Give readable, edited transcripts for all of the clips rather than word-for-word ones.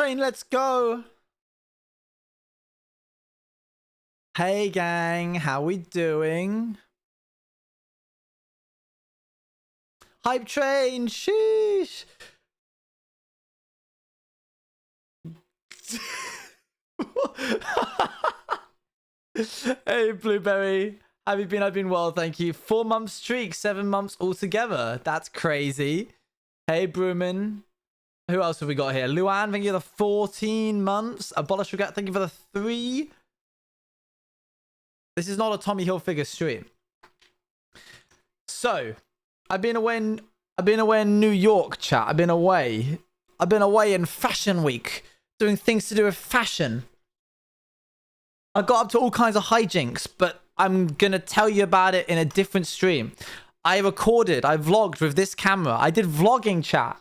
train, let's go. Hey gang, how we doing? Hype train, sheesh. Hey Blueberry, how have you been? I've been well, thank you. 4-month streak, 7 months altogether. That's crazy. Hey Brewman. Who else have we got here? Luan, thank you for the 14 months. Abolish Regret, thank you for the 3. This is not a Tommy Hilfiger stream. So, I've been away in New York, chat. I've been away in Fashion Week, doing things to do with fashion. I got up to all kinds of hijinks, but I'm gonna tell you about it in a different stream. I vlogged with this camera. I did vlogging, chat,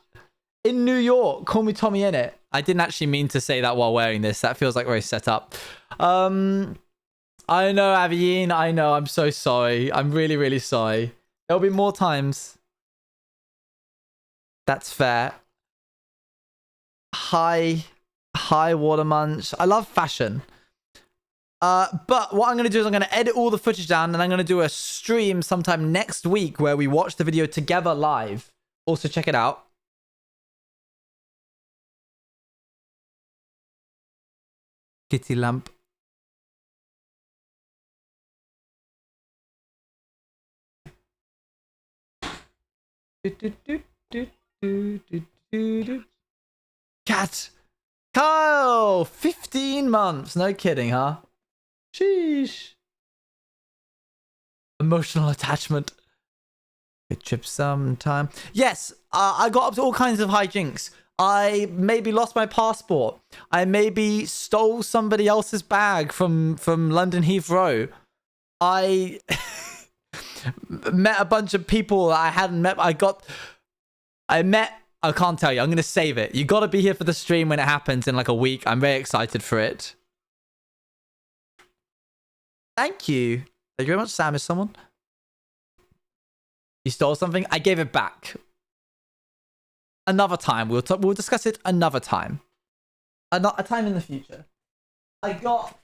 in New York. Call me Tommy in it. I didn't actually mean to say that while wearing this. That feels like very set up. I know, Aviyeen. I know. I'm so sorry. I'm really, really sorry. There'll be more times. That's fair. Hi, Watermunch. I love fashion. But what I'm going to do is I'm going to edit all the footage down and I'm going to do a stream sometime next week where we watch the video together live. Also, check it out. Kitty lamp. Cat. Kyle, 15 months. No kidding, huh? Sheesh. Emotional attachment. Good trip sometime. Yes, I got up to all kinds of hijinks. I maybe lost my passport. I maybe stole somebody else's bag from London Heathrow. I met a bunch of people that I hadn't met. I can't tell you. I'm going to save it. You got to be here for the stream when it happens in like a week. I'm very excited for it. Thank you. Thank you very much, Sam. Is someone? You stole something? I gave it back. Another time. We'll discuss it another time. A time in the future. I got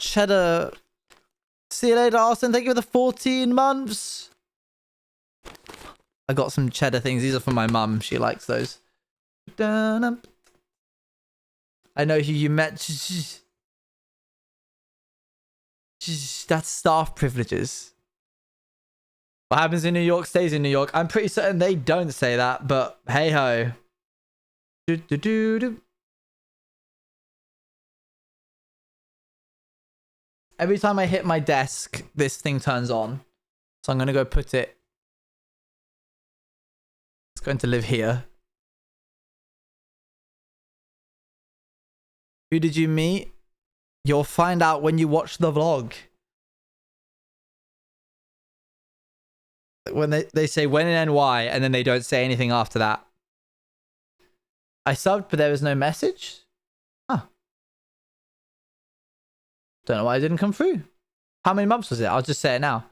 cheddar. See you later, Austin. Thank you for the 14 months. I got some cheddar things. These are for my mum. She likes those. I know who you met. That's staff privileges. What happens in New York stays in New York. I'm pretty certain they don't say that, but hey ho. Every time I hit my desk, this thing turns on. So I'm going to go put it. It's going to live here. Who did you meet? You'll find out when you watch the vlog. When they say when and why, and then they don't say anything after that. I subbed, but there was no message? Huh. Don't know why it didn't come through. How many months was it? I'll just say it now.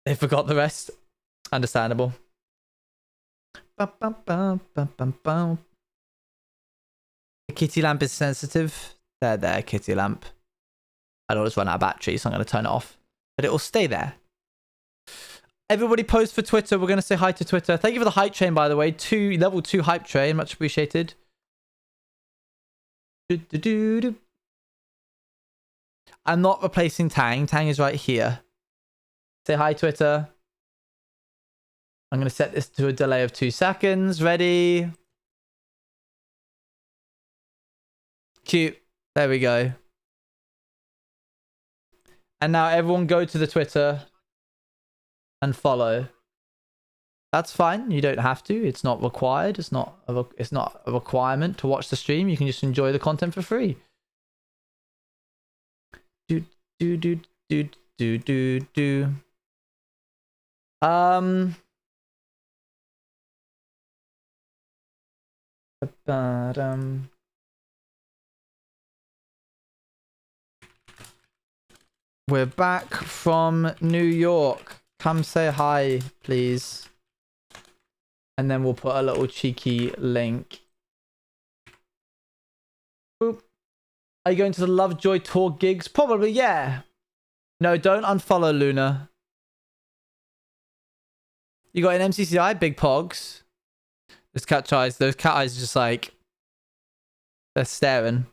They forgot the rest. Understandable. The kitty lamp is sensitive. There, kitty lamp. I don't just run out of battery, so I'm going to turn it off. But it will stay there. Everybody post for Twitter. We're going to say hi to Twitter. Thank you for the hype train, by the way. Level 2 hype train. Much appreciated. I'm not replacing Tang. Tang is right here. Say hi, Twitter. I'm going to set this to a delay of 2 seconds. Ready? Cute. There we go. And now everyone go to the Twitter and follow. That's fine. You don't have to. It's not required. It's not a requirement to watch the stream. You can just enjoy the content for free. Do. We're back from New York. Come say hi, please. And then we'll put a little cheeky link. Boop. Are you going to the Lovejoy tour gigs? Probably, yeah. No, don't unfollow Luna. You got an MCCI? Big Pogs. Those cat eyes are just like... They're staring.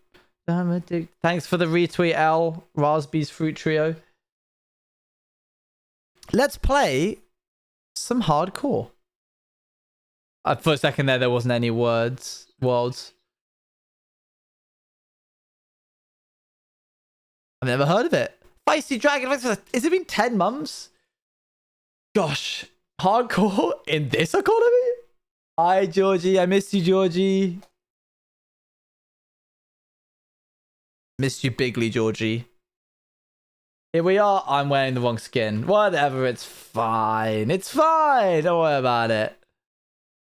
Thanks for the retweet, L. Raspberries Fruit Trio. Let's play some hardcore. For a second there wasn't any worlds. I've never heard of it. Feisty Dragon. Has it been 10 months? Gosh. Hardcore in this economy? Hi, Georgie. I missed you, Georgie. Missed you bigly, Georgie. Here we are. I'm wearing the wrong skin. Whatever. It's fine. It's fine. Don't worry about it.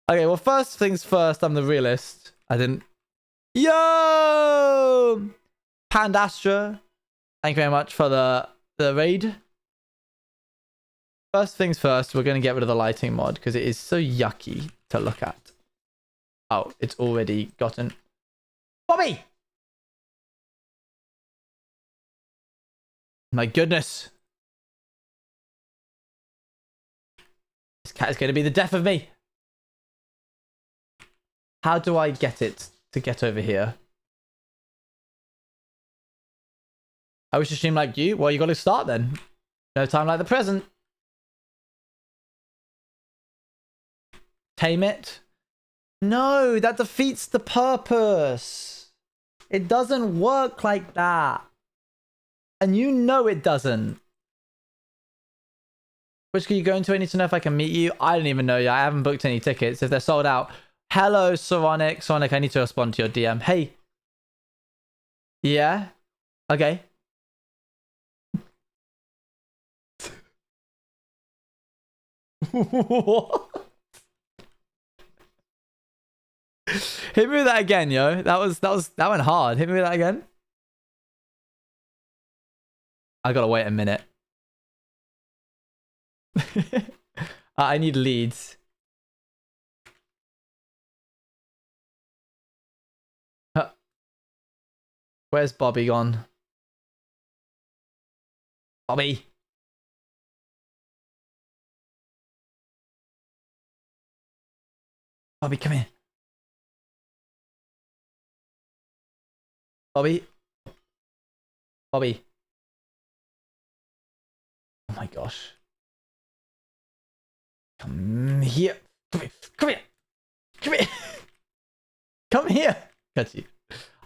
Okay, well, first things first. I'm the realist. I didn't... Yo! Pandastra. Thank you very much for the raid. First things first, we're going to get rid of the lighting mod because it is so yucky to look at. Oh, it's already gotten... Bobby! My goodness. This cat is going to be the death of me. How do I get it to get over here? I wish to stream like you. Well, you got to start then. No time like the present. Tame it. No, that defeats the purpose. It doesn't work like that. And you know it doesn't. Which are you going to? I need to know if I can meet you. I don't even know yet. I haven't booked any tickets. If they're sold out. Hello, Sonic. Sonic, I need to respond to your DM. Hey. Yeah? Okay. What? Hit me with that again, yo. That went hard. Hit me with that again. I gotta wait a minute. I need leads. Where's Bobby gone? Bobby. Bobby, come here. Bobby. Bobby. Oh my gosh. Come here. Come here. Come here. Come here. Come here. Got you.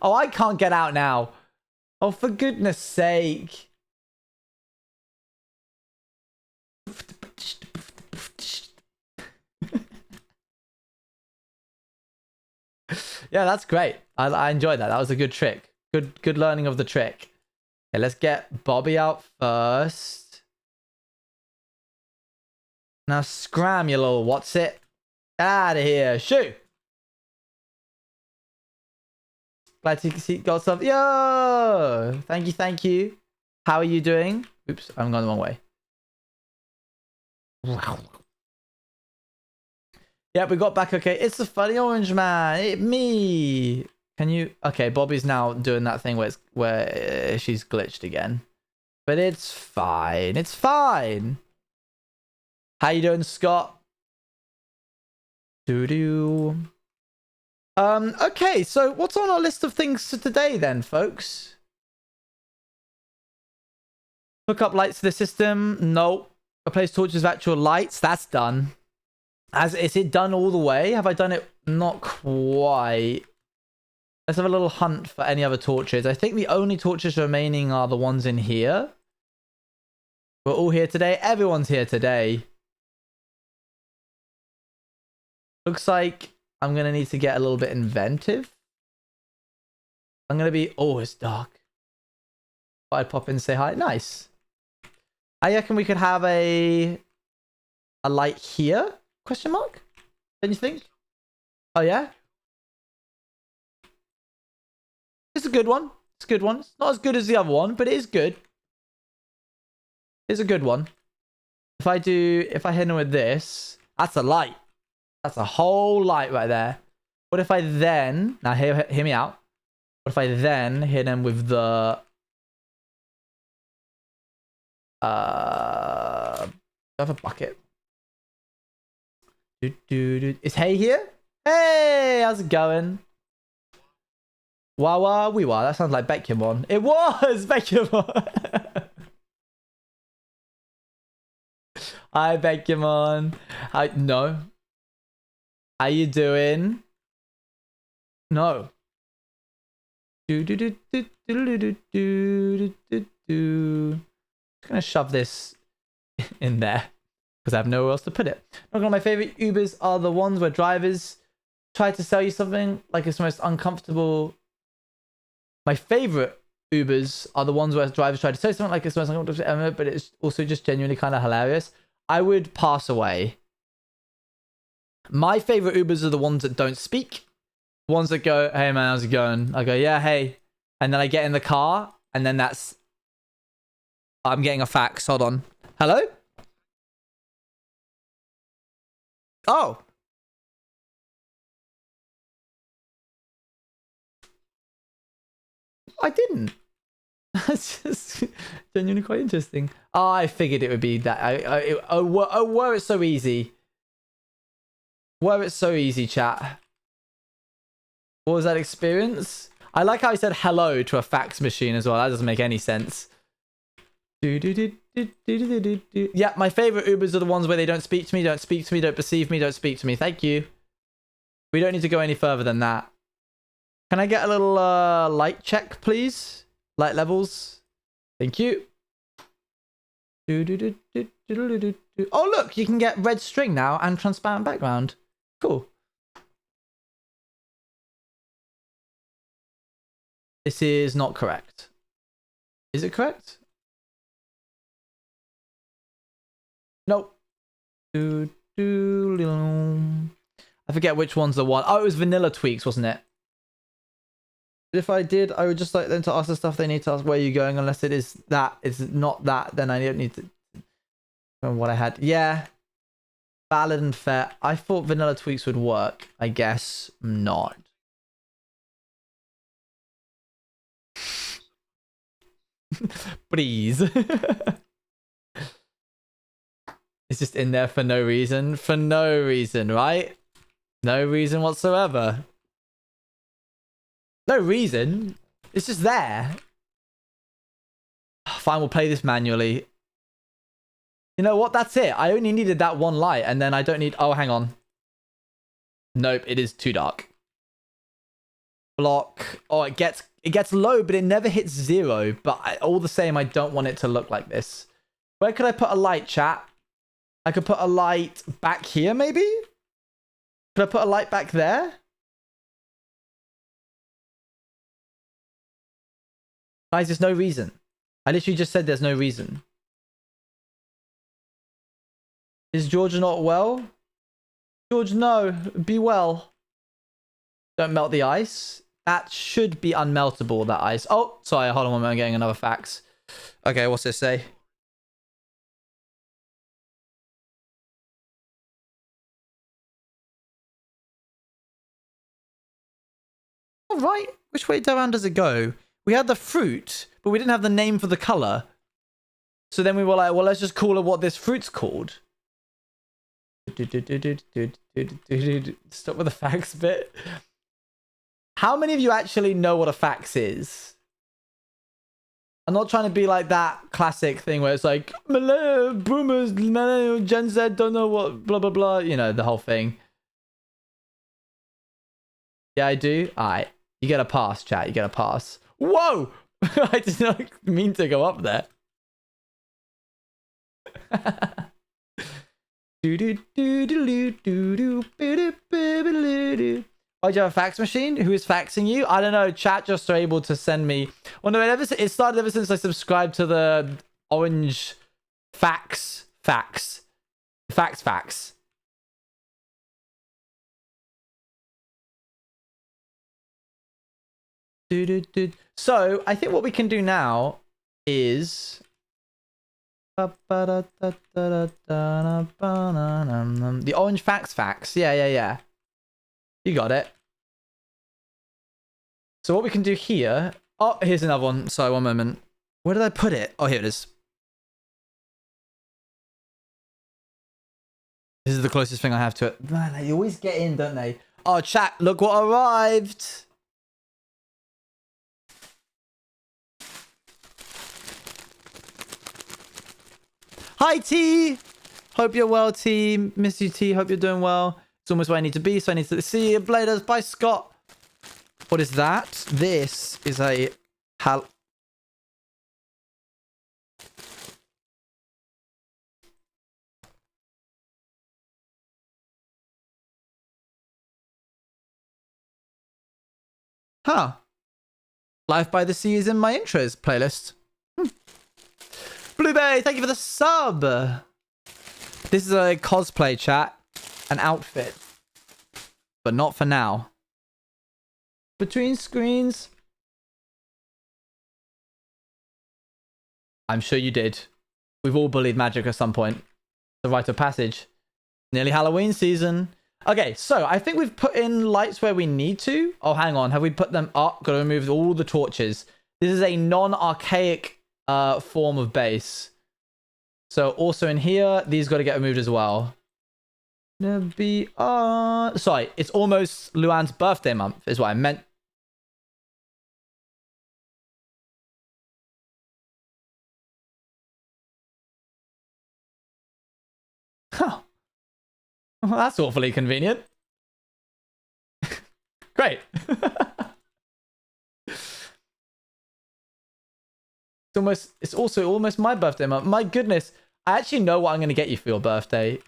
Oh, I can't get out now. Oh, for goodness sake. Yeah, that's great. I enjoyed that. That was a good trick. Good learning of the trick. Okay, let's get Bobby out first. Now scram, you little what's it? Out of here. Shoo. Glad to see got stuff. Yo! Thank you. How are you doing? Oops, I'm going the wrong way. Wow. Yeah, we got back. Okay, it's the funny orange man. Me. Can you? Okay, Bobby's now doing that thing where she's glitched again. But it's fine. It's fine. How you doing, Scott? Doo-doo. Okay, so what's on our list of things for today then, folks? Hook up lights to the system. Nope. Replace torches with actual lights. That's done. Is it done all the way? Have I done it? Not quite. Let's have a little hunt for any other torches. I think the only torches remaining are the ones in here. We're all here today. Everyone's here today. Looks like I'm going to need to get a little bit inventive. I'm going to be... Oh, it's dark. I'd pop in and say hi. Nice. I reckon we could have a light here? Question mark? Don't you think? Oh, yeah? It's a good one. It's a good one. It's not as good as the other one, but it is good. It's a good one. If I hit him with this, that's a light. That's a whole light right there. What if I then... Now, hear me out. What if I then hit him with the... Do I have a bucket? Is Hey here? Hey, how's it going? Wawa wee wah. That sounds like Beckymon. It was Beckymon. Hi, Beckymon. No. How you doing? No. Just gonna shove this in there because I have nowhere else to put it. One of my favorite Ubers are the ones where drivers try to sell you something like it's the most uncomfortable. My favorite Ubers are the ones where drivers try to say something like it's the most uncomfortable ever, but it's also just genuinely kind of hilarious. I would pass away. My favorite Ubers are the ones that don't speak. Ones that go, hey man, how's it going? I go, yeah, hey. And then I get in the car, and then that's... I'm getting a fax. Hold on. Hello? Oh. I didn't. That's just genuinely quite interesting. Oh, I figured it would be that. Were it so easy. Were it so easy, chat. What was that experience? I like how he said hello to a fax machine as well. That doesn't make any sense. Yeah, my favorite Ubers are the ones where they don't speak to me, don't speak to me, don't perceive me, don't speak to me. Thank you. We don't need to go any further than that. Can I get a little light check, please? Light levels. Thank you. Oh, look, you can get red string now and transparent background. Cool. This is not correct. Is it correct? Nope. I forget which one's the one. Oh, it was vanilla tweaks, wasn't it? If I did, I would just like them to ask the stuff they need to ask. Where are you going? Unless it is that, it's not that, then I don't need to. From what I had, yeah, valid and fair. I thought vanilla tweaks would work. I guess not. Please. It's just in there for no reason. For no reason, right? No reason whatsoever. No reason. It's just there. Fine, we'll play this manually. You know what? That's it. I only needed that one light, and then I don't need... Oh, hang on. Nope, it is too dark. Block. Oh, it gets low, but it never hits 0. But all the same, I don't want it to look like this. Where could I put a light, chat? I could put a light back here, maybe? Could I put a light back there? Guys, there's no reason. I literally just said there's no reason. Is George not well? George, no. Be well. Don't melt the ice. That should be unmeltable, that ice. Oh, sorry. Hold on one moment. I'm getting another fax. Okay, what's this say? All right. Which way around does it go? We had the fruit, but we didn't have the name for the color. So then we were like, well, let's just call it what this fruit's called. Stop with the fax bit. How many of you actually know what a fax is? I'm not trying to be like that classic thing where it's like, boomers, Gen Z don't know what, blah, blah, blah. You know, the whole thing. Yeah, I do. All right. You get a pass, chat. You get a pass. Whoa! I did not mean to go up there. Oh, do you have a fax machine? Who is faxing you? I don't know. Chat just are able to send me. Well, no, it started ever since I subscribed to the orange fax. So I think what we can do now is The orange facts. Yeah. You got it. So what we can do here... Oh, here's another one. Sorry, one moment. Where did I put it? Oh, here it is. This is the closest thing I have to it. Man, they always get in, don't they? Oh, chat, look what arrived. Hi, T. Hope you're well, T. Miss you, T. Hope you're doing well. It's almost where I need to be, so I need to see you. Bladers by Scott. What is that? This is a Huh. Life by the Sea is in my intros playlist. Blueberry, thank you for the sub. This is a cosplay, chat. An outfit. But not for now. Between screens. I'm sure you did. We've all bullied magic at some point. The rite of passage. Nearly Halloween season. Okay, so I think we've put in lights where we need to. Oh, hang on. Have we put them up? Got to remove all the torches. This is a non-archaic form of base. So also in here, these got to get removed as well. Sorry, it's almost Luan's birthday month is what I meant. Huh. Well, that's awfully convenient. Great. It's also almost my birthday month. My goodness. I actually know what I'm going to get you for your birthday.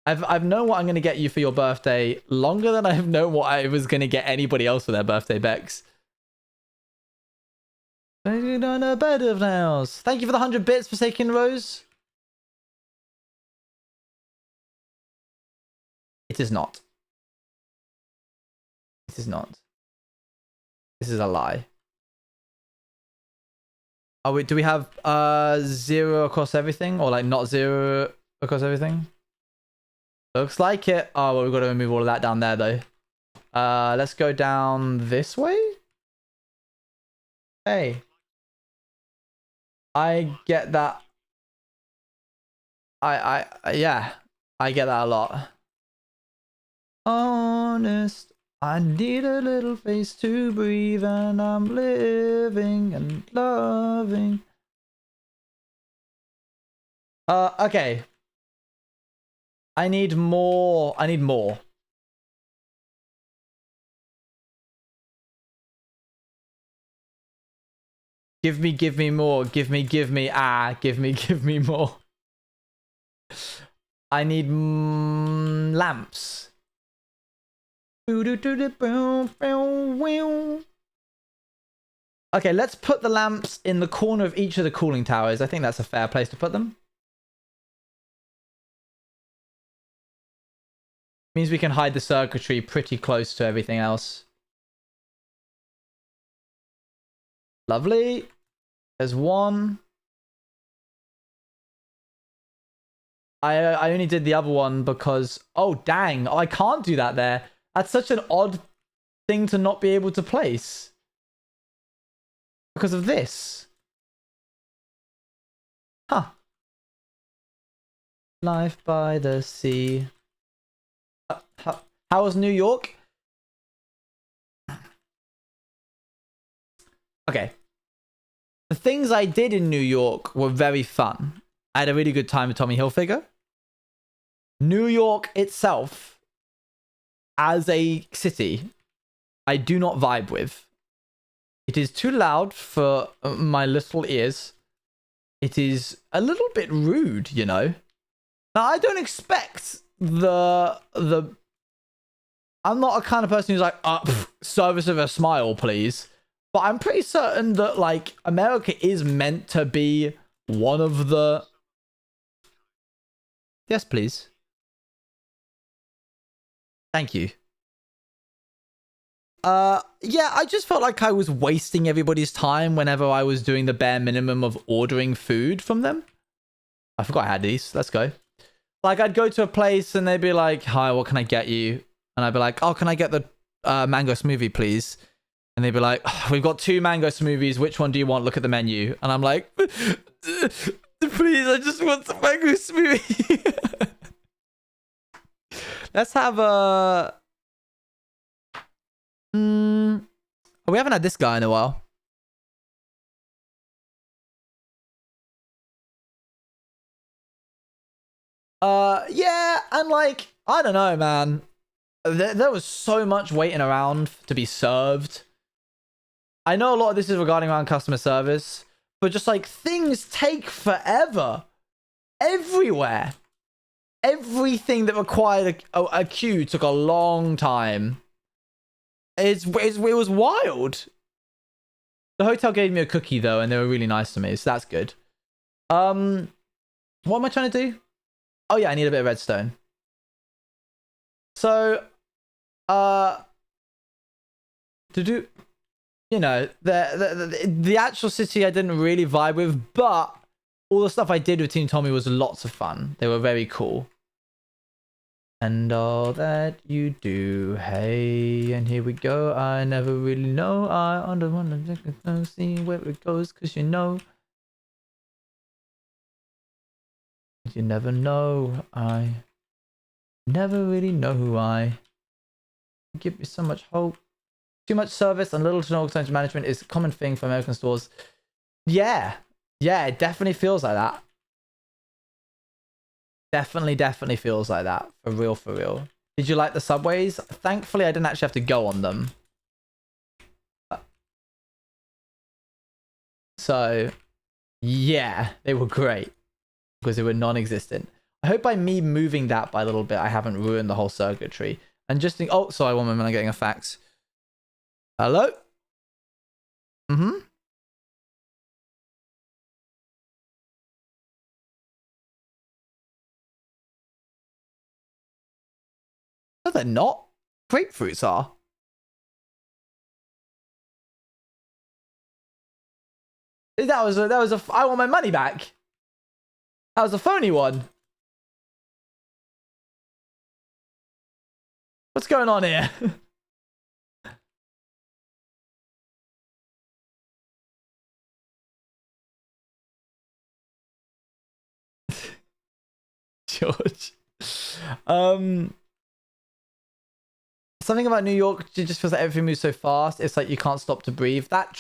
I've known what I'm going to get you for your birthday longer than I've known what I was going to get anybody else for their birthday, Bex. On a bed of nails. Thank you for the 100 bits for taking Rose. It is not. It is not. This is a lie. Oh wait, do we have 0 across everything? Or like not 0 across everything? Looks like it. Oh, well, we've got to remove all of that down there though. Let's go down this way. Hey. I get that. Yeah. I get that a lot. Honest. I need a little face to breathe, and I'm living and loving. Okay. I need more. Give me more. Give me more. I need lamps. Okay, let's put the lamps in the corner of each of the cooling towers. I think that's a fair place to put them. Means we can hide the circuitry pretty close to everything else. Lovely. There's one. I only did the other one because... Oh, dang. I can't do that there. That's such an odd thing to not be able to place. Because of this. Huh. Life by the Sea. How was New York? Okay. The things I did in New York were very fun. I had a really good time with Tommy Hilfiger. New York itself, as a city, I do not vibe with. It is too loud for my little ears. It is a little bit rude, you know. Now, I don't expect the I'm not a kind of person who's like, service of a smile, please. But I'm pretty certain that, like, America is meant to be one of the... Yes, please. Thank you. Yeah, I just felt like I was wasting everybody's time whenever I was doing the bare minimum of ordering food from them. I forgot I had these. Let's go. Like, I'd go to a place and they'd be like, hi, what can I get you? And I'd be like, oh, can I get the mango smoothie, please? And they'd be like, oh, we've got 2 mango smoothies. Which one do you want? Look at the menu. And I'm like, please, I just want the mango smoothie. Let's have a... we haven't had this guy in a while. Yeah, and like, I don't know, man. There was so much waiting around to be served. I know a lot of this is regarding around customer service, but just like things take forever everywhere. Everything that required a queue took a long time. It was wild. The hotel gave me a cookie though, and they were really nice to me, so that's good. What am I trying to do? Oh yeah, I need a bit of redstone. So, to do, you know, the actual city I didn't really vibe with, but all the stuff I did with Team Tommy was lots of fun. They were very cool. And all that you do, hey, and here we go. I never really know. I under want to see where it goes, cause you know. You never know. I never really know who I give you so much hope. Too much service and little to no extension management is a common thing for American stores. Yeah, it definitely feels like that. Definitely feels like that. For real. Did you like the subways? Thankfully, I didn't actually have to go on them. So, yeah, they were great. Because they were non-existent. I hope by me moving that by a little bit, I haven't ruined the whole circuitry. And just think, oh, sorry, one moment, I'm getting a fax. Hello? Mm-hmm. No, they're not. Grapefruits are. That was a, I want my money back. That was a phony one. What's going on here? George. Something about New York, it just feels like everything moves so fast. It's like you can't stop to breathe. That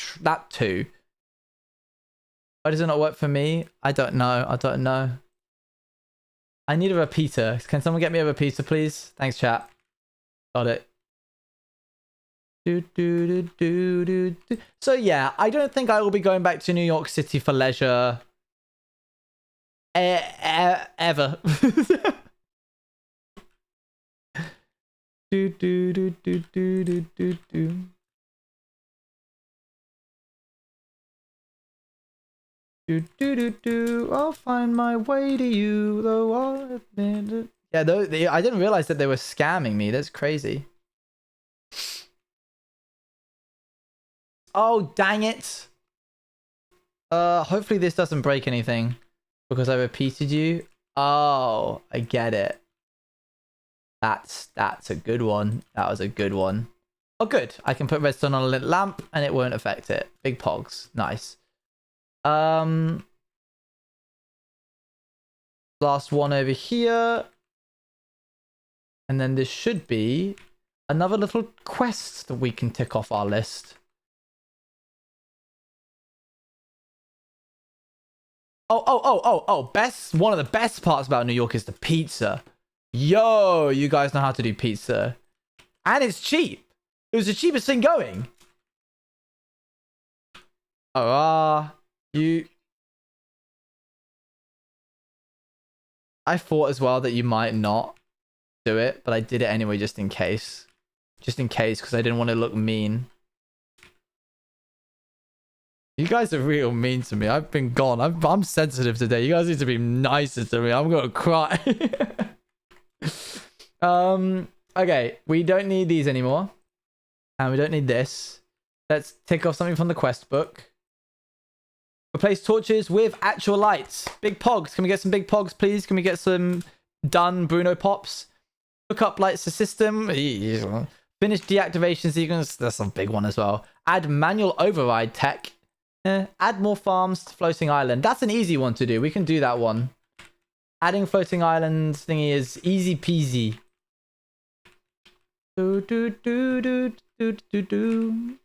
too. Why does it not work for me? I don't know. I need a repeater. Can someone get me a repeater, please? Thanks, chat. Got it. So yeah, I don't think I will be going back to New York City for leisure. Ever. I'll find my way to you, though. Yeah, though I didn't realize that they were scamming me. That's crazy. Oh, dang it. Hopefully this doesn't break anything because I repeated you. Oh, I get it. That's a good one. That was a good one. Oh, good. I can put redstone on a lit lamp and it won't affect it. Big pogs. Nice. Last one over here. And then this should be another little quest that we can tick off our list. Oh. One of the best parts about New York is the pizza. Yo, you guys know how to do pizza. And it's cheap. It was the cheapest thing going. I thought as well that you might not do it, but I did it anyway just in case. Just in case, because I didn't want to look mean. You guys are real mean to me. I've been gone. I'm sensitive today. You guys need to be nicer to me. I'm gonna cry. Okay, we don't need these anymore. And we don't need this. Let's tick off something from the quest book. Replace torches with actual lights. Big pogs. Can we get some big pogs, please? Can we get some done Bruno pops? Hook up lights to system. Finish deactivation sequence. That's a big one as well. Add manual override tech. Add more farms to floating island. That's an easy one to do. We can do that one. Adding floating island thingy is easy peasy. Do do do do do do do.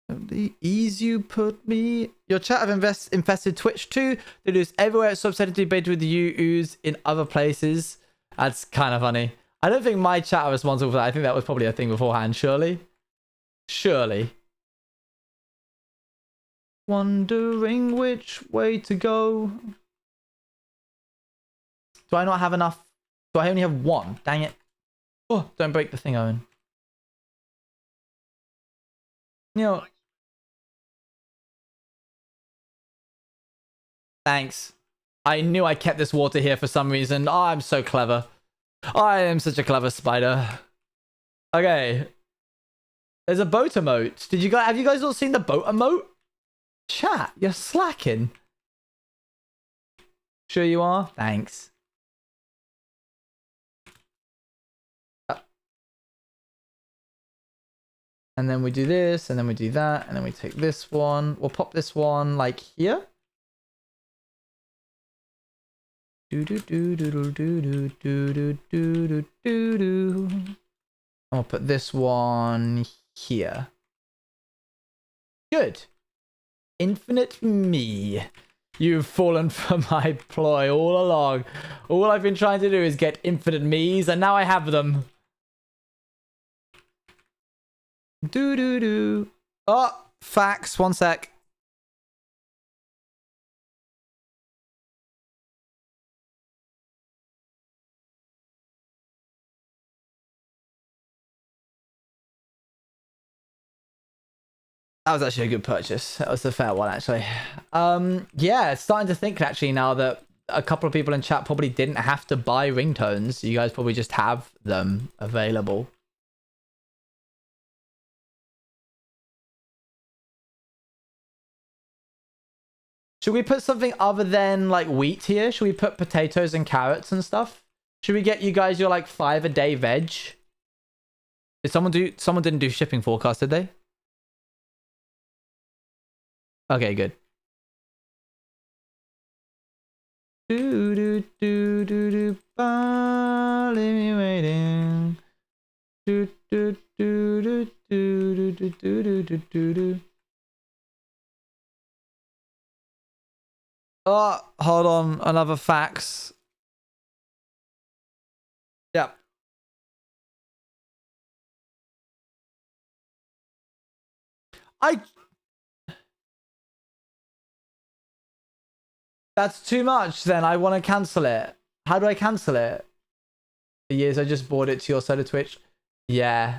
The ease you put me. Your chat have infested Twitch too. They lose everywhere. It's subset to debate with you ooze in other places. That's kind of funny. I don't think my chat are responsible for that. I think that was probably a thing beforehand. Surely. Wondering which way to go. Do I not have enough? Do I only have one? Dang it. Oh, don't break the thing, Owen. You know. Thanks. I knew I kept this water here for some reason. Oh, I'm so clever. I am such a clever spider. Okay. There's a boat emote. Have you guys all seen the boat emote? Chat, you're slacking. Sure you are? Thanks. And then we do this, and then we do that, and then we take this one. We'll pop this one like here. Do do do do do do do do do do do do. I'll put this one here. Good. Infinite me. You've fallen for my ploy all along. All I've been trying to do is get infinite me's, and now I have them. Do do do. Oh, facts. 1 sec. That was actually a good purchase. That was a fair one, actually. Yeah, starting to think actually now that a couple of people in chat probably didn't have to buy ringtones. You guys probably just have them available. Should we put something other than like wheat here? Should we put potatoes and carrots and stuff? Should we get you guys your like 5 a day veg? Did someone didn't do shipping forecast, did they? Okay, good. Do do do do do ba, leave me waiting. Do do do do do do do do do do. Oh, hold on, another fax. Yeah. That's too much then. I want to cancel it. How do I cancel it? For years, I just bought it to your side of Twitch. Yeah.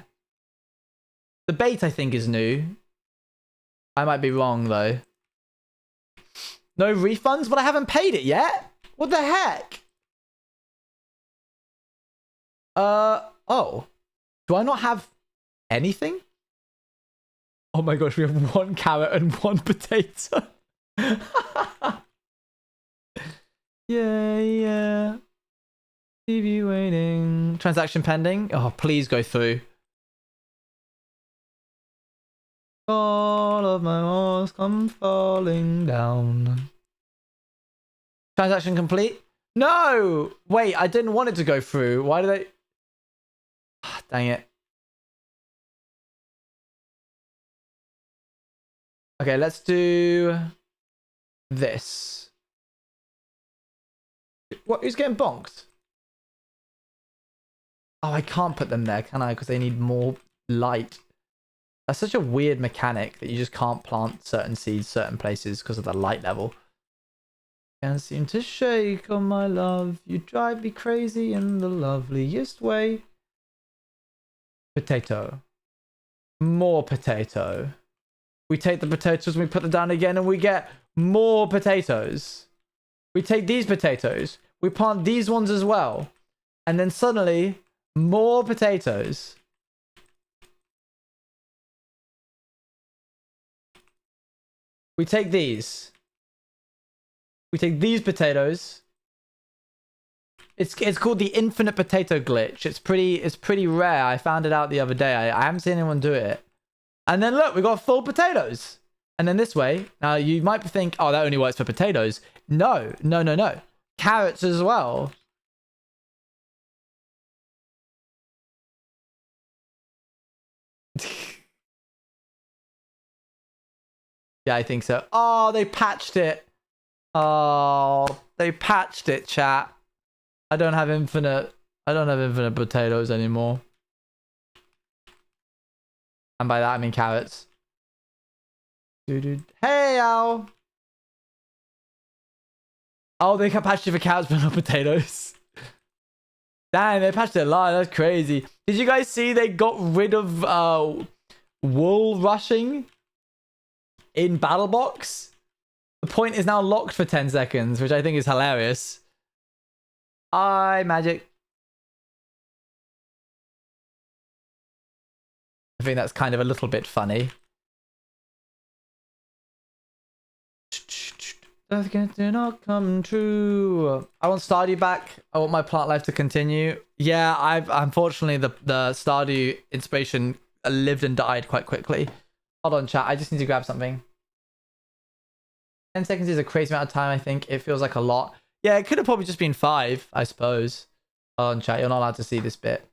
The bait, I think, is new. I might be wrong, though. No refunds? But I haven't paid it yet? What the heck? Oh. Do I not have anything? Oh my gosh, we have 1 carrot and 1 potato. Yeah. Leave you waiting. Transaction pending. Oh, please go through. All of my walls come falling down. Transaction complete. No! Wait, I didn't want it to go through. Why did I... Dang it. Okay, let's do this. What? Who's getting bonked? Oh, I can't put them there, can I? Because they need more light. That's such a weird mechanic that you just can't plant certain seeds certain places because of the light level. Can't seem to shake on my love. You drive me crazy in the loveliest way. Potato. More potato. We take the potatoes and we put them down again and we get more potatoes. We take these potatoes. We plant these ones as well. And then suddenly, more potatoes. We take these. We take these potatoes. It's called the infinite potato glitch. It's pretty rare. I found it out the other day. I haven't seen anyone do it. And then look, we got full potatoes. And then this way, now you might think, oh, that only works for potatoes. No. Carrots as well. Yeah, I think so. Oh, they patched it. Oh, they patched it, chat. I don't have infinite potatoes anymore. And by that I mean carrots. Hey, Al. Oh, they patched it for carrots but not potatoes. Damn, they patched it a lot. That's crazy. Did you guys see they got rid of wool rushing in BattleBox? The point is now locked for 10 seconds, which I think is hilarious. Magic. I think that's kind of a little bit funny. Do not come true. I want Stardew back. I want my plant life to continue. Yeah, I've unfortunately the Stardew inspiration lived and died quite quickly. Hold on, chat. I just need to grab something. 10 seconds is a crazy amount of time, I think. It feels like a lot. Yeah, it could have probably just been 5, I suppose. Hold on, chat. You're not allowed to see this bit.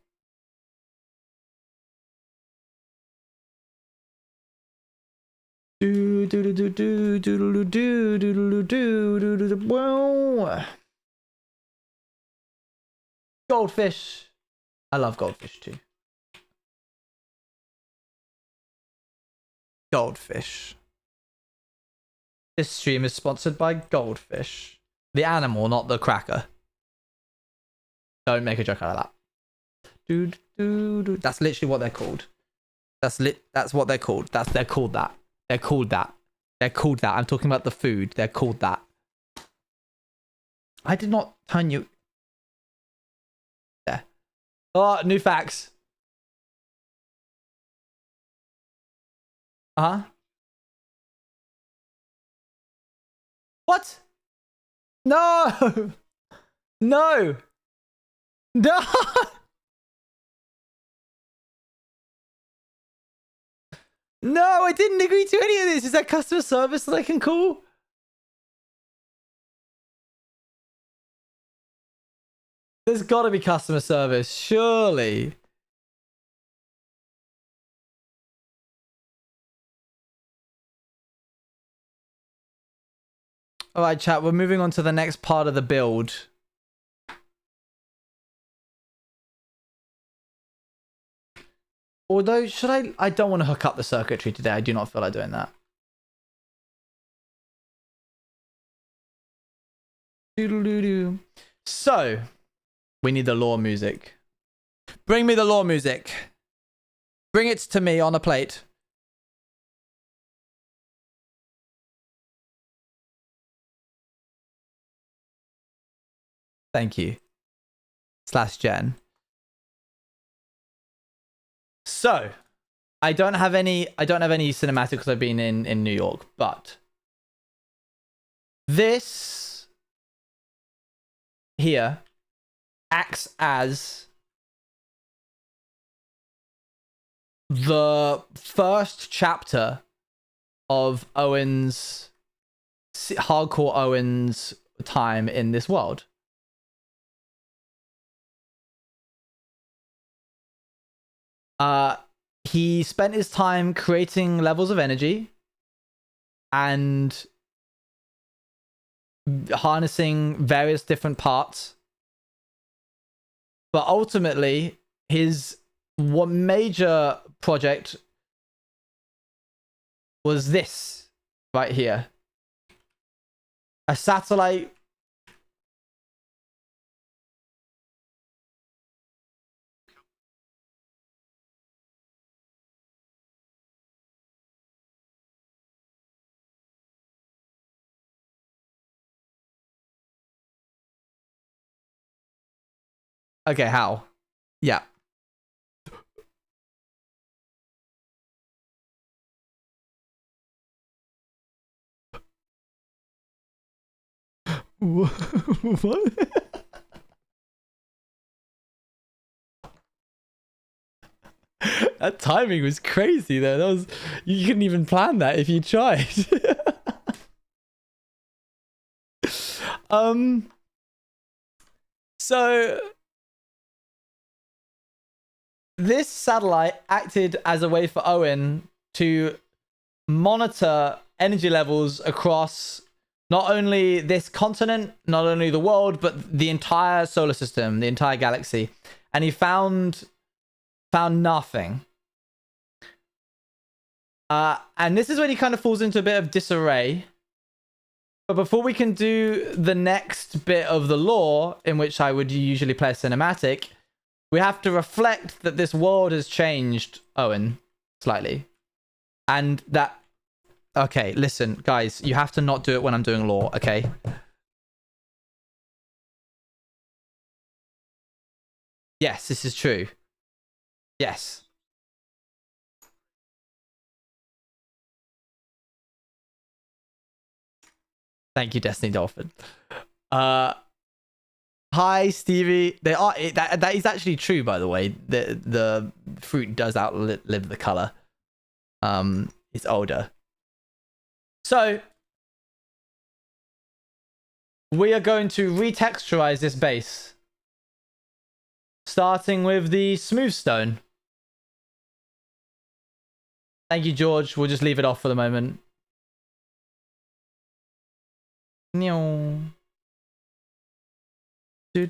Goldfish. I love goldfish too. Goldfish. This stream is sponsored by Goldfish. The animal, not the cracker. Don't make a joke out of that. That's literally what they're called. That's what they're called. They're called that. They're called that. They're called that. I'm talking about the food. They're called that. I did not turn you. There. Oh, new facts. Uh-huh. What? No! No! No! No, I didn't agree to any of this. Is that customer service that I can call? There's got to be customer service, surely. All right, chat. We're moving on to the next part of the build. Although, should I? I don't want to hook up the circuitry today. I do not feel like doing that. Doodle-doo-doo. So, we need the lore music. Bring me the lore music. Bring it to me on a plate. Thank you. /Jen. So, I don't have any cinematics because I've been in New York, but this here acts as the first chapter of Hardcore Owen's time in this world. He spent his time creating levels of energy and harnessing various different parts. But ultimately, his one major project was this right here. A satellite. Okay, how? Yeah. What? That timing was crazy though. That was, you couldn't even plan that if you tried. So this satellite acted as a way for Owen to monitor energy levels across not only this continent, not only the world, but the entire solar system, the entire galaxy. And he found nothing. And this is when he kind of falls into a bit of disarray. But before we can do the next bit of the lore, in which I would usually play a cinematic, we have to reflect that this world has changed, Owen, slightly. And that... Okay, listen, guys, you have to not do it when I'm doing lore, okay? Yes, this is true. Yes. Thank you, Destiny Dolphin. Hi, Stevie. They are that is actually true, by the way. The fruit does outlive the color. It's older. So we are going to retexturize this base, starting with the smooth stone. Thank you, George. We'll just leave it off for the moment. We're going to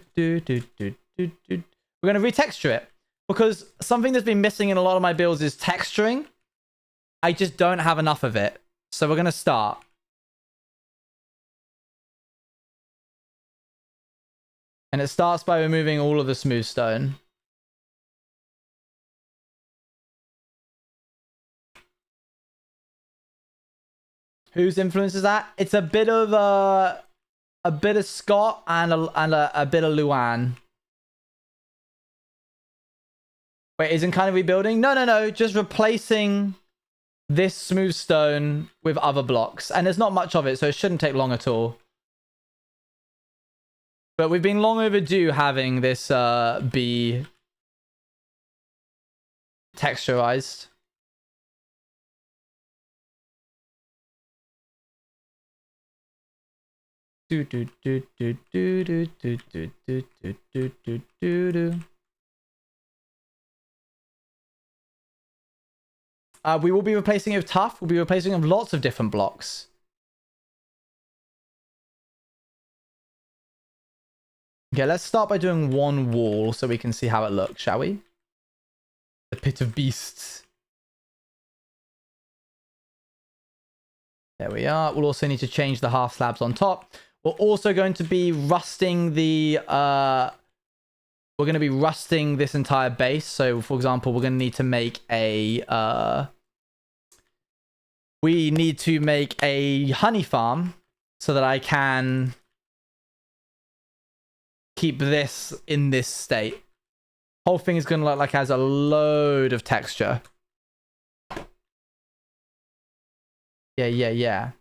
retexture it because something that's been missing in a lot of my builds is texturing. I just don't have enough of it. So we're going to start. And it starts by removing all of the smooth stone. Whose influence is that? It's a bit of Scott and a bit of Luan. Wait, isn't kind of rebuilding? No. Just replacing this smooth stone with other blocks. And there's not much of it, so it shouldn't take long at all. But we've been long overdue having this be texturized. We will be replacing it with tough. We'll be replacing it with lots of different blocks. Okay, let's start by doing one wall so we can see how it looks, shall we? The Pit of Beasts. There we are. We'll also need to change the half slabs on top. We're also going to be rusting the... we're going to be rusting this entire base. So, for example, we're going to need to make a... we need to make a honey farm so that I can keep this in this state. Whole thing is going to look like it has a load of texture. Yeah.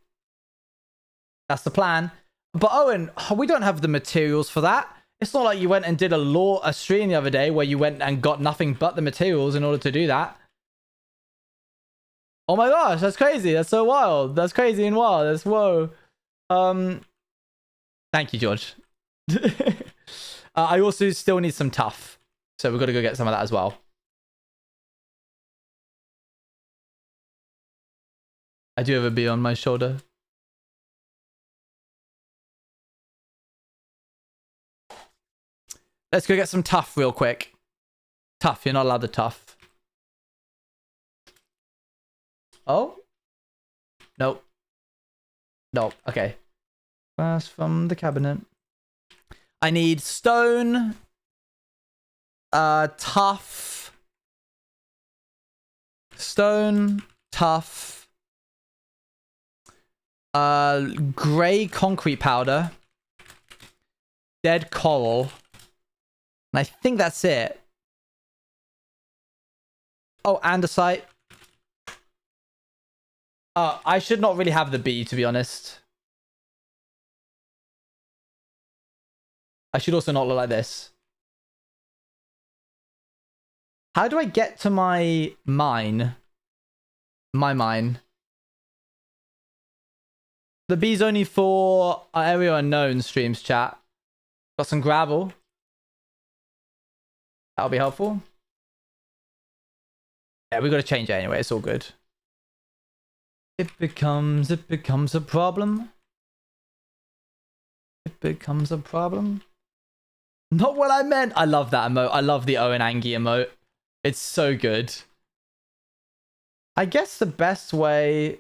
That's the plan. But Owen, we don't have the materials for that. It's not like you went and did a stream the other day where you went and got nothing but the materials in order to do that. Oh my gosh, that's crazy. That's so wild. That's crazy and wild. That's whoa. Thank you, George. I also still need some tough. So we've got to go get some of that as well. I do have a bee on my shoulder. Let's go get some tough real quick. Tough, you're not allowed the tough. Oh? Nope. Nope, okay. First from the cabinet. I need stone. Tough. Stone. Tough. Grey concrete powder. Dead coral. And I think that's it. Oh, andesite. I should not really have the bee, to be honest. I should also not look like this. How do I get to my mine? My mine. The B's only for Area Unknown streams, chat. Got some gravel. That'll be helpful. Yeah, we got to change it anyway. It's all good. It becomes a problem. It becomes a problem. Not what I meant. I love that emote. I love the Owen Angie emote. It's so good. I guess the best way...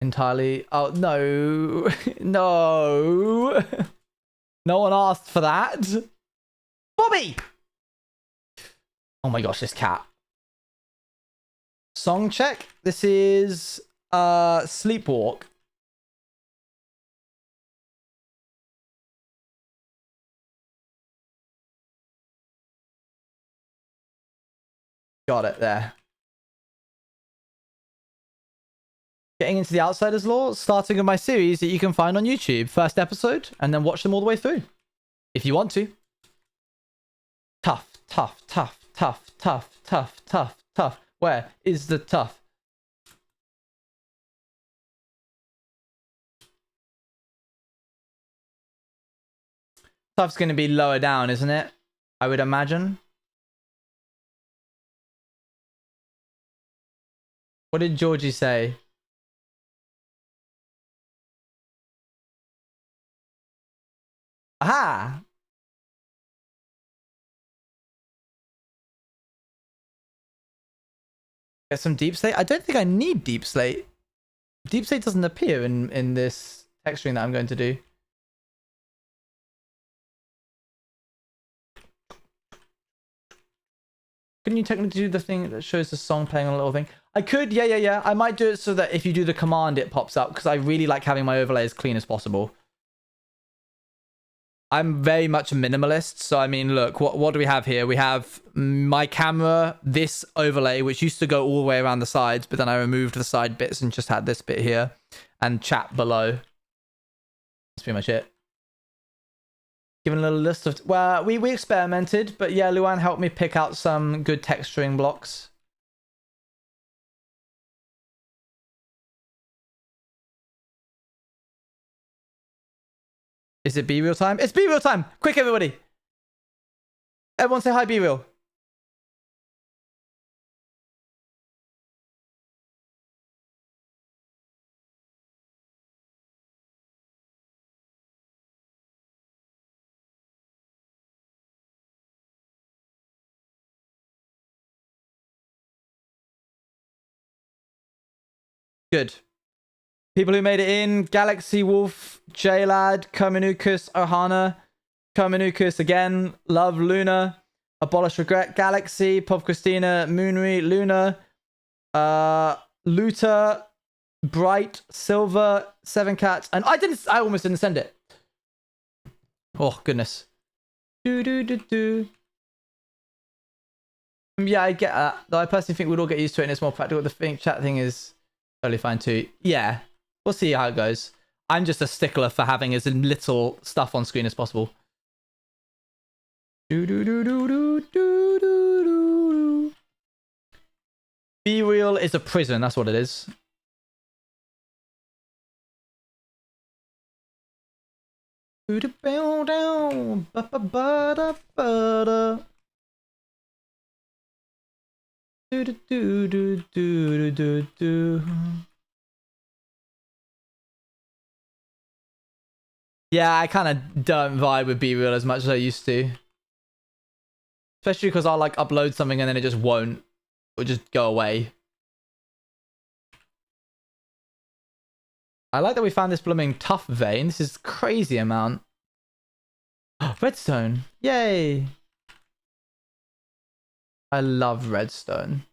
Entirely... Oh, no. No. No one asked for that. Bobby! Oh my gosh, this cat. Song check. This is Sleepwalk. Got it there. Getting into the Outsiders lore, starting with my series that you can find on YouTube. First episode, and then watch them all the way through. If you want to. Tough, tough, tough, tough, tough, tough, tough, tough. Where is the tough? Tough's going to be lower down, isn't it? I would imagine. What did Georgie say? Aha! Get some deep slate. I don't think I need deep slate. Deep slate doesn't appear in this texturing that I'm going to do. Couldn't you technically do the thing that shows the song playing on a little thing? I could, yeah. I might do it so that if you do the command, it pops up, because I really like having my overlay as clean as possible. I'm very much a minimalist, so I mean, look, what do we have here? We have my camera, this overlay, which used to go all the way around the sides, but then I removed the side bits and just had this bit here, and chat below. That's pretty much it. Given a little list of... Well, we experimented, but yeah, Luan helped me pick out some good texturing blocks. Is it B-Real time? It's B-Real time! Quick, everybody! Everyone say hi, B-Real. Good. People who made it in: Galaxy Wolf, J-Lad, Komanukus, Ohana, Komanukus again, Love, Luna, Abolish Regret, Galaxy, Pop Christina, Moonry, Luna, Luta, Bright, Silver, Seven Cats, and I almost didn't send it. Oh goodness. Yeah, I get that. Though I personally think we'd all get used to it and it's more practical. The chat thing is totally fine too. Yeah. We'll see how it goes. I'm just a stickler for having as little stuff on screen as possible. B-Real is a prison, that's what it is. Yeah, I kind of don't vibe with B-Real as much as I used to. Especially because I'll like upload something and then it just won't. It'll just go away. I like that we found this blooming tough vein. This is crazy amount. Redstone. Yay. I love redstone.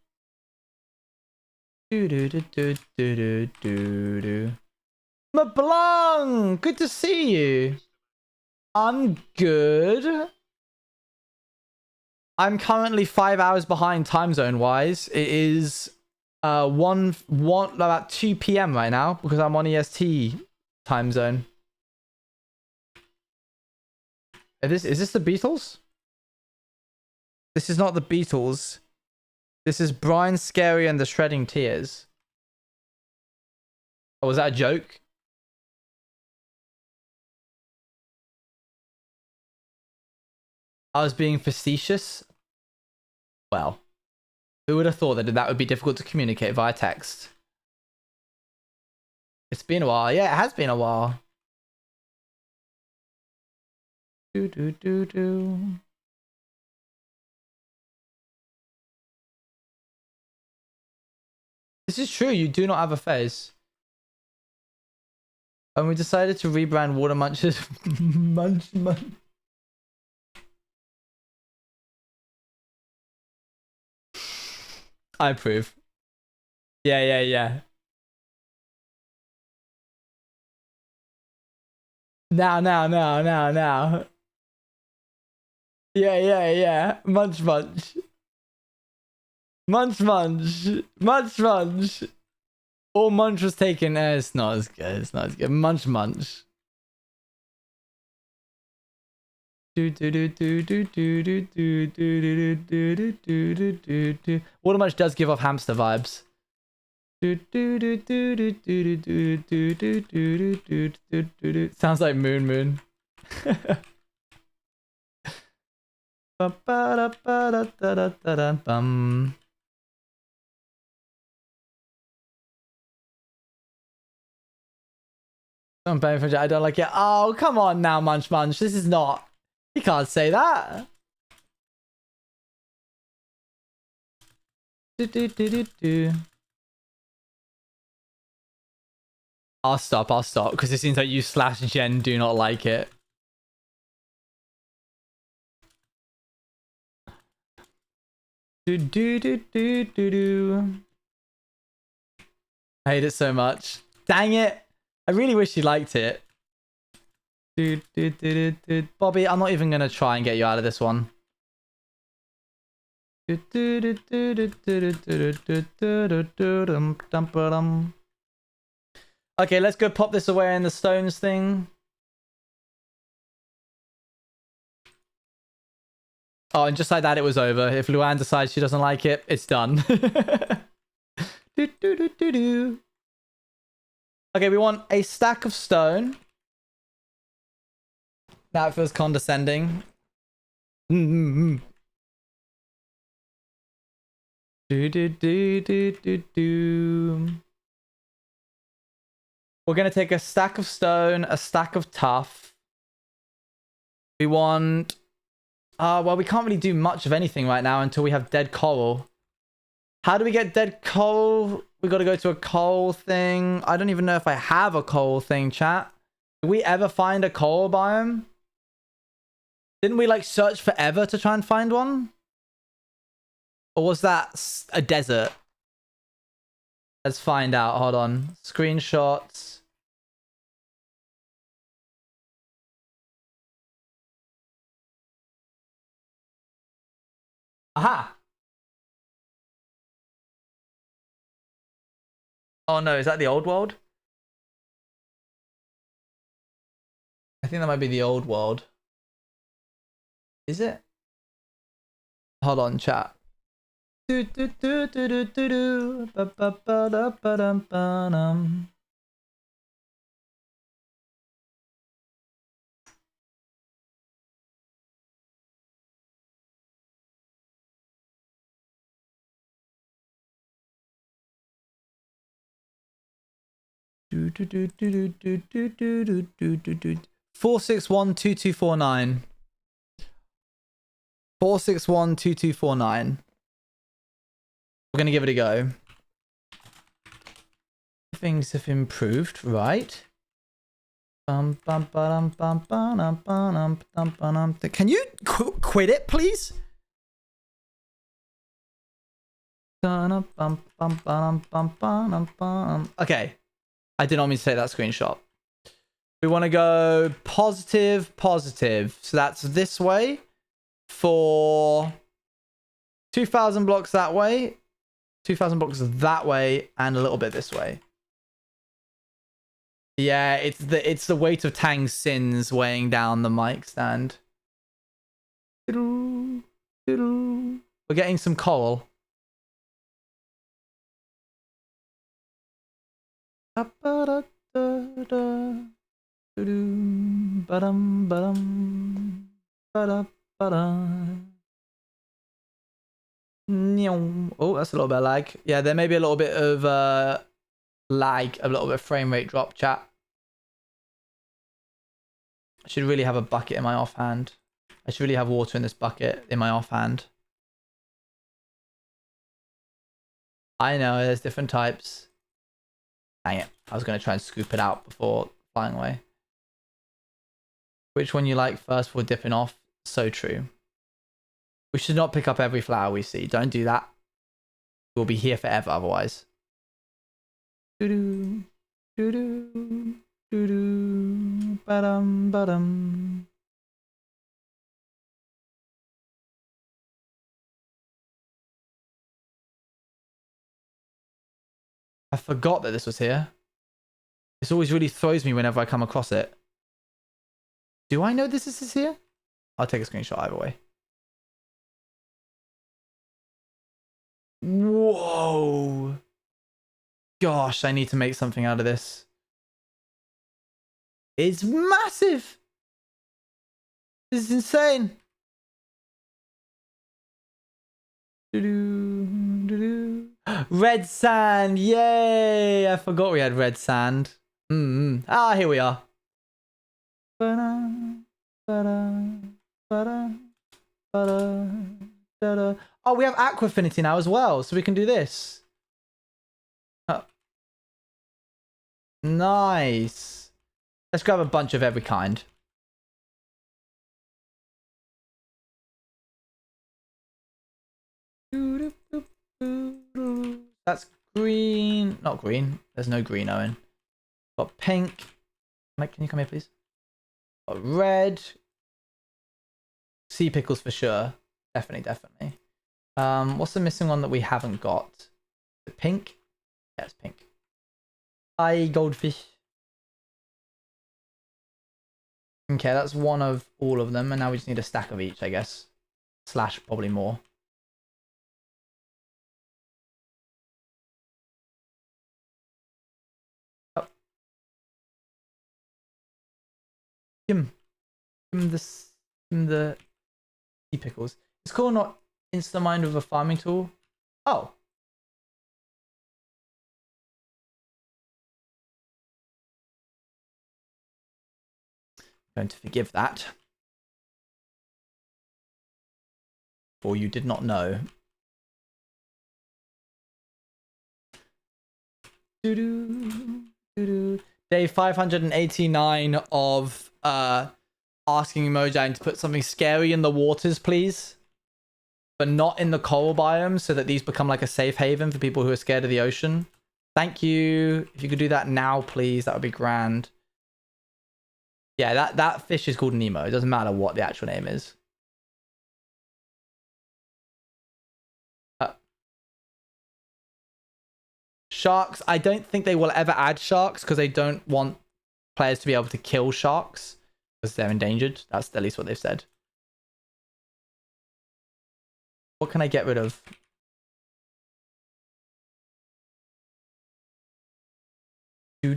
Mablung! Good to see you. I'm good. I'm currently 5 hours behind time zone wise. It is about 2 p.m. right now because I'm on EST time zone. Is this the Beatles? This is not the Beatles. This is Brian Scary and the Shredding Tears. Oh, was that a joke? I was being facetious. Well, who would have thought that would be difficult to communicate via text? It's been a while. Yeah, it has been a while. Do do do do. This is true. You do not have a face. And we decided to rebrand Water Munchers. Munch. I approve. Yeah. Now. Yeah. Munch. All Munch was taken. It's not as good. Munch. Water Munch does give off hamster vibes. Sounds like Moon. I don't like it. Oh, come on now, Munch. This is not. You can't say that. I'll stop, because it seems like you / Jen do not like it. I hate it so much. Dang it. I really wish you liked it. Bobby, I'm not even going to try and get you out of this one. Okay, let's go pop this away in the stones thing. Oh, and just like that, it was over. If Luann decides she doesn't like it, it's done. Okay, we want a stack of stone. That feels condescending. We're gonna take a stack of stone, a stack of tuff. We want... well, we can't really do much of anything right now until we have dead coral. How do we get dead coral? We gotta go to a coal thing. I don't even know if I have a coal thing, chat. Did we ever find a coal biome? Didn't we like search forever to try and find one? Or was that a desert? Let's find out. Hold on. Screenshots. Aha! Oh no, is that the old world? I think that might be the old world. Is it? Hold on, chat. Do 4612249. 4612249. We're gonna give it a go. Things have improved, right? Can you quit it, please? Okay. I did not mean to take that screenshot. We want to go positive. So that's this way for 2,000 blocks that way, 2,000 blocks that way, and a little bit this way. Yeah, it's the weight of Tang's sins weighing down the mic stand. We're getting some coral. Oh, that's a little bit of lag. Yeah, there may be a little bit of lag, a little bit of frame rate drop, chat. I should really have a bucket in my offhand. I should really have water in this bucket in my offhand. I know, there's different types. Dang it. I was going to try and scoop it out before flying away. Which one you like first before dipping off? So true. We should not pick up every flower we see. Don't do that. We'll be here forever otherwise. Doo-doo. Doo-doo. Doo-doo. Ba-dum, ba-dum. I forgot that this was here. This always really throws me whenever I come across it. Do I know this is here? I'll take a screenshot either way. Whoa. Gosh, I need to make something out of this. It's massive. This is insane. Red sand. Yay. I forgot we had red sand. Ah, here we are. Oh, we have aquafinity now as well, so we can do this. Nice. Let's grab a bunch of every kind. That's green. Not green. There's no green, Owen. Got pink. Mike, can you come here, please? Got red. Sea pickles for sure. Definitely, definitely. What's the missing one that we haven't got? The pink? Yeah, it's pink. Hi, goldfish. Okay, that's one of all of them, and now we just need a stack of each, I guess. Slash, probably more. Oh. Give him the sea pickles. It's cool, not Instamind with a farming tool. Oh. Going to forgive that. For you did not know. Day 589 of asking Mojang to put something scary in the waters, please. But not in the coral biome, so that these become like a safe haven for people who are scared of the ocean. Thank you. If you could do that now, please, that would be grand. Yeah, that fish is called Nemo. It doesn't matter what the actual name is. Sharks, I don't think they will ever add sharks because they don't want players to be able to kill sharks because they're endangered. That's at least what they've said. What can I get rid of? Do.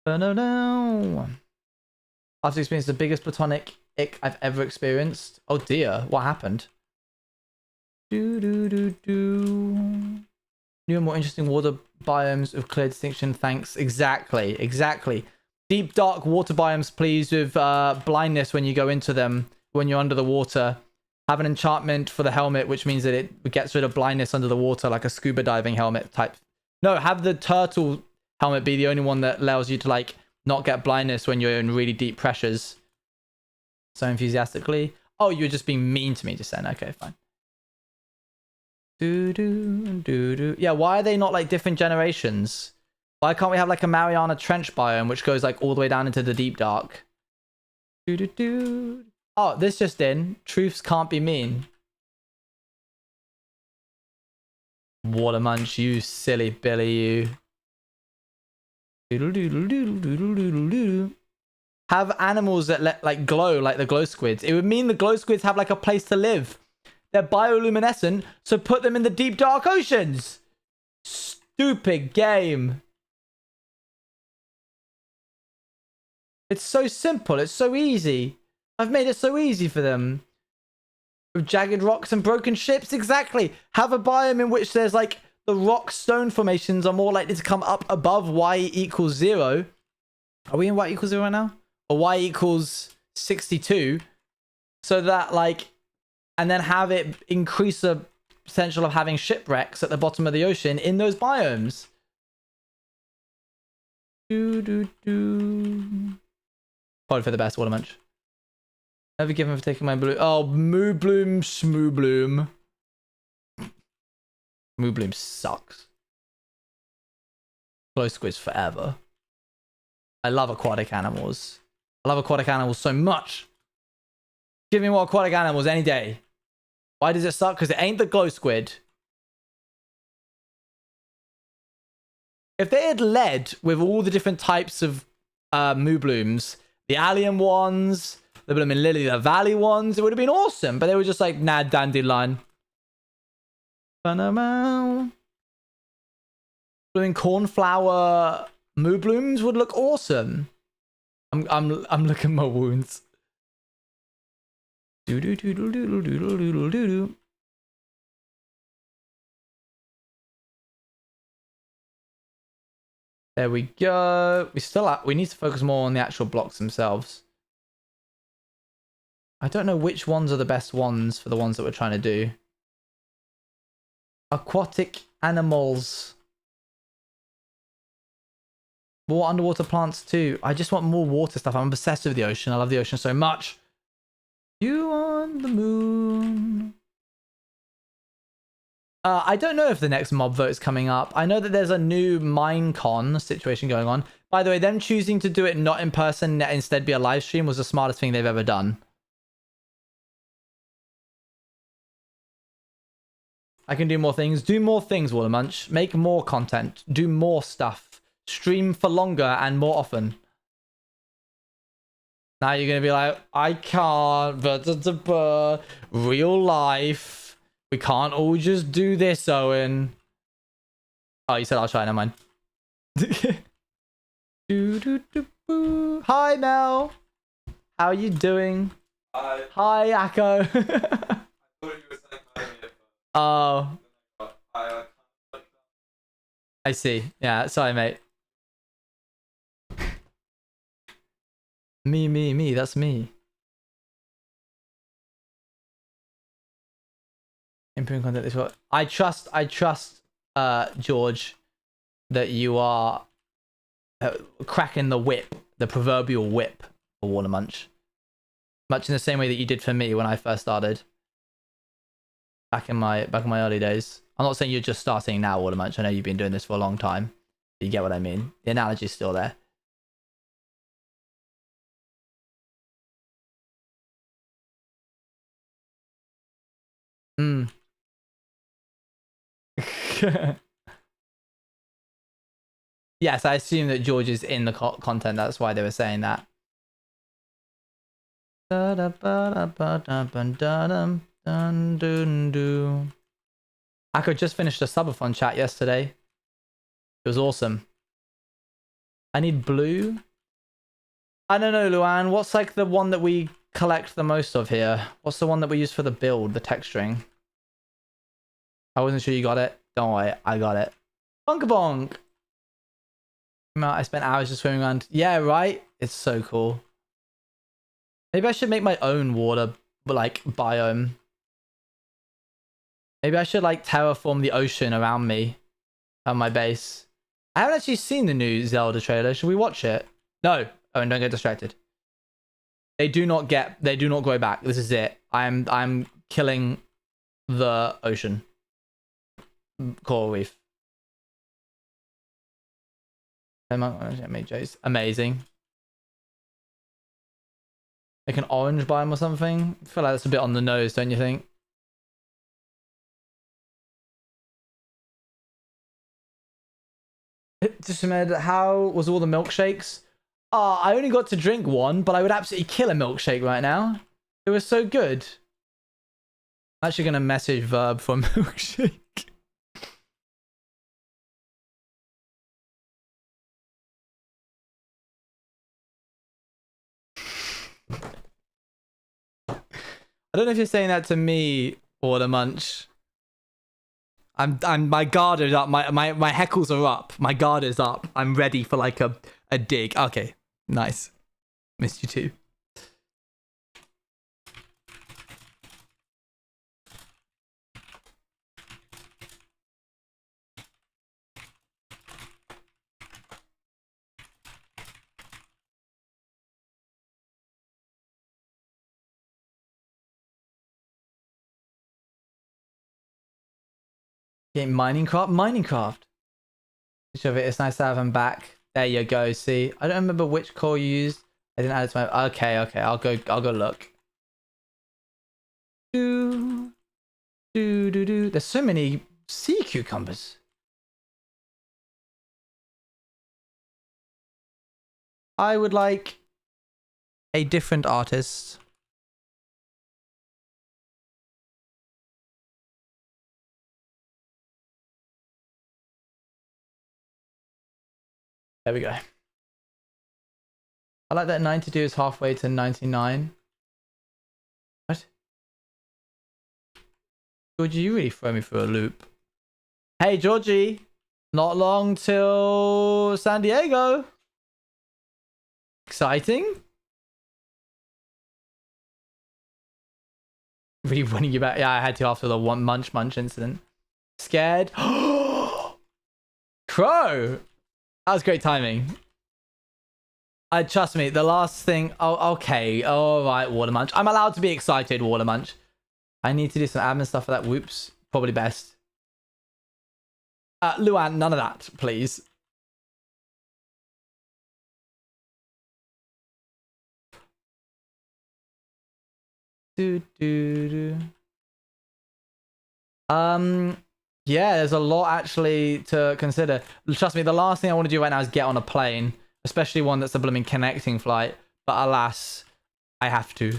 No. After experiencing the biggest platonic ick I've ever experienced. Oh dear, what happened? New and more interesting water biomes with clear distinction. Thanks. Exactly. Deep, dark water biomes, please, with blindness when you go into them, when you're under the water. Have an enchantment for the helmet, which means that it gets rid of blindness under the water, like a scuba diving helmet type. No, have the turtle helmet be the only one that allows you to, like, not get blindness when you're in really deep pressures. So enthusiastically. Oh, you're just being mean to me just then. Okay, fine. Yeah, why are they not like different generations? Why can't we have like a Mariana Trench biome which goes like all the way down into the deep dark? Oh, this just in. Truths can't be mean. Water munch, you silly Billy, you. Have animals that like glow like the glow squids. It would mean the glow squids have like a place to live. They're bioluminescent, so put them in the deep dark oceans. Stupid game. It's so simple. It's so easy. I've made it so easy for them. With jagged rocks and broken ships, exactly. Have a biome in which there's like the rock stone formations are more likely to come up above y equals 0. Are we in y equals 0 right now? Or y equals 62. So that like, and then have it increase the potential of having shipwrecks at the bottom of the ocean in those biomes. Probably for the best, Water Munch. Never given for taking my blue. Oh, Moo Bloom, Shmoo Bloom. Moo Bloom sucks. Glow squids forever. I love aquatic animals. I love aquatic animals so much. Give me more aquatic animals any day. Why does it suck? Because it ain't the glow squid. If they had led with all the different types of Moo Blooms, the alien ones, the Bloom in Lily, the Valley ones, it would have been awesome. But they were just like, nah, dandelion. Blooming cornflower Moo Blooms would look awesome. I'm looking at my wounds. There we go. We need to focus more on the actual blocks themselves. I don't know which ones are the best ones for the ones that we're trying to do. Aquatic animals. More underwater plants too. I just want more water stuff. I'm obsessed with the ocean. I love the ocean so much. You on the moon. I don't know if the next mob vote is coming up. I know that there's a new Minecon situation going on. By the way, them choosing to do it not in person, instead be a live stream, was the smartest thing they've ever done. I can do more things. Do more things, Water Munch. Make more content. Do more stuff. Stream for longer and more often. Now you're going to be like, I can't. Real life. We can't all just do this, Owen. Oh, you said I'll try. Never mind. Hi, Mel. How are you doing? Hi. Hi, Akko. I thought you were saying hi to me. Oh. I I see. Yeah, sorry, mate. Me. That's me. Improving content this way. I trust, George, that you are cracking the whip, the proverbial whip for Water Munch. Much in the same way that you did for me when I first started. Back in my early days. I'm not saying you're just starting now, Water Munch. I know you've been doing this for a long time. You get what I mean. The analogy's still there. Yes, I assume that George is in the content. That's why they were saying that. I could just finish the subathon chat yesterday. It was awesome. I need blue. I don't know, Luan. What's like the one that we collect the most of here? What's the one that we use for the build, the texturing? I wasn't sure you got it. Don't worry, I got it. Bonk. I spent hours just swimming around. Yeah, right? It's so cool. Maybe I should make my own water, like, biome. Maybe I should, like, terraform the ocean around me. On my base. I haven't actually seen the new Zelda trailer. Should we watch it? No. Oh, and don't get distracted. They do not go back. This is it. I'm killing the ocean. Coral reef. Amazing. Like an orange biome or something? I feel like that's a bit on the nose, don't you think? Just remembered, how was all the milkshakes? Oh, I only got to drink one, but I would absolutely kill a milkshake right now. It was so good. I'm actually going to message Verb for milkshake. I don't know if you're saying that to me or the Munch. My guard is up. My heckles are up. My guard is up. I'm ready for like a dig. Okay, nice. Missed you too. Game Minecraft. Which of it? It's nice to have him back. There you go. See, I don't remember which core you used. I didn't add it to my. Okay. I'll go look. Do. There's so many sea cucumbers. I would like a different artist. There we go. I like that 92 is halfway to 99. What? Georgie, you really throw me for a loop. Hey, Georgie. Not long till San Diego. Exciting. Really winning you back. Yeah, I had to after the one munch incident. Scared. Crow. That was great timing. Trust me, the last thing. Oh, okay. All right, Water Munch. I'm allowed to be excited, Water Munch. I need to do some admin stuff for that. Whoops. Probably best. Luan, none of that, please. Yeah, there's a lot actually to consider. Trust me, the last thing I want to do right now is get on a plane, especially one that's a blooming connecting flight. But alas, I have to.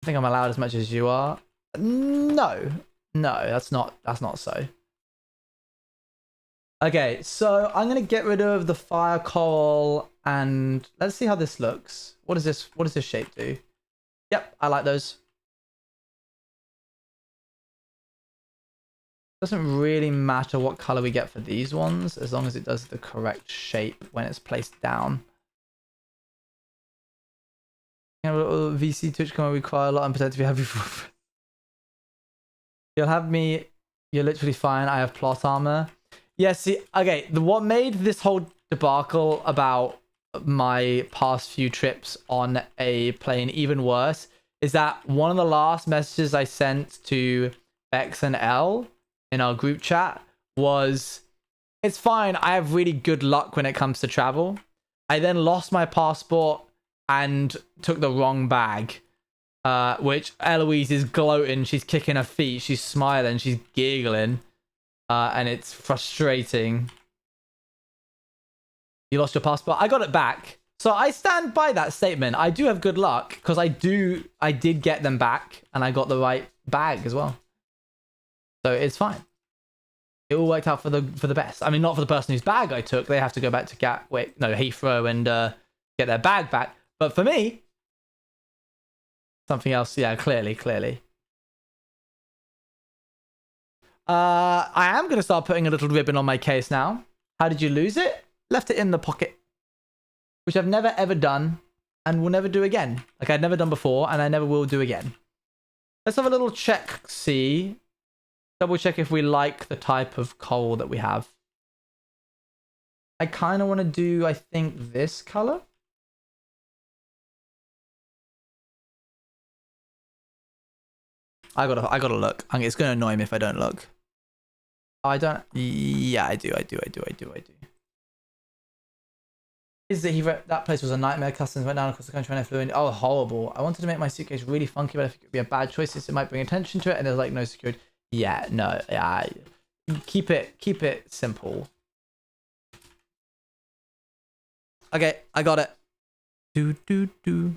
I think I'm allowed as much as you are. No, that's not so. Okay, so I'm gonna get rid of the fire coral and let's see how this looks. What does this shape do? Yep, I like those. Doesn't really matter what color we get for these ones, as long as it does the correct shape when it's placed down. VC Twitch can require a lot and pretend to be happy for. You'll have me. You're literally fine. I have plot armor. Yeah, see, okay, what made this whole debacle about my past few trips on a plane even worse is that one of the last messages I sent to Bex and L in our group chat was, it's fine, I have really good luck when it comes to travel. I then lost my passport and took the wrong bag, which Eloise is gloating, she's kicking her feet, she's smiling, she's giggling, and it's frustrating. You lost your passport? I got it back. So I stand by that statement. I do have good luck because I did get them back and I got the right bag as well. So it's fine. It all worked out for the best. I mean, not for the person whose bag I took. They have to go back to Heathrow and get their bag back. But for me, something else. Yeah, clearly. I am going to start putting a little ribbon on my case now. How did you lose it? Left it in the pocket, which I've never ever done and will never do again. Like I'd never done before and I never will do again. Let's have a little check, see. Double check if we like the type of coral that we have. I kind of want to do, I think, this color. I gotta look. It's gonna annoy me if I don't look. I don't. Yeah, I do. Is that that place was a nightmare. Customs went down across the country and I flew in. Oh, horrible. I wanted to make my suitcase really funky, but I think it would be a bad choice since it might bring attention to it, and there's like no security. Yeah, no, yeah. Keep it simple. Okay, I got it. Do do do.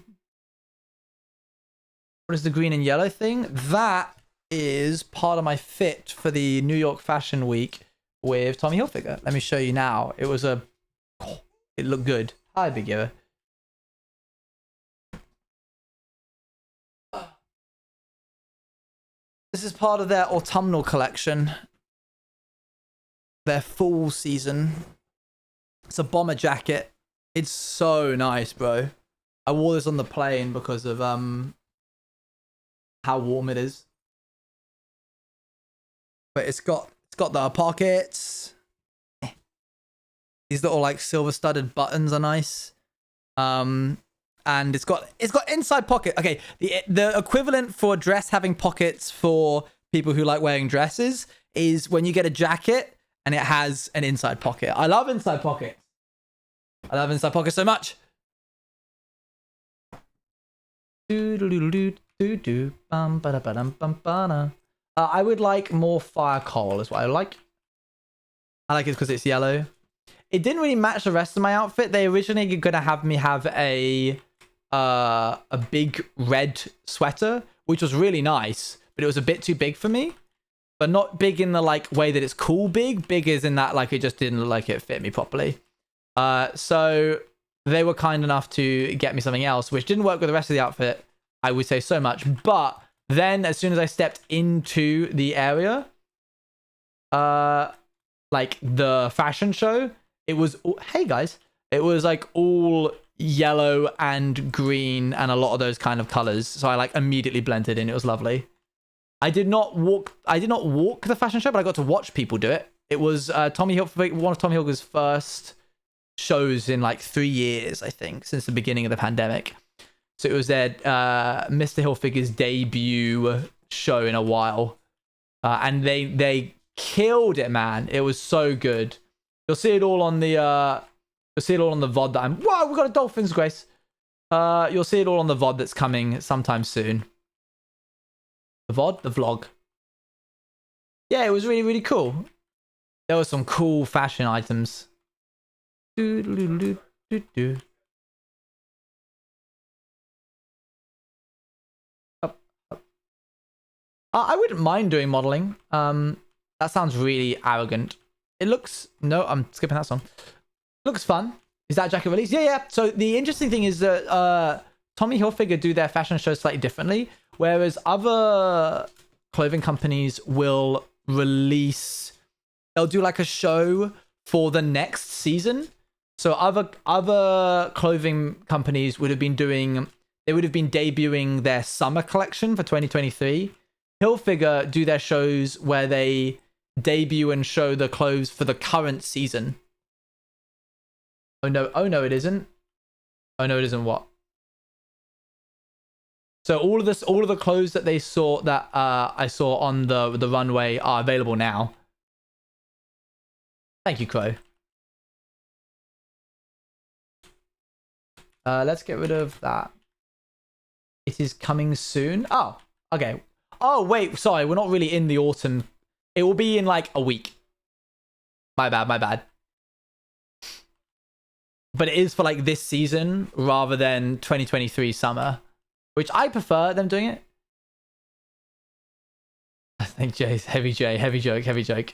What is the green and yellow thing? That is part of my fit for the New York Fashion Week with Tommy Hilfiger. Let me show you now. It was a... Oh, it looked good. Hi, Big Yo. This is part of their autumnal collection. Their fall season. It's a bomber jacket. It's so nice, bro. I wore this on the plane because of how warm it is. But it's got the pockets. These little like silver studded buttons are nice. And it's got inside pocket. Okay, the equivalent for a dress having pockets for people who like wearing dresses is when you get a jacket and it has an inside pocket. I love inside pockets. I love inside pockets so much. I would like more fire coal is what I like. I like it because it's yellow. It didn't really match the rest of my outfit. They originally were gonna have me have a big red sweater, which was really nice, but it was a bit too big for me. But not big in the like way that it's cool big. Big is in that like it just didn't look like it fit me properly. So they were kind enough to get me something else, which didn't work with the rest of the outfit. I would say so much. But then as soon as I stepped into the area, like the fashion show, it was, hey guys, it was like all yellow and green and a lot of those kind of colors. So I like immediately blended in. It was lovely. I did not walk the fashion show, but I got to watch people do it. It was Tommy Hilfiger, one of Tommy Hilfiger's first shows in like 3 years, I think, since the beginning of the pandemic. So it was their Mr. Hilfiger's debut show in a while. And they killed it, man. It was so good. You'll see it all on the VOD that I'm... Whoa, we got a Dolphins, Grace. You'll see it all on the VOD that's coming sometime soon. The VOD? The vlog. Yeah, it was really, really cool. There were some cool fashion items. I wouldn't mind doing modeling. That sounds really arrogant. It looks... No, I'm skipping that song. Looks fun. Is that jacket release? Yeah, yeah. So the interesting thing is that Tommy Hilfiger do their fashion shows slightly differently, whereas other clothing companies will release... They'll do like a show for the next season. So other clothing companies would have been doing... They would have been debuting their summer collection for 2023. Hilfiger do their shows where they debut and show the clothes for the current season. Oh no, it isn't. Oh no, it isn't what? So all of the clothes that they saw that I saw on the runway are available now. Thank you, Crow. Let's get rid of that. It is coming soon. Oh, okay. Oh, wait, sorry. We're not really in the autumn. It will be in like a week. My bad, my bad. But it is for like this season rather than 2023 summer, which I prefer them doing it. I think Jay's heavy Jay, heavy joke, heavy joke.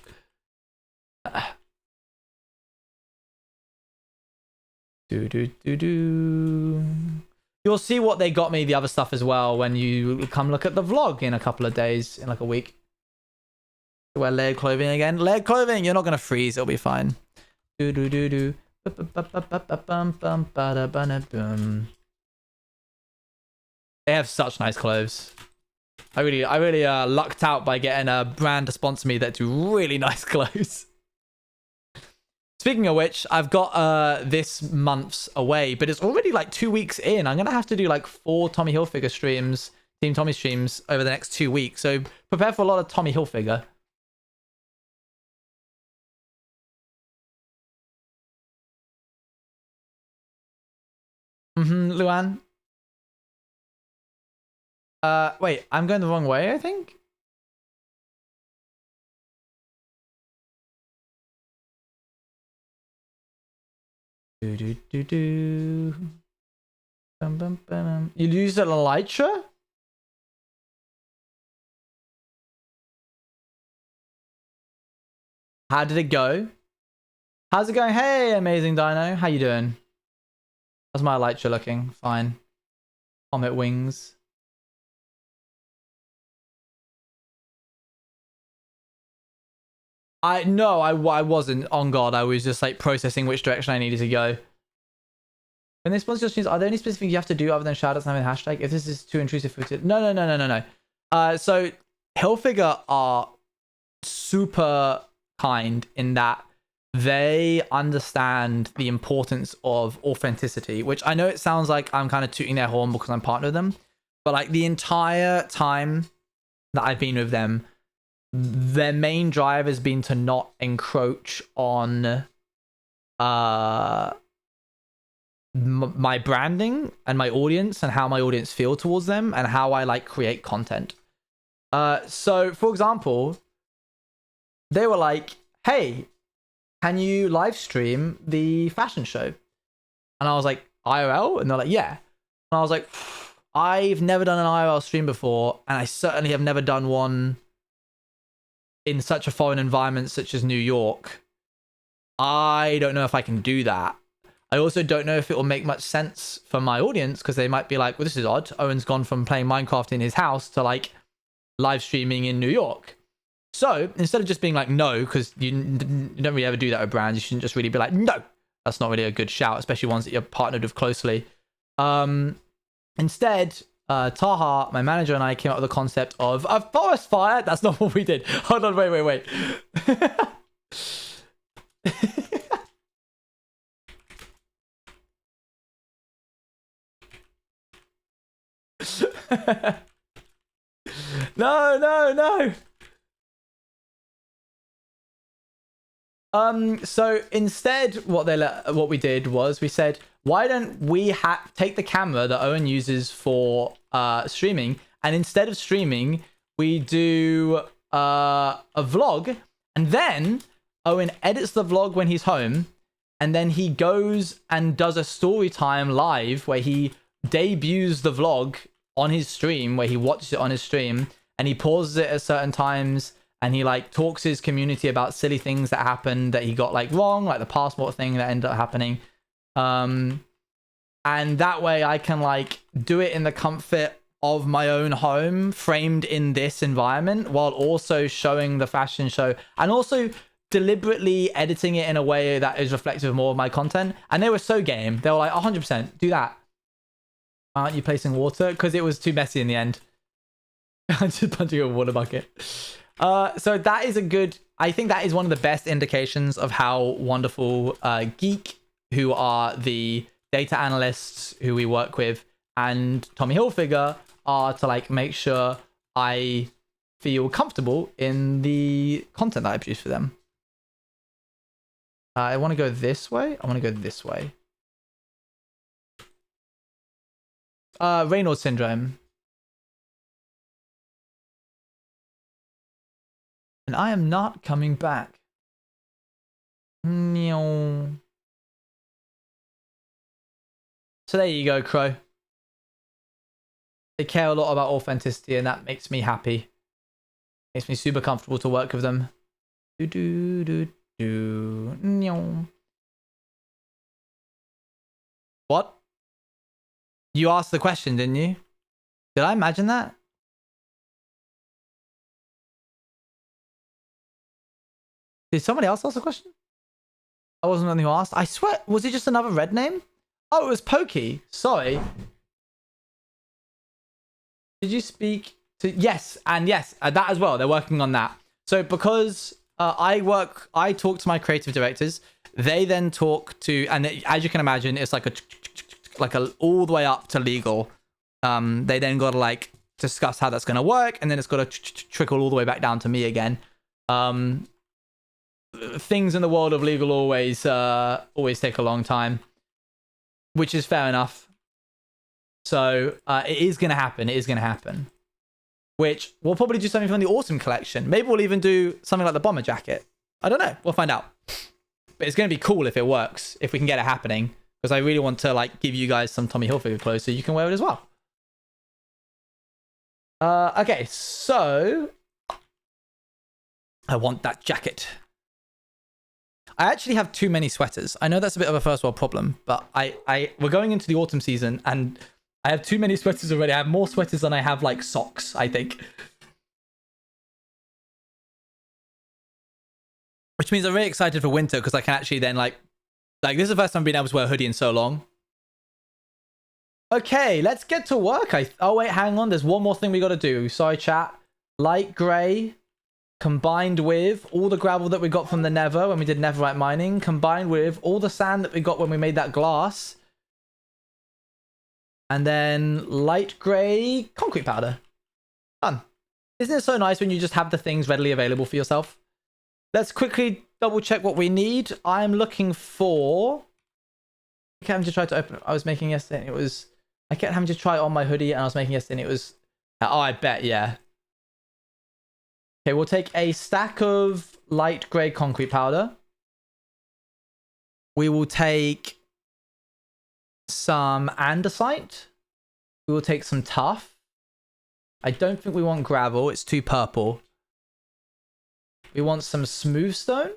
You'll see what they got me, the other stuff as well, when you come look at the vlog in a couple of days, in like a week. Wear layered clothing again. Layered clothing, you're not going to freeze. It'll be fine. They have such nice clothes. I really lucked out by getting a brand to sponsor me that do really nice clothes. Speaking of which, I've got this month's away, but it's already like 2 weeks in. I'm going to have to do like 4 Tommy Hilfiger streams, Team Tommy streams over the next 2 weeks. So prepare for a lot of Tommy Hilfiger. Luan. Wait, I'm going the wrong way, I think? Do do do do. Bum, bum, bum. You use an elytra? How did it go? How's it going? Hey, amazing Dino. How you doing? How's my elytra looking? Fine. Comet wings. No, I wasn't. On God, I was just like processing which direction I needed to go. When they sponsor your streams, are there any specific things you have to do other than shoutouts and having a hashtag? If this is too intrusive for it, no. So Hilfiger are super kind in that they understand the importance of authenticity, which I know it sounds like I'm kind of tooting their horn because I'm partnered with them, but like the entire time that I've been with them, their main drive has been to not encroach on my branding and my audience and how my audience feel towards them and how I like create content. So for example, they were like, hey, can you live stream the fashion show? And I was like, IRL? And they're like, yeah. And I was like, I've never done an IRL stream before, and I certainly have never done one in such a foreign environment such as New York. I don't know if I can do that. I also don't know if it will make much sense for my audience, because they might be like, well, this is odd. Owen's gone from playing Minecraft in his house to like live streaming in New York. So instead of just being like, no, because you don't really ever do that with brands, you shouldn't just really be like, no, that's not really a good shout, especially ones that you're partnered with closely. Instead, Taha, my manager, and I came up with the concept of a forest fire. That's not what we did. Hold on, wait. No. So instead, what we did was we said, why don't we take the camera that Owen uses for streaming, and instead of streaming, we do a vlog, and then Owen edits the vlog when he's home, and then he goes and does a story time live where he debuts the vlog on his stream, where he watches it on his stream, and he pauses it at certain times, and he like talks to his community about silly things that happened that he got like wrong, like the passport thing that ended up happening. And that way I can like do it in the comfort of my own home, framed in this environment, while also showing the fashion show and also deliberately editing it in a way that is reflective of more of my content. And they were so game. They were like, 100% do that. Aren't you placing water? Because it was too messy in the end. I'm just punching a water bucket. So that is I think that is one of the best indications of how wonderful Geek, who are the data analysts who we work with, and Tommy Hilfiger are to like make sure I feel comfortable in the content that I produce for them. I want to go this way. I want to go this way. Raynaud's syndrome. And I am not coming back. So there you go, Crow. They care a lot about authenticity, and that makes me happy. Makes me super comfortable to work with them. What? You asked the question, didn't you? Did I imagine that? Did somebody else ask a question? I wasn't the one who asked. I swear, was it just another red name? Oh, it was Pokey. Sorry. Did you speak to... Yes, and yes, that as well. They're working on that. So because I talk to my creative directors, they then talk to... And as you can imagine, it's like a all the way up to legal. They then got to like discuss how that's going to work, and then it's got to trickle all the way back down to me again. Things in the world of legal always take a long time, which is fair enough. So it is going to happen. It is going to happen. Which we'll probably do something from the autumn collection. Maybe we'll even do something like the bomber jacket. I don't know. We'll find out. But it's going to be cool if it works, if we can get it happening. Because I really want to like give you guys some Tommy Hilfiger clothes so you can wear it as well. Okay, so I want that jacket. I actually have too many sweaters. I know that's a bit of a first world problem, but we're going into the autumn season and I have too many sweaters already. I have more sweaters than I have like socks, I think. Which means I'm really excited for winter because I can actually then like this is the first time I've been able to wear a hoodie in so long. Okay, let's get to work. Oh wait, hang on. There's one more thing we got to do. Sorry, chat. Light grey combined with all the gravel that we got from the Nether when we did netherite mining, combined with all the sand that we got when we made that glass, and then light grey concrete powder. Done. Isn't it so nice when you just have the things readily available for yourself? Let's quickly double check what we need. I'm looking for... I kept having to try to open... I was making yesterday and it was... I kept having to try it on my hoodie and I was making yesterday and it was... Oh, I bet, yeah. Okay, we'll take a stack of light grey concrete powder. We will take some andesite. We will take some tuff. I don't think we want gravel. It's too purple. We want some smooth stone.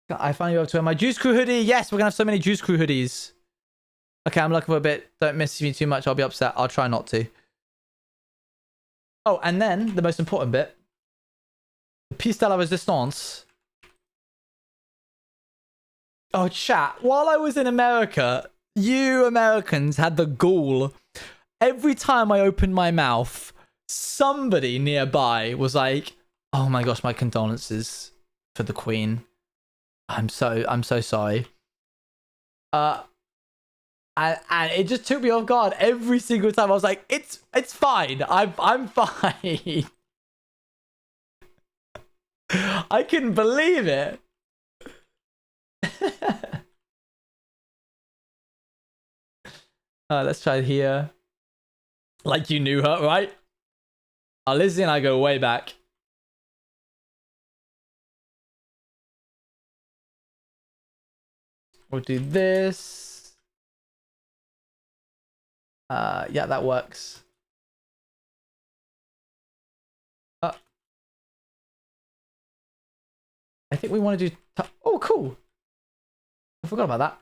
I finally able to wear my Juice Crew hoodie. Yes, we're going to have so many Juice Crew hoodies. Okay, I'm looking for a bit. Don't message me too much. I'll be upset. I'll try not to. Oh, and then the most important bit. The piece de la resistance. Oh, chat. While I was in America, you Americans had the gall. Every time I opened my mouth, somebody nearby was like, oh my gosh, my condolences for the Queen. I'm so sorry. And it just took me off guard every single time. I was like, it's fine. I'm fine. I couldn't believe it. Let's try here. Like you knew her, right? Lizzie and I go way back. We'll do this. Yeah, that works. I think we want to do... Oh, cool. I forgot about that.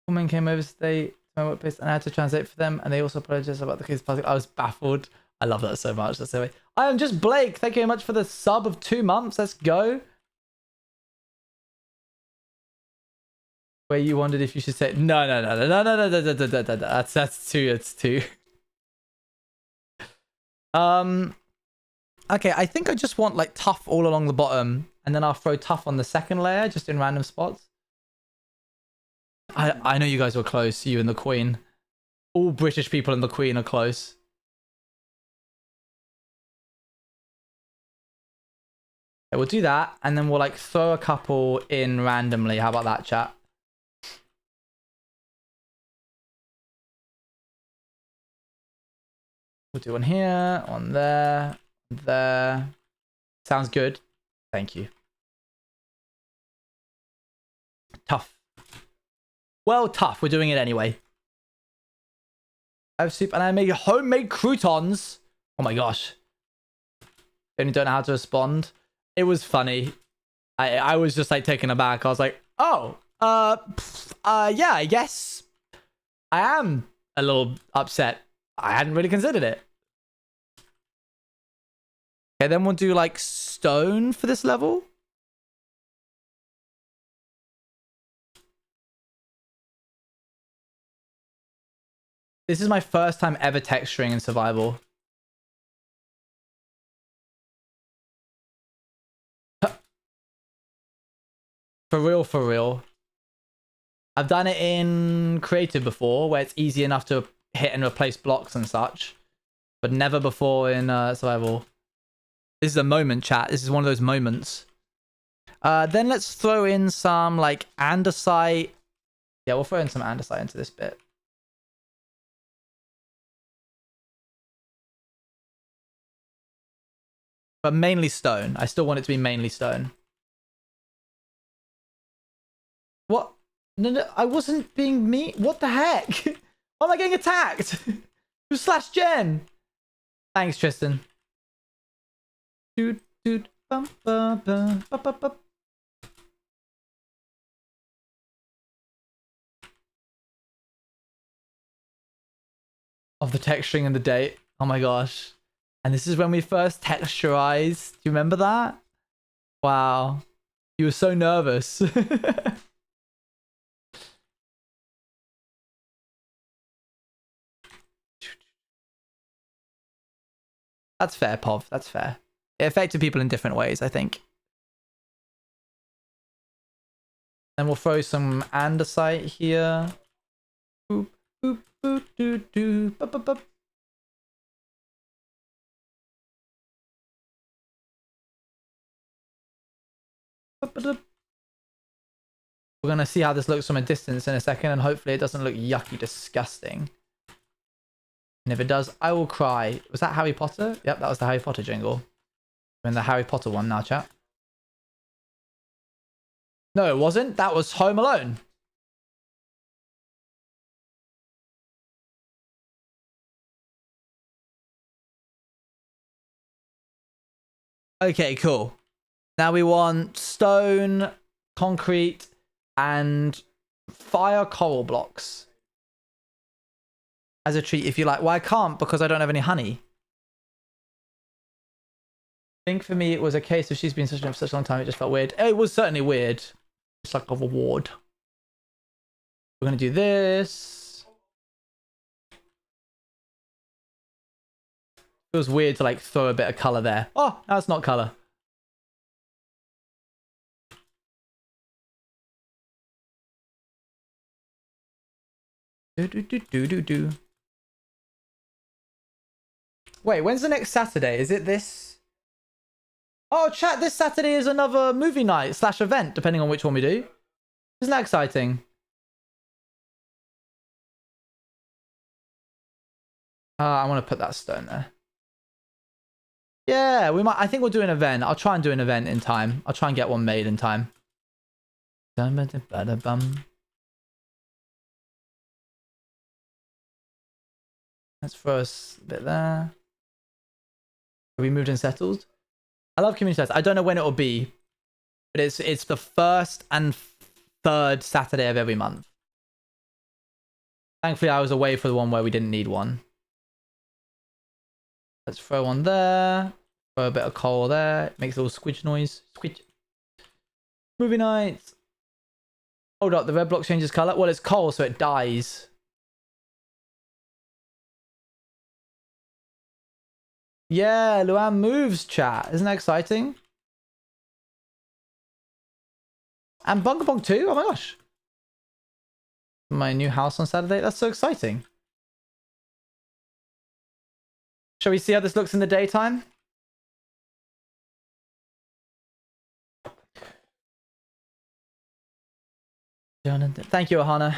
Woman came over today to my workplace and I had to translate for them, and they also apologized about the kids' plastic. I was baffled. I love that so much. That's so way. I am just Blake. Thank you very much for the sub of 2 months. Let's go. Where you wondered if you should say no. That's too. It's too. Okay, I think I just want like tuff all along the bottom, and then I'll throw tuff on the second layer, just in random spots. I know you guys were close, you and the Queen. All British people and the Queen are close. Okay, we'll do that, and then we'll like throw a couple in randomly. How about that, chat? We'll do one here, one there, there. Sounds good. Thank you. Tough. Well, tough. We're doing it anyway. I have soup and I made homemade croutons. Oh my gosh. They only don't know how to respond. It was funny. I was just like taken aback. I was like, oh, yeah, I guess I am a little upset. I hadn't really considered it. Okay, then we'll do like stone for this level. This is my first time ever texturing in survival. For real, for real. I've done it in creative before, where it's easy enough to hit and replace blocks and such, but never before in survival. This is a moment, chat. This is one of those moments. Then let's throw in some like andesite. Yeah, we'll throw in some andesite into this bit. but mainly stone. I still want it to be mainly stone. What? No, I wasn't being mean. What the heck? Why am I getting attacked? Who slashed Jen? Thanks, Tristan. Dude, dude, bum, bum, bum, bum, bum, bum. Of the texturing and the date. Oh my gosh. And this is when we first texturized. Do you remember that? Wow. You were so nervous. That's fair, Pov. That's fair. It affected people in different ways, I think. Then we'll throw some andesite here. Boop, boop, boop, doo, doo, bup, bup, bup. We're going to see how this looks from a distance in a second, and hopefully it doesn't look yucky, disgusting. And if it does, I will cry. Was that Harry Potter? Yep, that was the Harry Potter jingle. We're in the Harry Potter one now, chat. No, it wasn't. That was Home Alone. Okay, cool. Now we want stone, concrete, and fire coral blocks. As a treat, if you like. Well, I can't because I don't have any honey. I think for me, it was a case of she's been such for such a long time, it just felt weird. It was certainly weird. It's like a reward. We're going to do this. It was weird to like throw a bit of color there. Oh, that's not color. Do. Wait, when's the next Saturday? Is it this? Oh, chat, this Saturday is another movie night / event, depending on which one we do. Isn't that exciting? I want to put that stone there. Yeah, we might. I think we'll do an event. I'll try and do an event in time. I'll try and get one made in time. Let's throw us a bit there. Have we moved and settled? I love community sites. I don't know when it will be, but it's the first and third Saturday of every month. Thankfully, I was away for the one where we didn't need one. Let's throw one there. Throw a bit of coal there. It makes a little squidge noise. Squidge. Movie night. Hold up, the red block changes color. Well, it's coal, so it dies. Yeah, Luan moves, chat. Isn't that exciting? And Bunga Bong too? Oh my gosh. My new house on Saturday. That's so exciting. Shall we see how this looks in the daytime? Thank you, Ohana.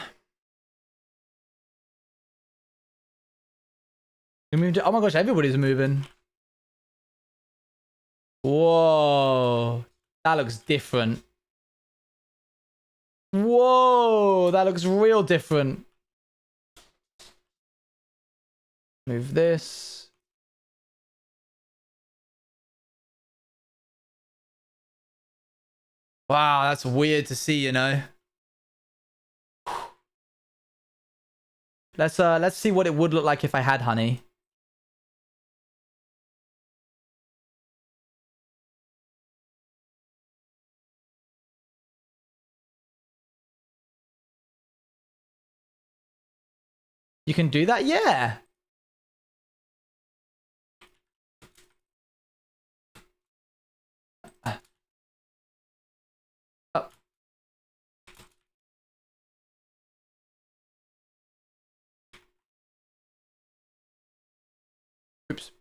We moved. Oh my gosh, everybody's moving. Whoa. That looks different. Whoa, that looks real different. Move this. Wow, that's weird to see, you know. Let's see what it would look like if I had honey. You can do that? Yeah. Oh. Oops.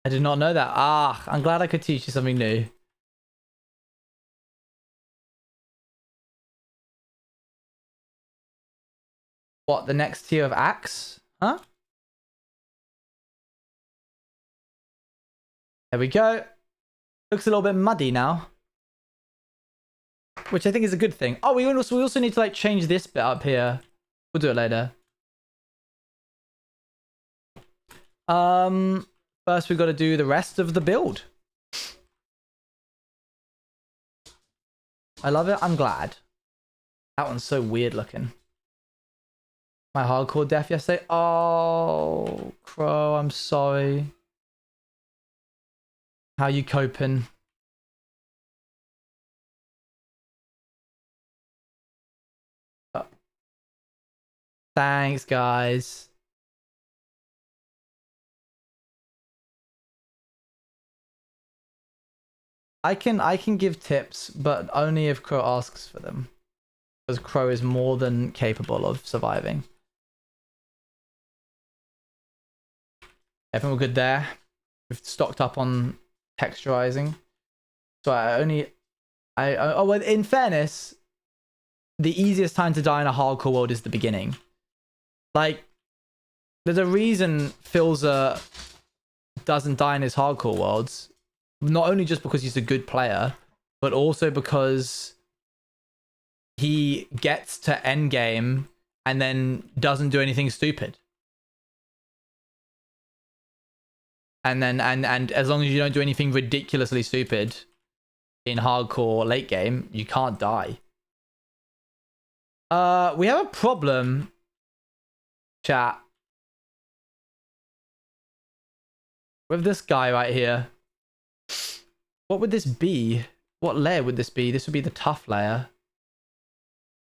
I did not know that. Ah, I'm glad I could teach you something new. What, the next tier of axe? Huh? There we go. Looks a little bit muddy now, which I think is a good thing. Oh, we also need to like change this bit up here. We'll do it later. First we've got to do the rest of the build. I love it. I'm glad. That one's so weird looking. My hardcore death yesterday. Oh, Crow, I'm sorry. How you coping? Thanks, guys. I can give tips, but only if Crow asks for them. Because Crow is more than capable of surviving. Everything good there. We've stocked up on texturizing. So well, in fairness, the easiest time to die in a hardcore world is the beginning. Like, there's a reason Philza doesn't die in his hardcore worlds. Not only just because he's a good player, but also because he gets to endgame and then doesn't do anything stupid. And then and as long as you don't do anything ridiculously stupid in hardcore late game, you can't die. We have a problem, chat, with this guy right here. What would this be? What layer would this be? This would be the tough layer.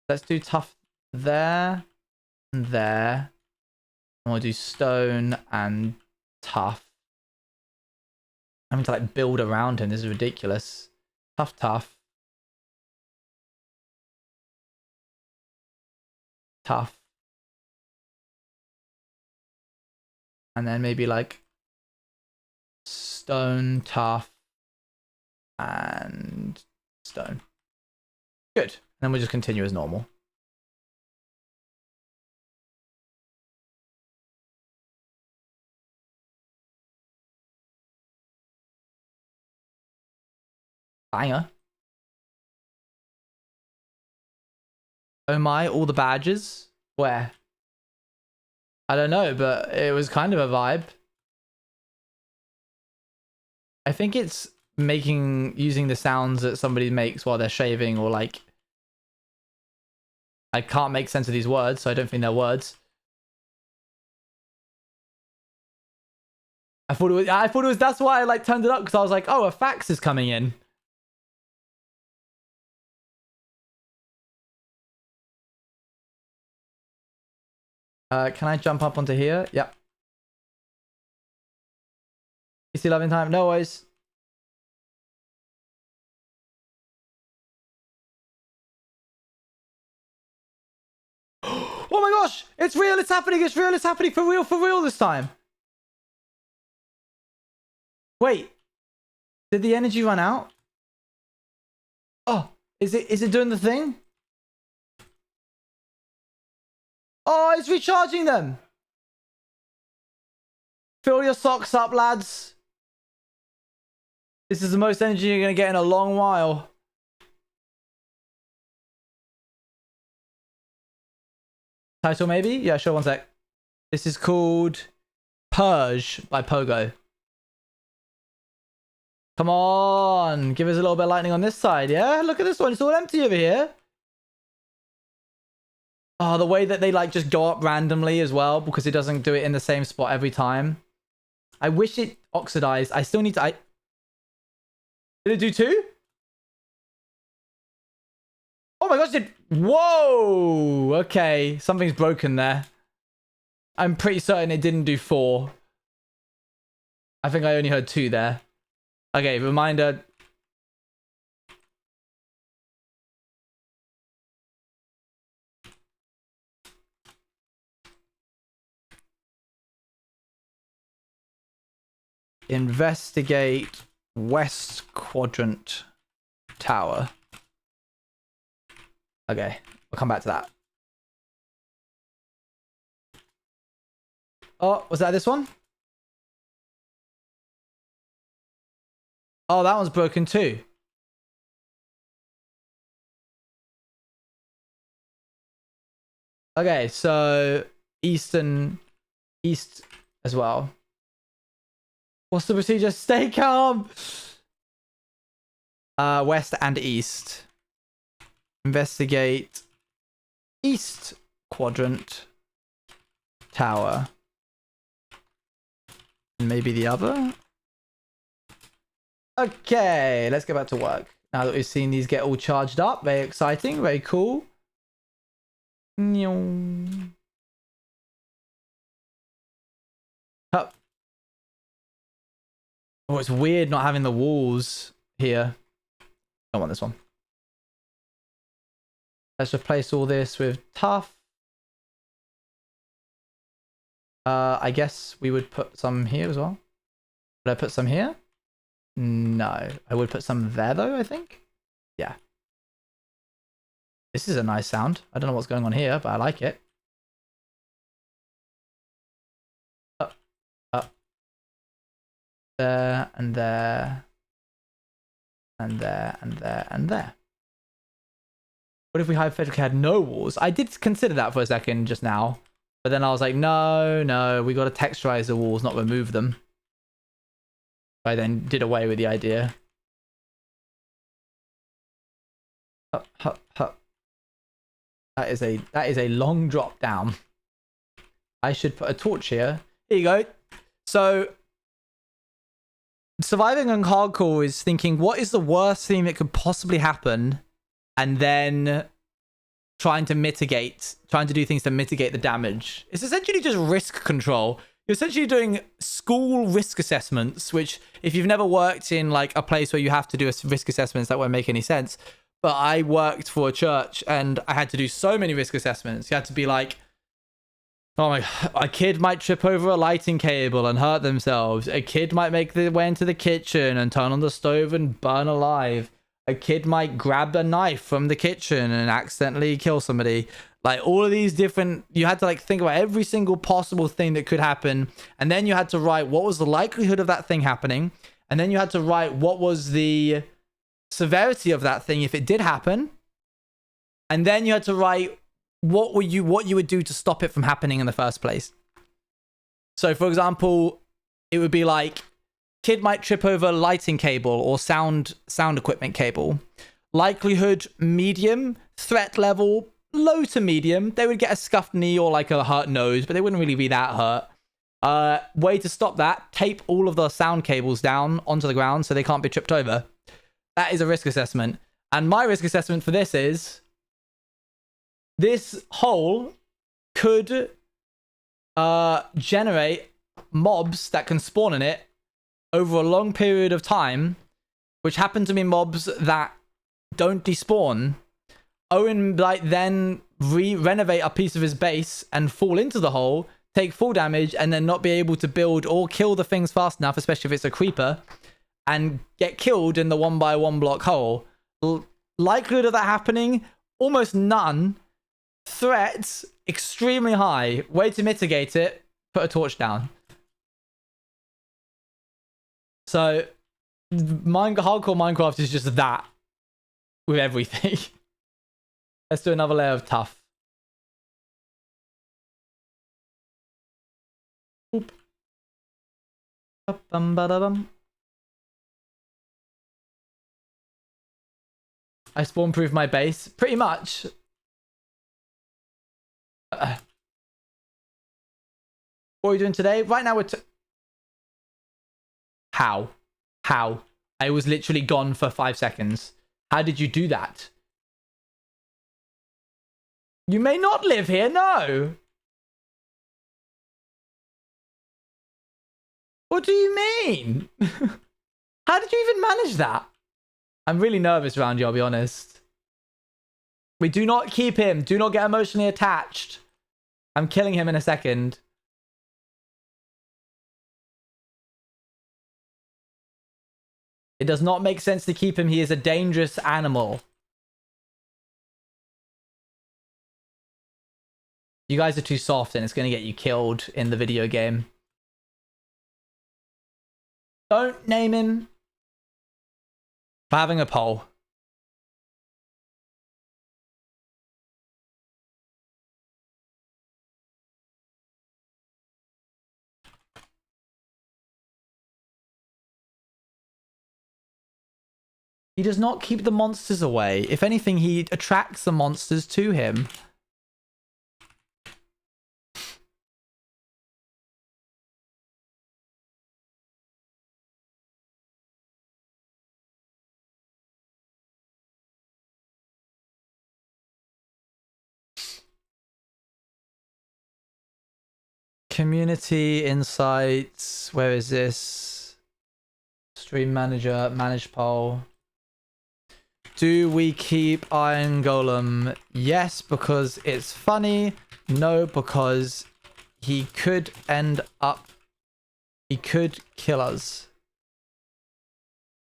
Let's do tough there and there. And we'll do stone and tough. I'm having to like build around him. This is ridiculous. Tough, tough. Tough. And then maybe like stone, tough, and stone. Good. And then we'll just continue as normal. Banger. Oh my, all the badges? Where? I don't know, but it was kind of a vibe. I think it's using the sounds that somebody makes while they're shaving, or like, I can't make sense of these words, so I don't think they're words. I thought it was, that's why I like turned it up, because I was like, oh, a fax is coming in. Can I jump up onto here? Yep. You see loving time? No worries. Oh my gosh! It's real! It's happening! It's real! It's happening for real this time! Wait. Did the energy run out? Oh, is it doing the thing? Oh, it's recharging them! Fill your socks up, lads. This is the most energy you're gonna get in a long while. Title maybe? Yeah, sure, one sec. This is called Purge by Pogo. Come on, give us a little bit of lightning on this side, yeah? Look at this one, it's all empty over here. Oh, the way that they like just go up randomly as well, because it doesn't do it in the same spot every time. I wish it oxidized. I still need to... Did it do 2? Oh my gosh, whoa! Okay, something's broken there. I'm pretty certain it didn't do 4. I think I only heard 2 there. Okay, reminder. Investigate West Quadrant Tower. Okay, we'll come back to that. Oh, was that this one? Oh, that one's broken too. Okay, so east as well. What's the procedure? Stay calm. West and east. Investigate east quadrant tower. And maybe the other. Okay, let's get back to work. Now that we've seen these get all charged up. Very exciting, very cool. Up. Oh, it's weird not having the walls here. I want this one. Let's replace all this with tough. I guess we would put some here as well. Would I put some here? No. I would put some there though, I think. Yeah. This is a nice sound. I don't know what's going on here, but I like it. Up. Up. There and there. And there and there and there. What if we hypothetically had no walls? I did consider that for a second just now. But then I was like, no, we got to texturize the walls, not remove them. I then did away with the idea. Hup, hup, hup. That is a long drop down. I should put a torch here. Here you go. So surviving on hardcore is thinking, what is the worst thing that could possibly happen? And then trying to do things to mitigate the damage. It's essentially just risk control. You're essentially doing school risk assessments, which if you've never worked in like a place where you have to do risk assessments, that won't make any sense. But I worked for a church and I had to do so many risk assessments. You had to be like, oh my, a kid might trip over a lighting cable and hurt themselves. A kid might make their way into the kitchen and turn on the stove and burn alive. A kid might grab a knife from the kitchen and accidentally kill somebody. Like all of these different, you had to like think about every single possible thing that could happen. And then you had to write what was the likelihood of that thing happening. And then you had to write what was the severity of that thing if it did happen. And then you had to write what you would do to stop it from happening in the first place. So for example, it would be like, kid might trip over lighting cable or sound equipment cable. Likelihood medium, threat level low to medium. They would get a scuffed knee or like a hurt nose, but they wouldn't really be that hurt. Way to stop that, tape all of the sound cables down onto the ground so they can't be tripped over. That is a risk assessment. And my risk assessment for this is this hole could generate mobs that can spawn in it over a long period of time, which happen to be mobs that don't despawn. Owen like then renovate a piece of his base and fall into the hole, take full damage, and then not be able to build or kill the things fast enough, especially if it's a creeper, and get killed in the 1x1 block hole. Likelihood of that happening, almost none. Threats, extremely high. Way to mitigate it, put a torch down. So, hardcore Minecraft is just that with everything. Let's do another layer of tough. Oop. I spawn-proof my base. Pretty much. What are we doing today? Right now we're... How? I was literally gone for 5 seconds. How did you do that? You may not live here, no! What do you mean? How did you even manage that? I'm really nervous around you, I'll be honest. We do not keep him. Do not get emotionally attached. I'm killing him in a second. It does not make sense to keep him. He is a dangerous animal. You guys are too soft and it's going to get you killed in the video game. Don't name him. For having a poll. He does not keep the monsters away. If anything, he attracts the monsters to him. Community insights. Where is this? Stream manager, manage poll. Do we keep Iron Golem? Yes, because it's funny. No, because he could end up... He could kill us.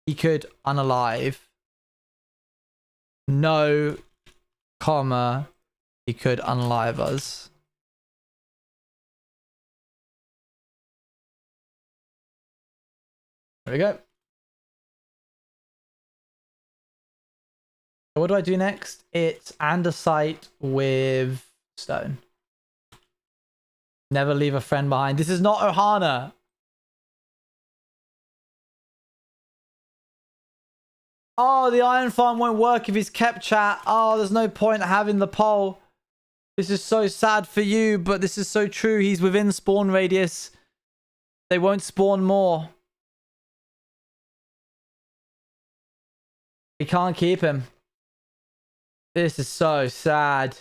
He could unalive. No, comma, he could unalive us. There we go. What do I do next? It's andesite with stone. Never leave a friend behind. This is not Ohana. Oh, the iron farm won't work if he's kept, chat. Oh, there's no point having the poll. This is so sad for you, but this is so true. He's within spawn radius. They won't spawn more. We can't keep him. This is so sad.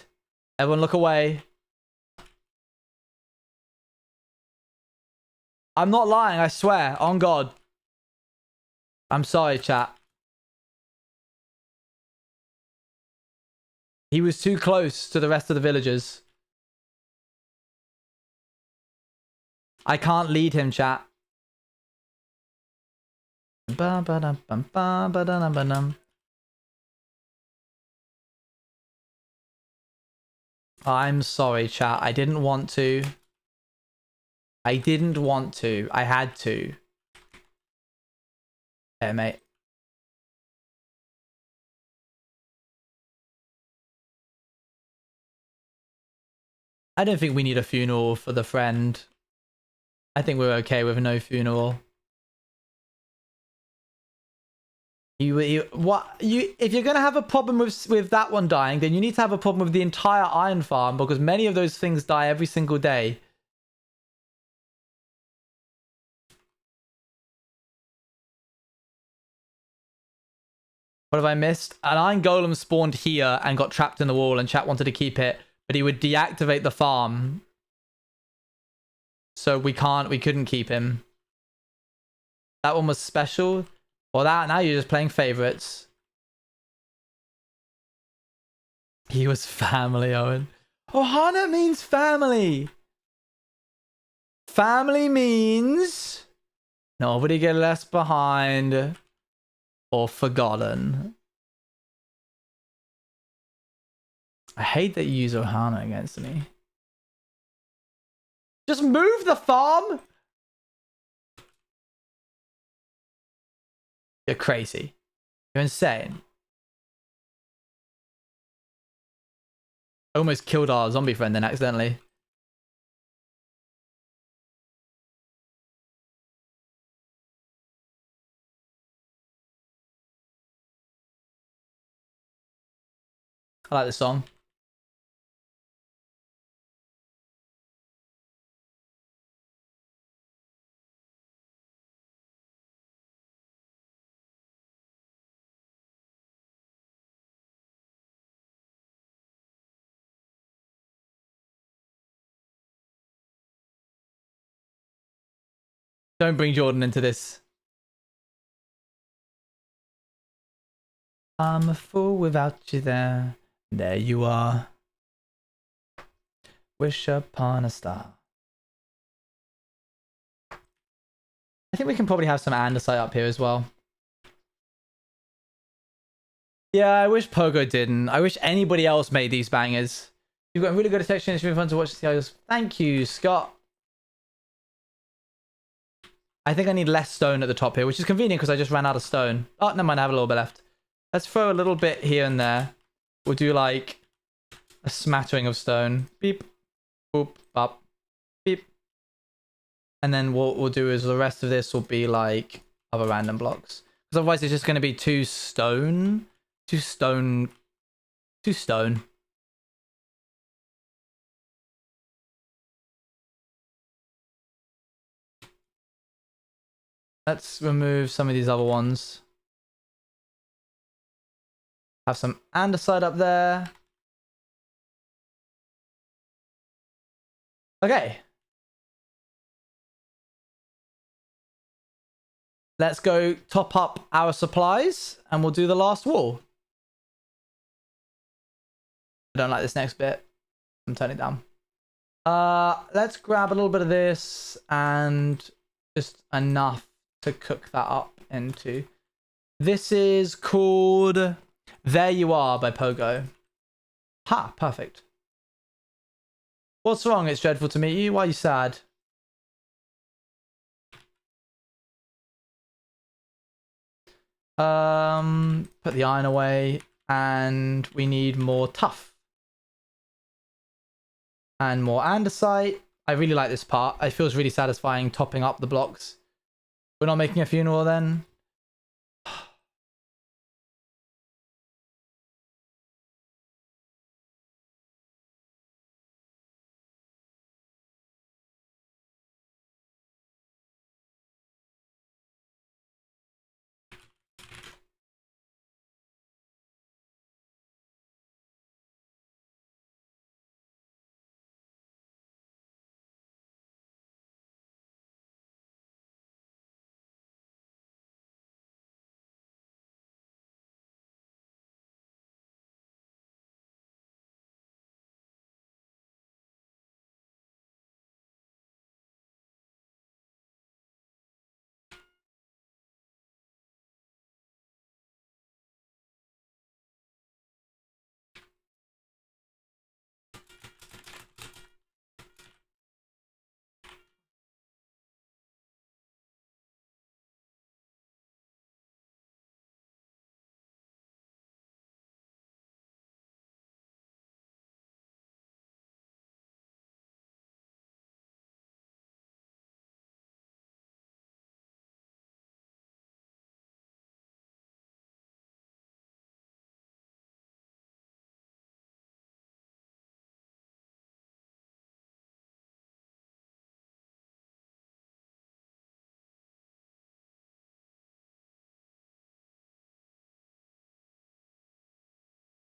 Everyone look away. I'm not lying, I swear. On God. I'm sorry, chat. He was too close to the rest of the villagers. I can't lead him, chat. I'm sorry, chat. I didn't want to. I didn't want to. I had to. Hey, mate. I don't think we need a funeral for the friend. I think we're okay with no funeral. If you're gonna have a problem with that one dying, then you need to have a problem with the entire iron farm, because many of those things die every single day. What have I missed? An iron golem spawned here and got trapped in the wall, and chat wanted to keep it, but he would deactivate the farm. So we couldn't keep him. That one was special. Well, now you're just playing favorites. He was family, Owen. Ohana means family. Family means nobody get left behind or forgotten. I hate that you use Ohana against me. Just move the farm. You're crazy. You're insane. Almost killed our zombie friend then accidentally. I like this song. Don't bring Jordan into this. I'm a fool without you there. There you are. Wish upon a star. I think we can probably have some andesite up here as well. Yeah, I wish Pogo didn't. I wish anybody else made these bangers. You've got a really good attention. It's been fun to watch the videos. Thank you, Scott. I think I need less stone at the top here, which is convenient because I just ran out of stone. Oh, never mind, I have a little bit left. Let's throw a little bit here and there. We'll do like a smattering of stone. Beep, boop, bop, beep. And then what we'll do is the rest of this will be like other random blocks. Because otherwise it's just going to be two stone. Let's remove some of these other ones. Have some andesite up there. Okay. Let's go top up our supplies and we'll do the last wall. I don't like this next bit. I'm turning it down. Let's grab a little bit of this and just enough to cook that up into. This is called There You Are by Pogo. Ha, perfect. What's wrong? It's dreadful to meet you. Why are you sad? Put the iron away and we need more tuff. And more andesite. I really like this part. It feels really satisfying topping up the blocks. We're not making a funeral then?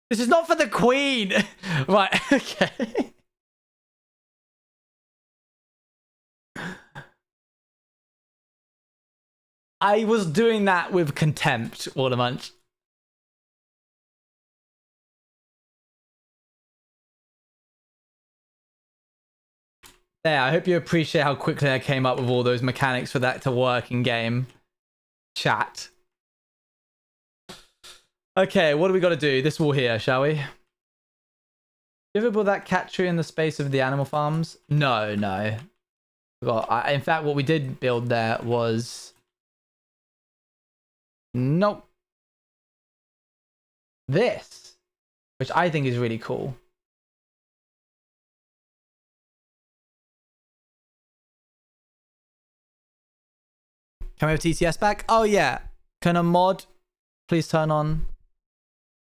This is not for the queen. Right, okay. I was doing that with contempt, Watermunch. There, I hope you appreciate how quickly I came up with all those mechanics for that to work in game. Chat. Okay, what do we got to do? This wall here, shall we? You ever build that cat tree in the space of the animal farms? No, no. In fact, what we did build there was... Nope. This. Which I think is really cool. Can we have TTS back? Oh yeah. Can a mod please turn on?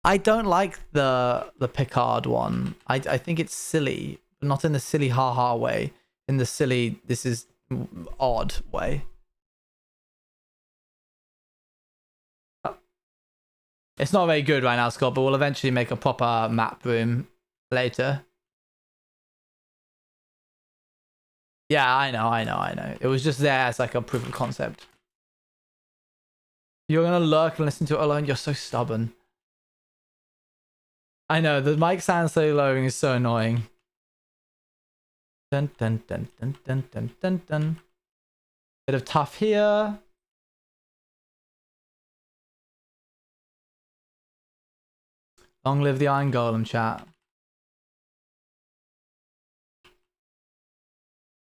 I don't like the Picard one. I think it's silly. Not in the silly haha way. In the silly, this is odd way. It's not very good right now, Scott, but we'll eventually make a proper map room later. Yeah, I know. It was just there as like a proof of concept. You're gonna lurk and listen to it alone? You're so stubborn. I know, the mic sound so low is so annoying. Dun dun dun dun dun dun dun dun. Bit of tough here. Long live the Iron Golem, chat.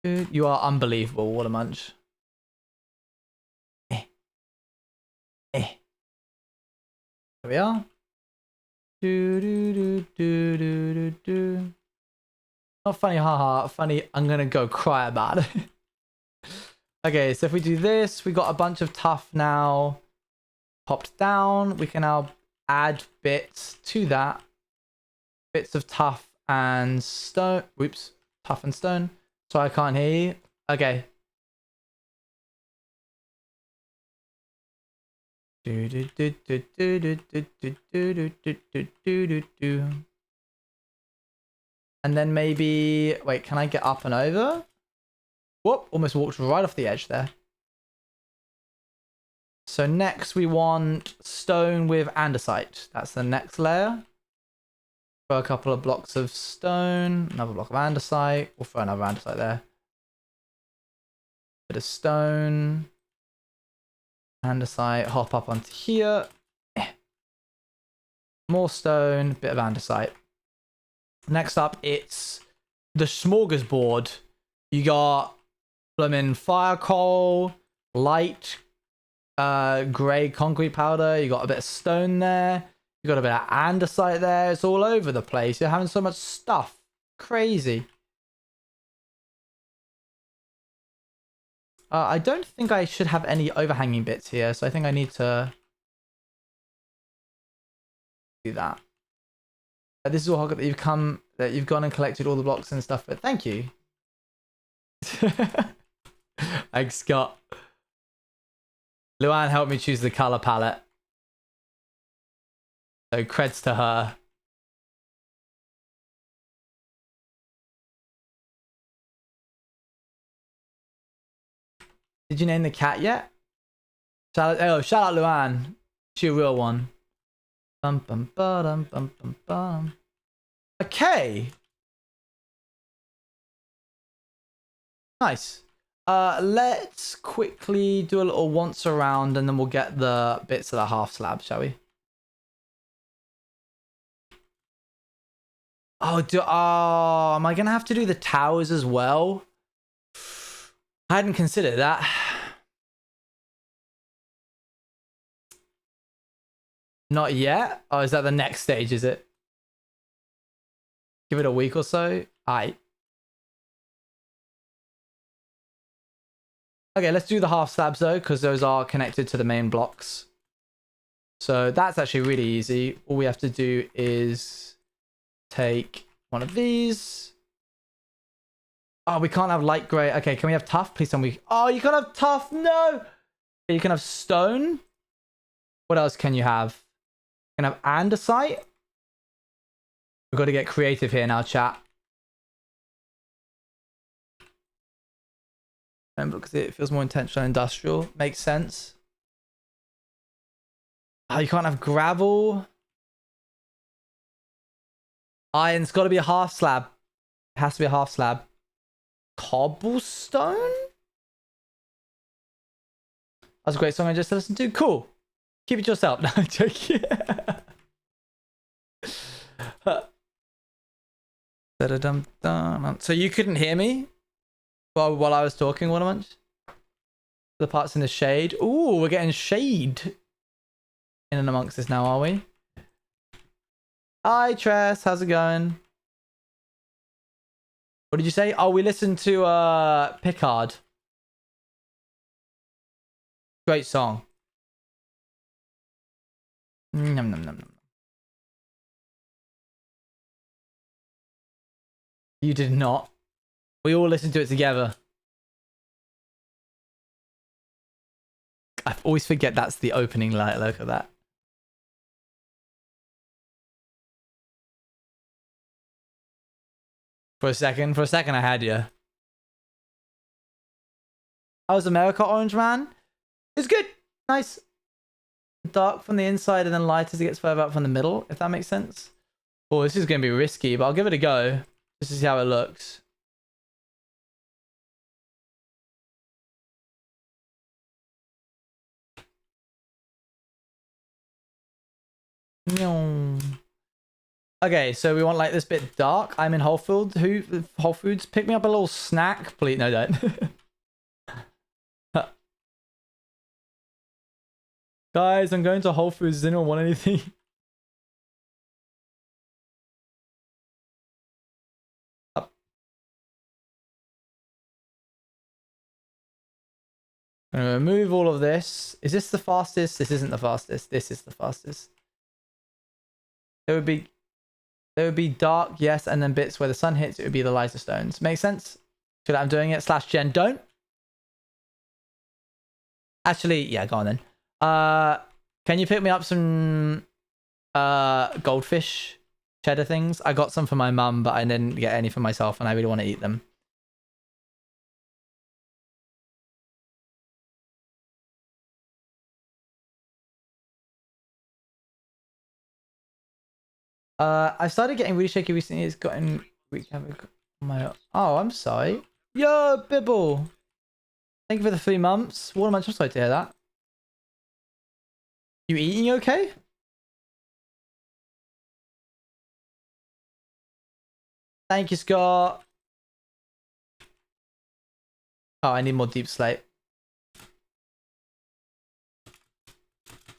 Dude, you are unbelievable, Watermunch. There we are. Do, do, do, do, do, do, do. Not funny, haha. Funny, I'm gonna go cry about it. Okay, so if we do this, we got a bunch of tough now popped down. We can now add bits to that. Bits of tough and stone. Whoops. Tough and stone. So I can't hear you. Okay. Do do do do do do do do do do do do do. And then maybe wait, can I get up and over? Whoop, almost walked right off the edge there. So next we want stone with andesite. That's the next layer. Throw a couple of blocks of stone, another block of andesite. We'll throw another andesite there. Bit of stone. Andesite, hop up onto here. More stone, bit of andesite. Next up, it's the smorgasbord. You got blooming fire coal, light grey concrete powder. You got a bit of stone there. You got a bit of andesite there. It's all over the place. You're having so much stuff. Crazy. I don't think I should have any overhanging bits here, so I think I need to do that. This is all that you've come, that you've gone and collected all the blocks and stuff, but thank you. Thanks, Scott. Luann helped me choose the color palette. So creds to her. Did you name the cat yet? Shout out Luann. She a real one. Bum, bum, ba-dum, bum, bum, bum. Okay. Nice. Let's quickly do a little once around and then we'll get the bits of the half slab, shall we? Oh, am I gonna have to do the towers as well? I hadn't considered that. Not yet? Oh, is that the next stage, is it? Give it a week or so? Aight. Okay, let's do the half slabs though, because those are connected to the main blocks. So that's actually really easy. All we have to do is take one of these. Oh, we can't have light grey. Okay, can we have tough? Please tell me. Oh, you can't have tough. No. You can have stone. What else can you have? You can have andesite. We've got to get creative here now, chat. Remember, because it feels more intentional and industrial. Makes sense. Oh, you can't have gravel. Iron's got to be a half slab. It has to be a half slab. Cobblestone? That's a great song I just listened to. Cool. Keep it yourself. No, I'm joking. So you couldn't hear me while I was talking, what a bunch? The parts in the shade. Ooh, we're getting shade in and amongst this now, are we? Hi, Tress. How's it going? What did you say? Oh, we listened to Picard. Great song. Nom, nom, nom, nom. You did not. We all listened to it together. I always forget that's the opening light. Look at that. For a second I had you. How was America, Orange Man? It's good. Nice. Dark from the inside and then light as it gets further out from the middle, if that makes sense. Oh, this is going to be risky, but I'll give it a go. Just to see how it looks. Okay, so we want like this bit dark. I'm in Whole Foods. Pick me up a little snack, please. No, don't. Guys, I'm going to Whole Foods. Does anyone want anything? Up. I'm gonna remove all of this. Is this the fastest? This isn't the fastest. This is the fastest. There would be dark, yes, and then bits where the sun hits, it would be the lighter stones. Make sense? Feel like I'm doing it. / Gen don't. Actually, yeah, go on then. Can you pick me up some goldfish cheddar things? I got some for my mum, but I didn't get any for myself, and I really want to eat them. I started getting really shaky recently. It's gotten my. Oh, I'm sorry. Yo, Bibble. Thank you for the 3 months. What am I so sorry to hear that? You eating okay? Thank you, Scott. Oh, I need more deep slate.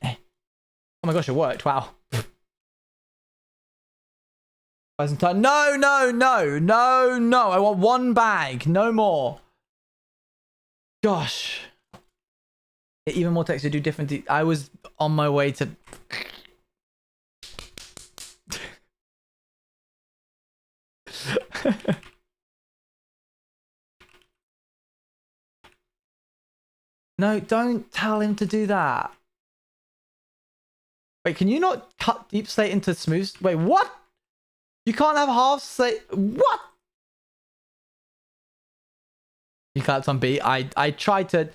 Oh my gosh, it worked. Wow. No, no, no, no, no. I want 1 bag. No more. Gosh. Even more text to do different. I was on my way to. No, don't tell him to do that. Wait, can you not cut deep slate into smooth? Wait, what? You can't have half slate. What? You clapped on B. I tried to.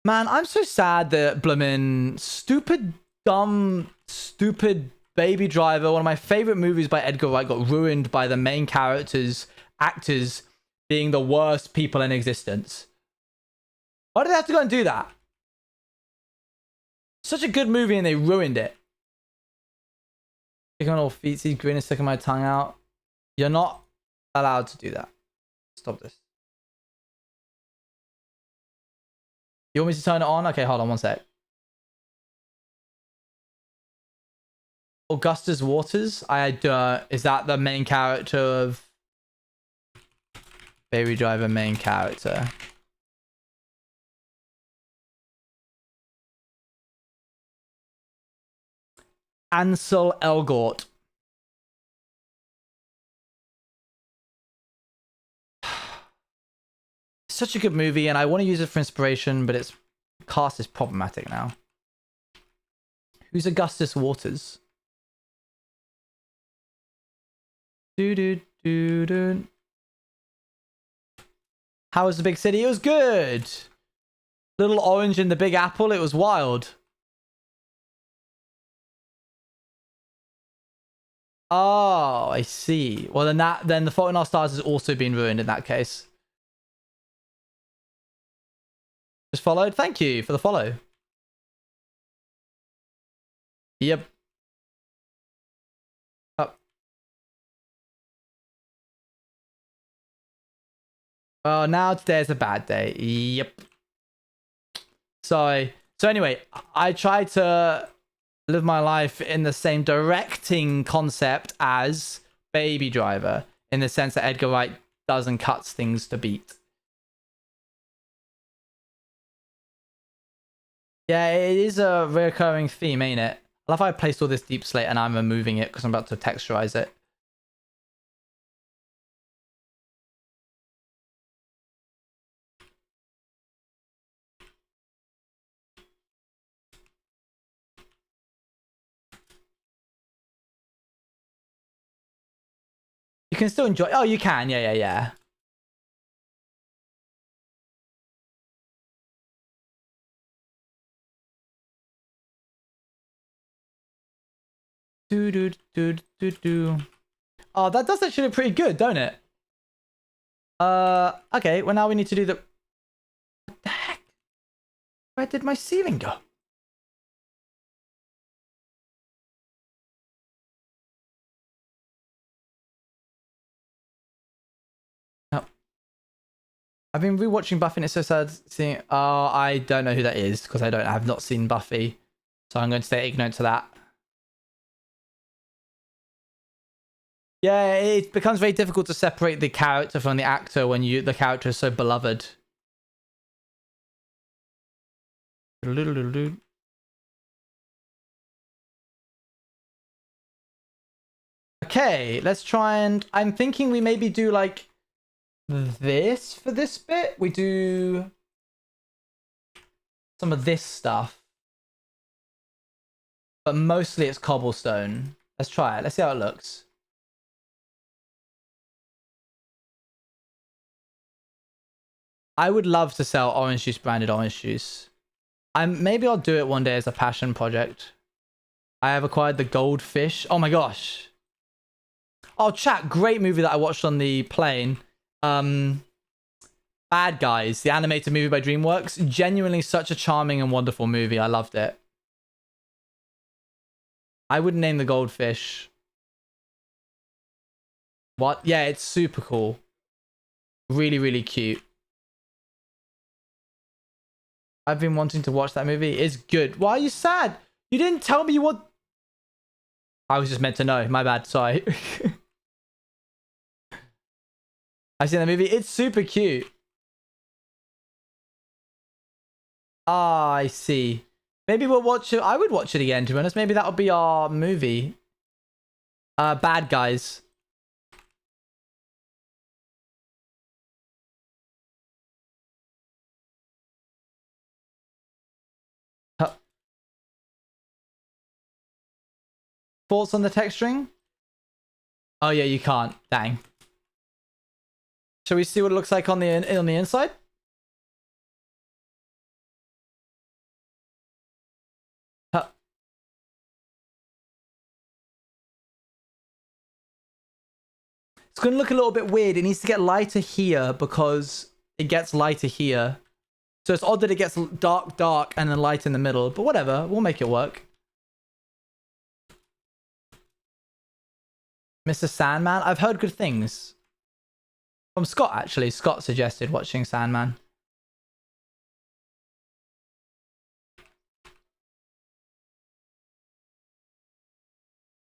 Man, I'm so sad that bloomin' stupid, dumb, stupid Baby Driver, one of my favorite movies by Edgar Wright, got ruined by the main actors being the worst people in existence. Why did they have to go and do that? Such a good movie and they ruined it. Picking on all feetsies, grin and sticking my tongue out. You're not allowed to do that. Stop this. You want me to turn it on? Okay, hold on 1 sec. Augustus Waters? Is that the main character of Baby Driver? Main character. Ansel Elgort. Such a good movie, and I want to use it for inspiration, but its cast is problematic now. Who's Augustus Waters? How was the big city? It was good. Little Orange in the Big Apple. It was wild. Oh, I see. Well, then the Fault in Our Stars has also been ruined in that case. Just followed. Thank you for the follow. Yep. Up. Well, now today's a bad day. Yep. So anyway, I tried to live my life in the same directing concept as Baby Driver, in the sense that Edgar Wright does and cuts things to beat. Yeah, it is a recurring theme, ain't it? I love how I placed all this deep slate and I'm removing it because I'm about to texturize it. You can still enjoy. Oh, you can. Yeah. Do. Oh, that does actually look pretty good, don't it? Okay. Well, now we need to do the. What the heck? Where did my ceiling go? Oh. I've been rewatching Buffy and it's so sad seeing. Oh, I don't know who that is because I have not seen Buffy. So I'm going to stay ignorant to that. Yeah, it becomes very difficult to separate the character from the actor when the character is so beloved. Okay, let's try and... I'm thinking we maybe do like this for this bit. We do some of this stuff. But mostly it's cobblestone. Let's try it. Let's see how it looks. I would love to sell orange juice branded orange juice. Maybe I'll do it one day as a passion project. I have acquired the goldfish. Oh my gosh. Oh, chat. Great movie that I watched on the plane. Bad Guys, the animated movie by DreamWorks. Genuinely such a charming and wonderful movie. I loved it. I would name the goldfish. What? Yeah, it's super cool. Really, really cute. I've been wanting to watch that movie. It's good. Why are you sad? You didn't tell me what... I was just meant to know. My bad. Sorry. I've seen that movie. It's super cute. Ah, I see. Maybe we'll watch it. I would watch it again, to be honest. Maybe that'll be our movie. Bad Guys. Thoughts on the texturing? Oh yeah, you can't. Dang. Shall we see what it looks like on the inside? It's going to look a little bit weird. It needs to get lighter here because it gets lighter here. So it's odd that it gets dark, and then light in the middle. But whatever, we'll make it work. Mr. Sandman? I've heard good things. From Scott, actually. Scott suggested watching Sandman.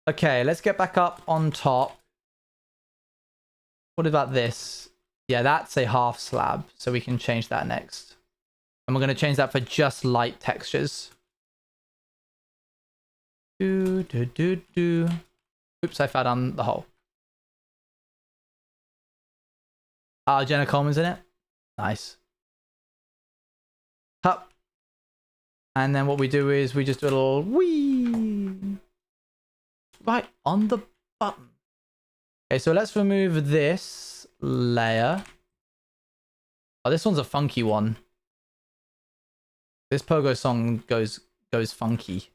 Okay, let's get back up on top. What about this? Yeah, that's a half slab, so we can change that next. And we're going to change that for just light textures. Oops, I fell down the hole. Jenna Coleman's in it. Nice. Up. And then what we do is we just do a little whee. Right on the button. Okay, so let's remove this layer. Oh, this one's a funky one. This Pogo song goes funky.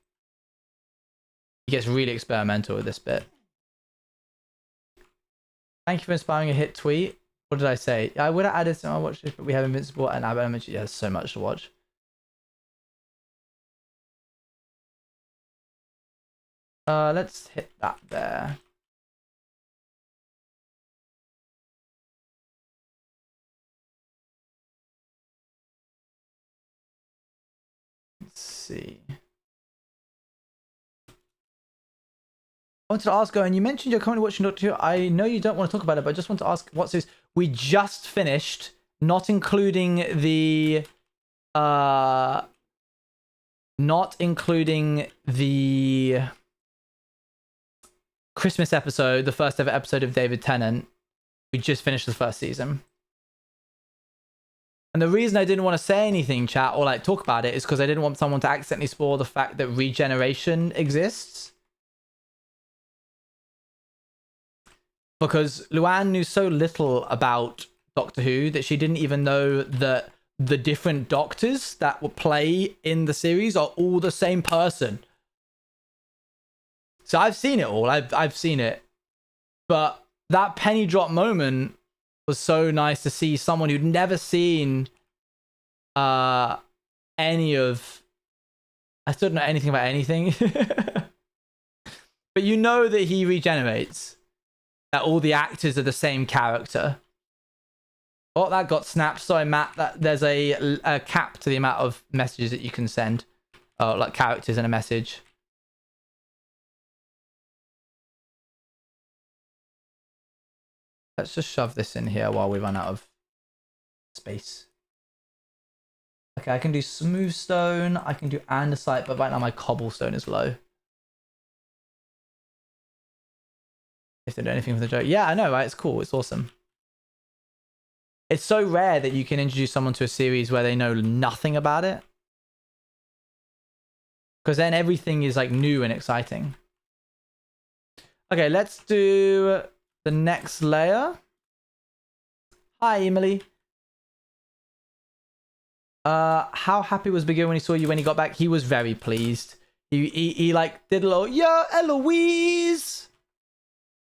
He gets really experimental with this bit. Thank you for inspiring a hit tweet. What did I say? I would have added some. I watched this, but we have Invincible and Abbott Elementary. Yeah, there's so much to watch. Let's hit that there. Let's see. I wanted to ask, and you mentioned you're currently watching Doctor Who. I know you don't want to talk about it, but I just want to ask what's this? We just finished, not including the Christmas episode, the first ever episode of David Tennant. We just finished the first season. And the reason I didn't want to say anything, chat, or like talk about it is because I didn't want someone to accidentally spoil the fact that regeneration exists. Because Luann knew so little about Doctor Who that she didn't even know that the different doctors that would play in the series are all the same person. So I've seen it all. I've seen it. But that penny drop moment was so nice to see someone who'd never seen any of... I still don't know anything about anything. But you know that he regenerates. That all the actors are the same character. Oh, that got snapped. Sorry, Matt. There's a cap to the amount of messages that you can send. Oh, like characters in a message. Let's just shove this in here while we run out of space. Okay, I can do smooth stone. I can do andesite, but right now my cobblestone is low. If they do anything for the joke. Yeah, I know, right? It's cool. It's awesome. It's so rare that you can introduce someone to a series where they know nothing about it. Because then everything is like new and exciting. Okay, let's do the next layer. Hi, Emily. How happy was Bigger when he saw you when he got back? He was very pleased. He like did a little, yo, Eloise.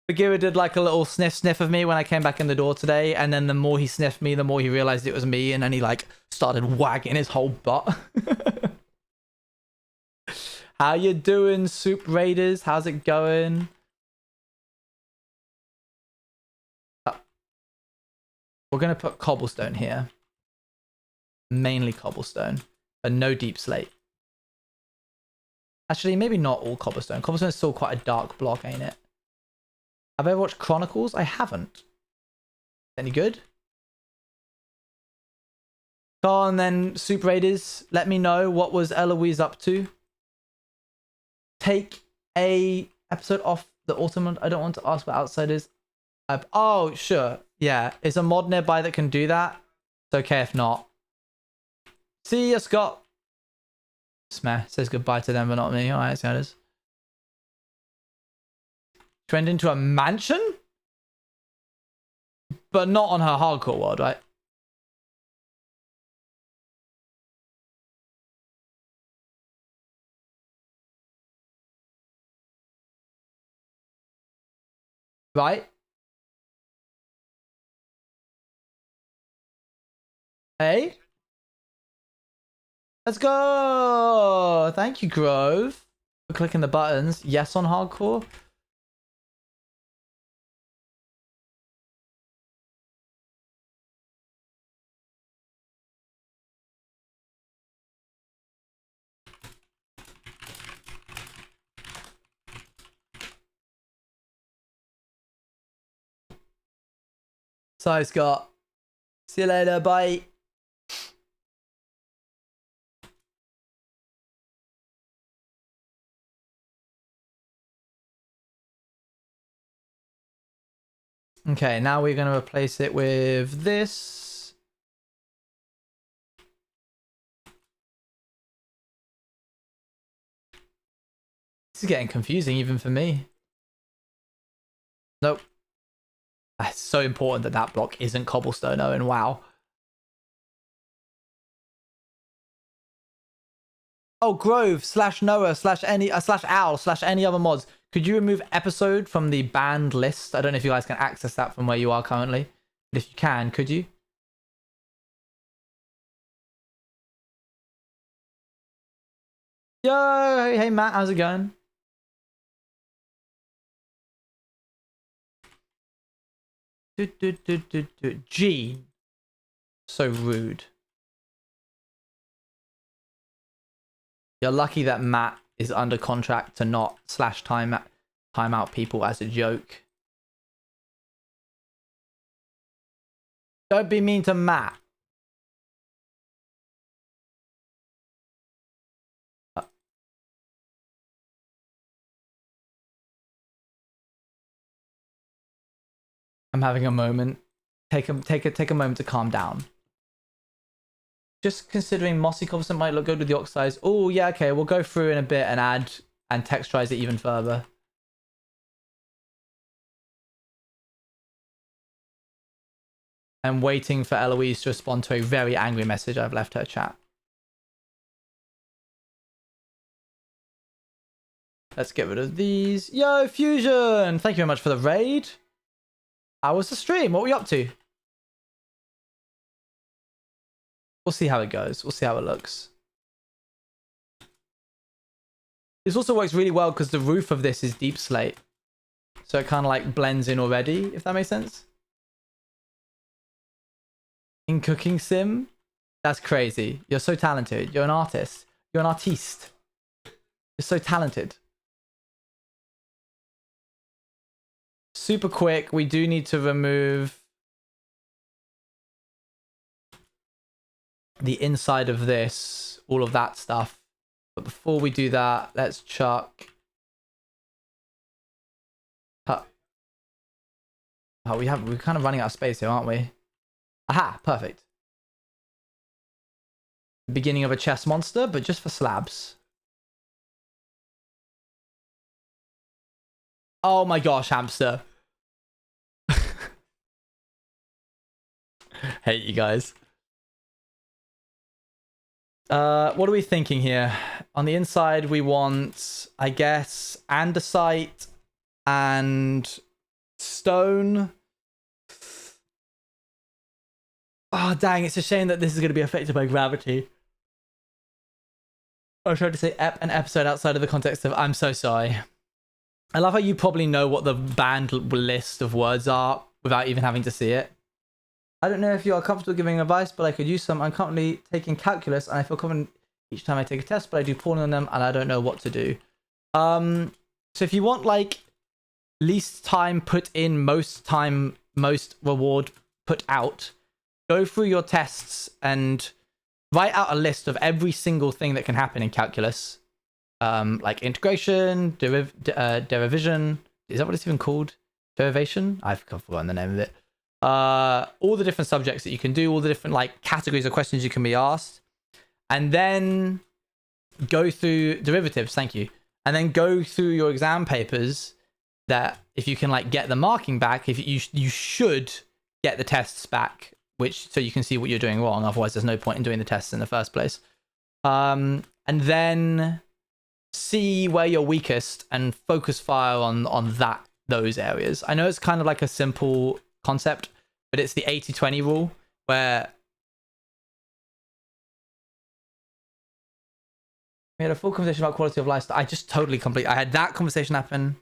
Bagheera did like a little sniff of me when I came back in the door today, and then the more he sniffed me, the more he realized it was me, and then he like started wagging his whole butt. How you doing, Soup Raiders? How's it going? We're gonna put cobblestone here. Mainly cobblestone, but no deep slate. Actually, maybe not all cobblestone. Cobblestone is still quite a dark block, ain't it? Have I ever watched Chronicles? I haven't. Any good? Go on then, Super Raiders. Let me know what was Eloise up to. Take a episode off the Autumn. I don't want to ask about Outsiders. Oh, sure. Yeah. Is a mod nearby that can do that? It's okay if not. See ya, Scott. Smeh says goodbye to them, but not me. Alright, see how it is. Trend into a mansion? But not on her hardcore world, right? Right? Hey? Let's go! Thank you, Grove, for clicking the buttons. Yes on hardcore. Sorry, Scott. See you later. Bye. Okay, now we're going to replace it with this. This is getting confusing even for me. Nope. It's so important that that block isn't cobblestone, Owen. Wow. Oh, Grove / Noah / any / Owl / any other mods. Could you remove episode from the banned list? I don't know if you guys can access that from where you are currently. But if you can, could you? Yo, hey Matt, how's it going? Gene. So rude. You're lucky that Matt is under contract to not / time out people as a joke. Don't be mean to Matt. I'm having a moment. Take a moment to calm down. Just considering mossy cobblestone might look good with the oxides. Oh yeah, okay. We'll go through in a bit and add and texturize it even further. I'm waiting for Eloise to respond to a very angry message I've left her chat. Let's get rid of these. Yo, Fusion! Thank you very much for the raid. How was the stream? What were we up to? We'll see how it goes. We'll see how it looks. This also works really well because the roof of this is deep slate. So it kind of like blends in already, if that makes sense. In Cooking Sim? That's crazy. You're so talented. You're an artist. You're an artiste. You're so talented. Super quick. We do need to remove the inside of this, all of that stuff. But before we do that, let's chuck. Oh, we're kind of running out of space here, aren't we? Aha, perfect. Beginning of a chess monster, but just for slabs. Oh my gosh, hamster. Hate you guys. What are we thinking here? On the inside, we want, I guess, andesite and stone. Oh, dang, it's a shame that this is going to be affected by gravity. I tried to say an episode outside of the context of I'm so sorry. I love how you probably know what the banned list of words are without even having to see it. I don't know if you are comfortable giving advice, but I could use some. I'm currently taking calculus and I feel confident each time I take a test, but I do poorly on them and I don't know what to do. So if you want like least time put in, most time, most reward put out, go through your tests and write out a list of every single thing that can happen in calculus. Like integration, derivation. Is that what it's even called? Derivation? I've forgotten the name of it. All the different subjects that you can do, all the different like categories of questions you can be asked, and then go through derivatives. Thank you. And then go through your exam papers. That if you can like get the marking back, if you should get the tests back, which so you can see what you're doing wrong. Otherwise, there's no point in doing the tests in the first place. And then see where you're weakest and focus fire on those areas. I know it's kind of like a simple concept, but it's the 80-20 rule where we had a full conversation about quality of life. I just totally I had that conversation happen.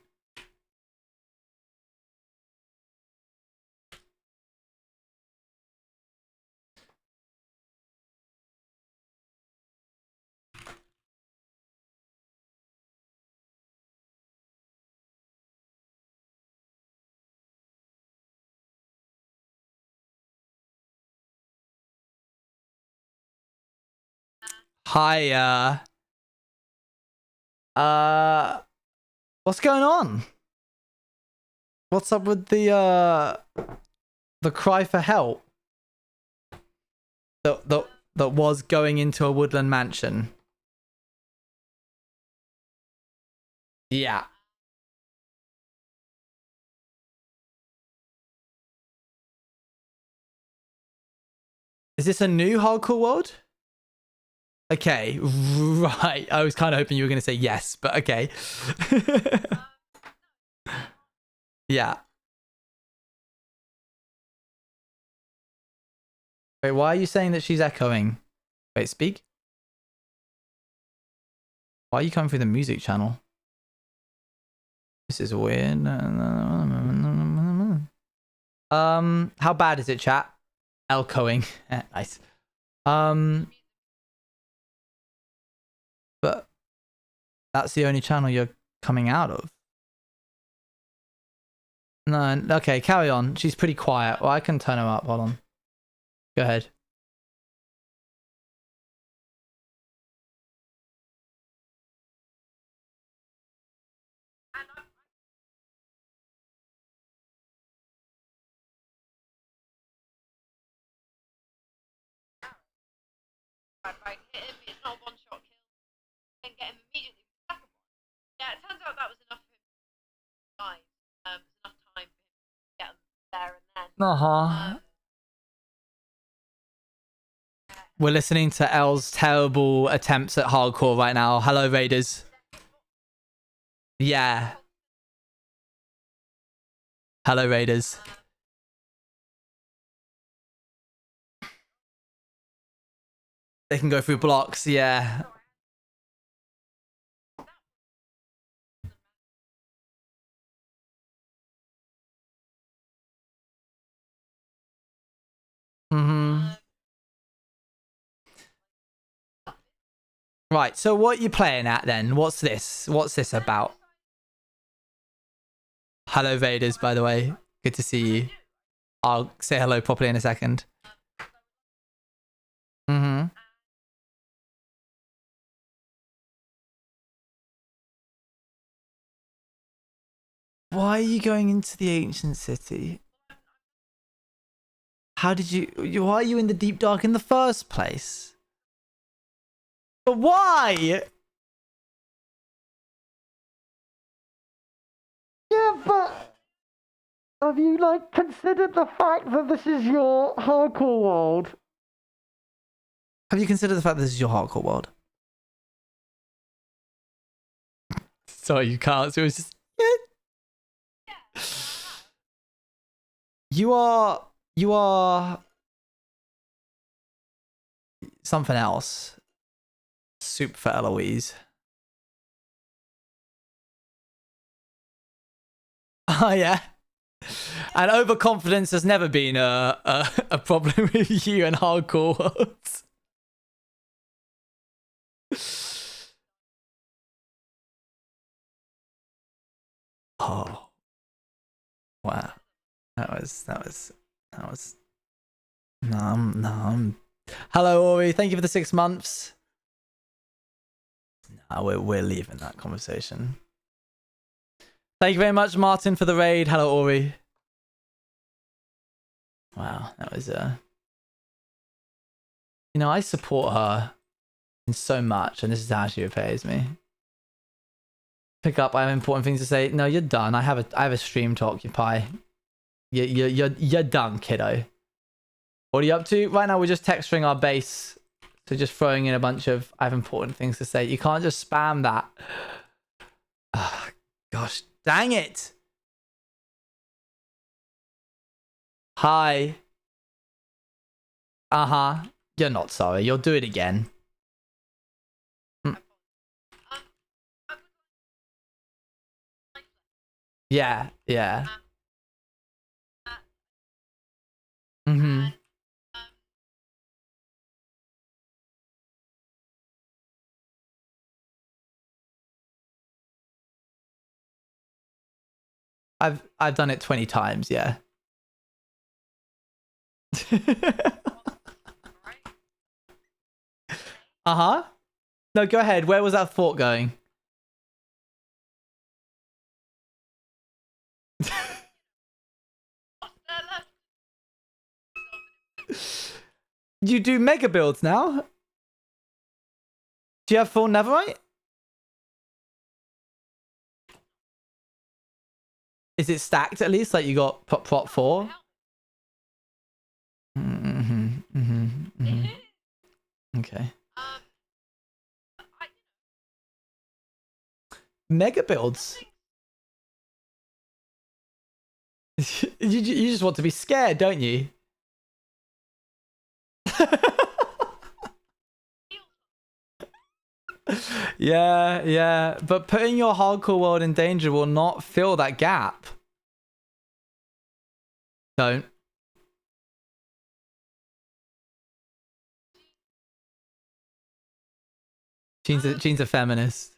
Hi, what's going on? What's up with the cry for help that was going into a woodland mansion? Yeah. Is this a new hardcore world? Okay, right. I was kind of hoping you were going to say yes, but okay. Yeah. Wait, why are you saying that she's echoing? Wait, speak. Why are you coming through the music channel? This is weird. How bad is it, chat? Echoing. Nice. But that's the only channel you're coming out of. No, okay, carry on. She's pretty quiet. Well, I can turn her up. Hold on. Go ahead. Right, hit him, it's not a one-shot kill, then get him immediately with the second one. Yeah, it turns out that was enough for him to die. It was enough time for him to get him there and then. We're listening to Elle's terrible attempts at hardcore right now. Hello, Raiders. Yeah. Hello, Raiders. They can go through blocks, yeah. Mm-hmm. Right, so what are you playing at then? What's this? What's this about? Hello, Vaders, by the way. Good to see you. I'll say hello properly in a second. Mm-hmm. Why are you going into the ancient city? How did you... Why are you in the deep dark in the first place? But why? Yeah, but... Have you, like, considered the fact that this is your hardcore world? Have you considered the fact that this is your hardcore world? Sorry, you can't. So it was just... Yeah. You are... something else. Soup for Eloise. Oh, yeah. And overconfidence has never been a problem with you and hardcore worlds. Oh. Wow. That was no. Hello, Ori. Thank you for the 6 months. No, we're leaving that conversation. Thank you very much, Martin, for the raid. Hello, Ori. Wow, that was you know, I support her in so much, and this is how she repays me. Pick up. I have important things to say. No, you're done. I have a stream to occupy. You're done, kiddo. What are you up to? Right now, we're just texturing our base. So just throwing in a bunch of I have important things to say. You can't just spam that. Oh, gosh, dang it. Hi. Uh-huh. You're not sorry. You'll do it again. Yeah, yeah. Mm-hmm. I've done it 20 times, yeah. Uh-huh. No, go ahead. Where was that thought going? You do mega builds now? Do you have full Netherite? Is it stacked at least? Like you got prop 4? Okay. Mega builds. you just want to be scared, don't you? Yeah. But putting your hardcore world in danger will not fill that gap. Don't. Jean's a feminist.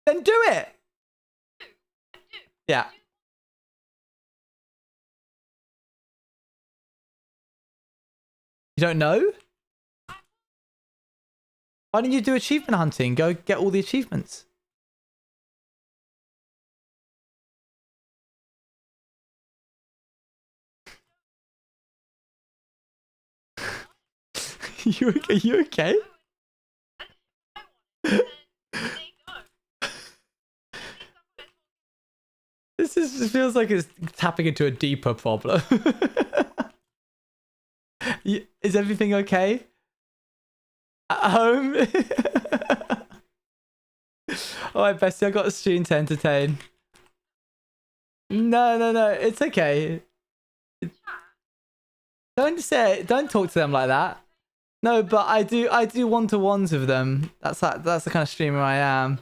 Then do it. Yeah. You don't know? Why don't you do achievement hunting? Go get all the achievements. You okay? This feels like it's tapping into a deeper problem. Is everything okay? At home? Alright, Bessie, I got a stream to entertain. No, it's okay. Don't talk to them like that. No, but I do one-to-ones with them. That's the kind of streamer I am.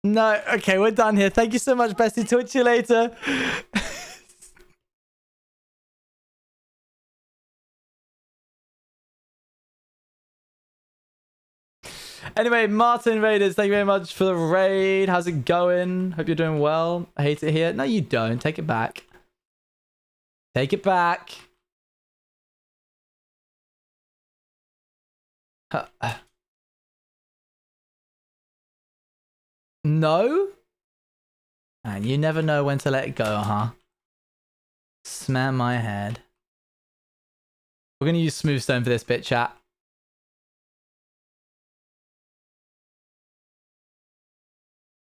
No, okay, we're done here. Thank you so much, Bessie. Talk to you later. Anyway, Martin Raiders, thank you very much for the raid. How's it going? Hope you're doing well. I hate it here. No, you don't. Take it back. Take it back. No? And you never know when to let it go, huh? Smack my head. We're going to use Smooth Stone for this bit, chat.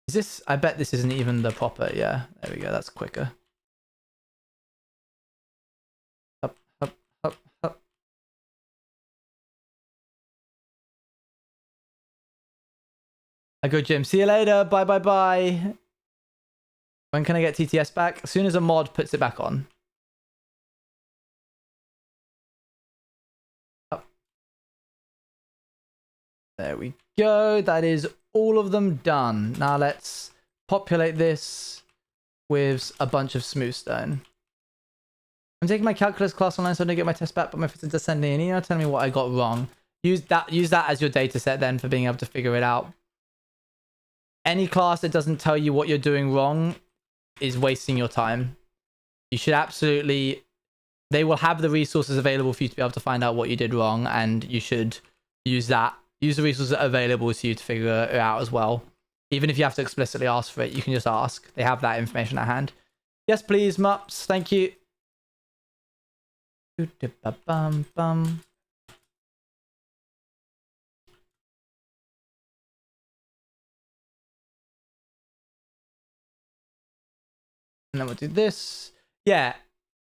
Is this... I bet this isn't even the proper... Yeah, there we go. That's quicker. Up, up, up, up. I go, Jim. See you later. Bye, bye, bye. When can I get TTS back? As soon as a mod puts it back on. Up. There we go. That is all of them done. Now let's populate this with a bunch of smooth stone. I'm taking my calculus class online so I don't get my test back, but my friends are sending an email telling me what I got wrong. Use that as your data set then for being able to figure it out. Any class that doesn't tell you what you're doing wrong is wasting your time. You should absolutely... They will have the resources available for you to be able to find out what you did wrong, and you should use that. Use the resources that are available to you to figure it out as well. Even if you have to explicitly ask for it, you can just ask. They have that information at hand. Yes, please, Mups. Thank you. Bum. And then we'll do this. Yeah,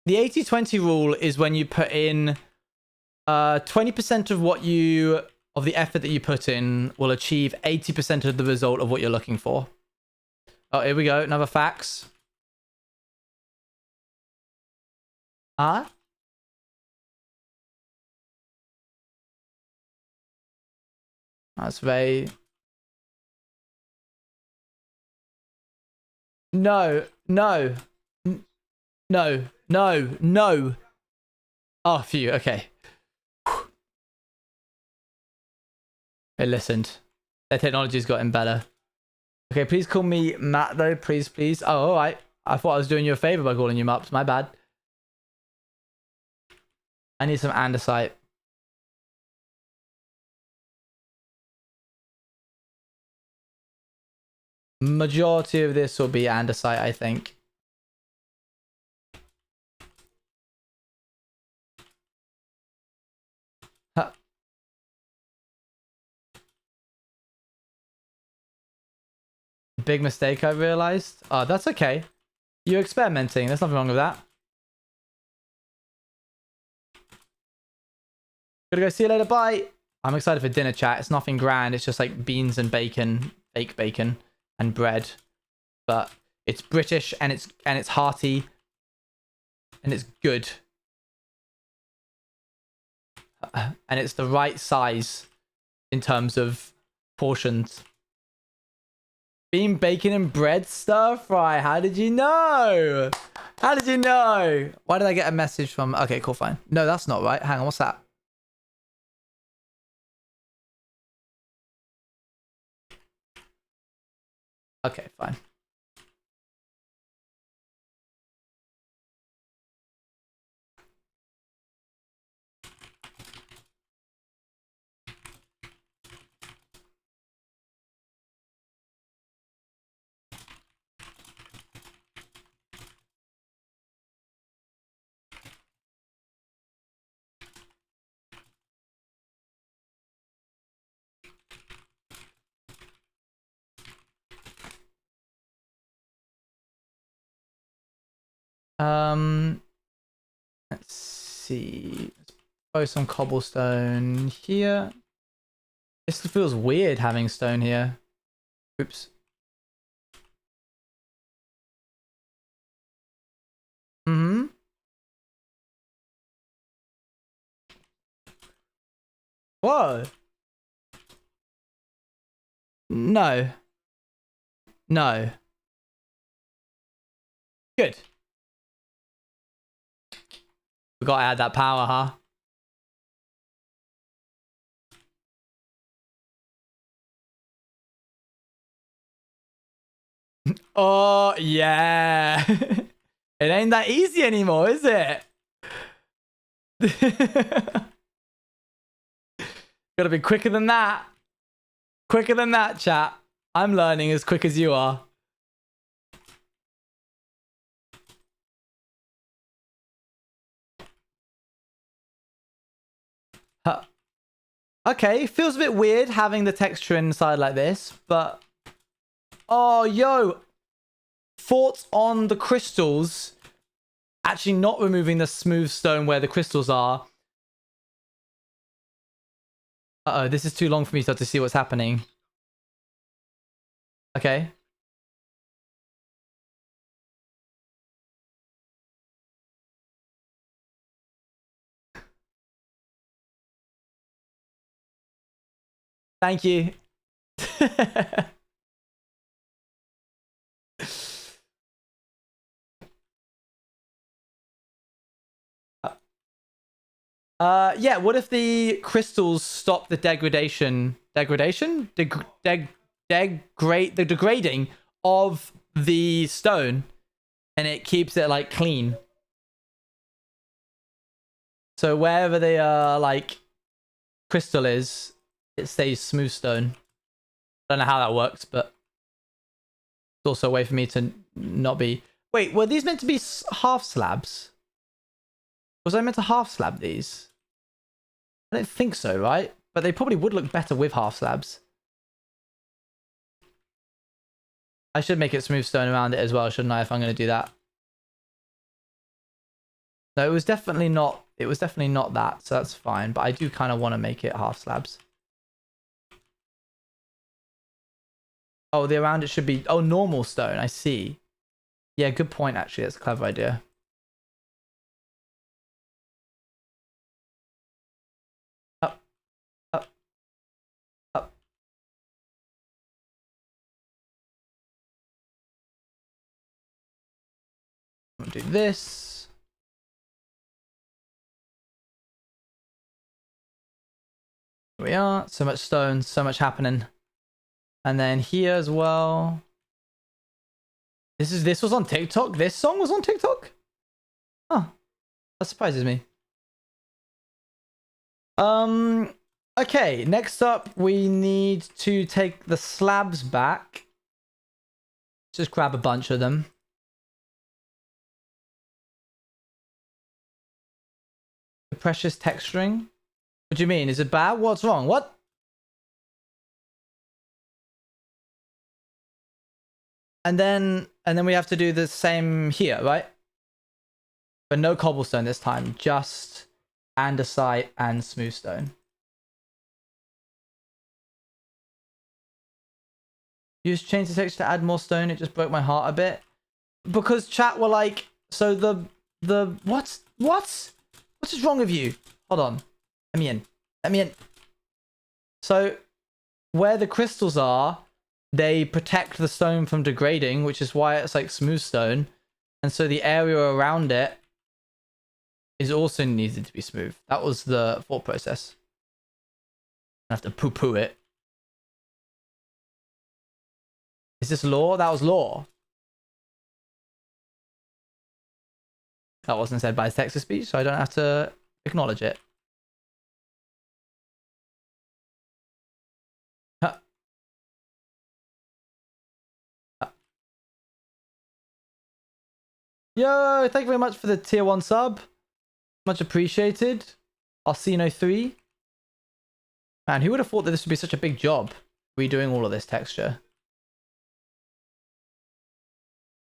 the 80-20 rule is when you put in 20% of the effort that you put in will achieve 80% of the result of what you're looking for. Oh, here we go. Another fax. Huh? That's very... No. Oh, phew. Okay. They listened. Their technology's gotten better. Okay, please call me Matt, though. Please. Oh, all right. I thought I was doing you a favor by calling you Mups. My bad. I need some andesite. Majority of this will be andesite, I think. Huh. Big mistake, I realized. Oh, that's okay. You're experimenting. There's nothing wrong with that. Gotta go. See you later. Bye. I'm excited for dinner, chat. It's nothing grand. It's just like beans and bacon, fake bacon, and bread. But it's British and it's hearty and it's good. And it's the right size in terms of portions. Bean, bacon, and bread stir fry. How did you know? How did you know? Why did I get a message from... Okay, cool, fine. No, that's not right. Hang on, what's that? Okay, fine. Let's see. Let's throw some cobblestone here. This feels weird having stone here. Oops. Whoa. No. Good. We gotta add that power, huh? Oh, yeah. It ain't that easy anymore, is it? Gotta be quicker than that. Quicker than that, chat. I'm learning as quick as you are. Huh. Okay, feels a bit weird having the texture inside like this, but... Oh, yo! Thoughts on the crystals actually not removing the smooth stone where the crystals are. Uh-oh, this is too long for me to see what's happening. Okay. Thank you. Yeah, what if the crystals stop the degradation? Degradation? The degrading of the stone, and it keeps it like clean. So wherever the like crystal is, it stays smooth stone. I don't know how that works, but it's also a way for me to not be... Wait, were these meant to be half slabs? Was I meant to half slab these? I don't think so, right? But they probably would look better with half slabs. I should make it smooth stone around it as well, shouldn't I, if I'm going to do that? No, it was definitely not... It was definitely not that, so that's fine. But I do kind of want to make it half slabs. Oh, the around it should be... Oh, normal stone, I see. Yeah, good point, actually. That's a clever idea. Up. Up. Up. I'm going to do this. Here we are. So much stone, so much happening. And then here as well. This was on TikTok? This song was on TikTok? Oh, that surprises me. Okay, next up we need to take the slabs back. Just grab a bunch of them. The precious texturing. What do you mean? Is it bad? What's wrong? What? And then we have to do the same here, right? But no cobblestone this time, just andesite and smooth stone. Use change the texture to add more stone. It just broke my heart a bit. Because chat were like, so the what is wrong with you? Hold on. Let me in. Let me in. So where the crystals are, they protect the stone from degrading, which is why it's like smooth stone. And so the area around it is also needed to be smooth. That was the thought process. I have to poo-poo it. Is this law? That was law. That wasn't said by text-to-speech, so I don't have to acknowledge it. Huh. Huh. Yo, thank you very much for the tier 1 sub. Much appreciated. Arsino3. Man, who would have thought that this would be such a big job? Redoing all of this texture.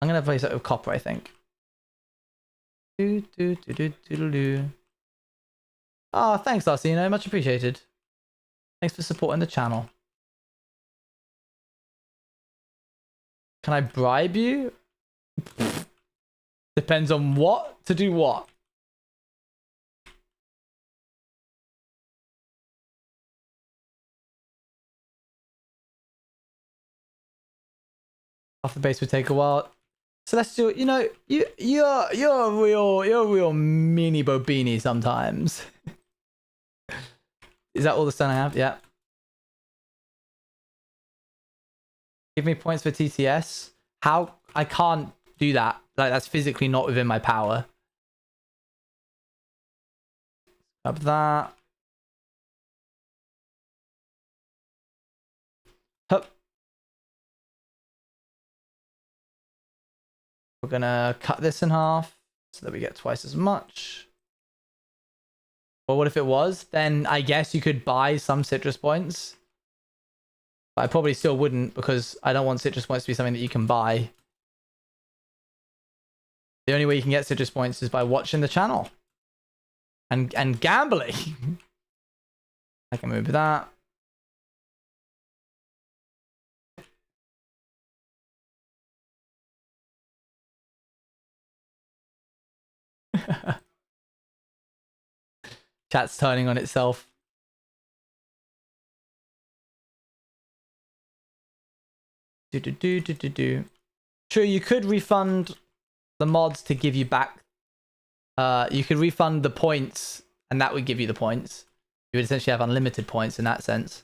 I'm going to replace it with copper, I think. Oh, thanks, Arsino. Much appreciated. Thanks for supporting the channel. Can I bribe you? Depends on what to do what. Off the base would take a while. Celestial, you know, you're a real meanie bobini sometimes. Is that all the stone I have? Yeah. Give me points for TTS. How? I can't do that. Like, that's physically not within my power. Grab that. Hup. We're gonna cut this in half so that we get twice as much. Well, what if it was? Then I guess you could buy some citrus points. But I probably still wouldn't, because I don't want citrus points to be something that you can buy. The only way you can get citrus points is by watching the channel. And gambling. I can move that. Chat's turning on itself. True, you could refund the mods to give you back. You could refund the points, and that would give you the points. You would essentially have unlimited points in that sense.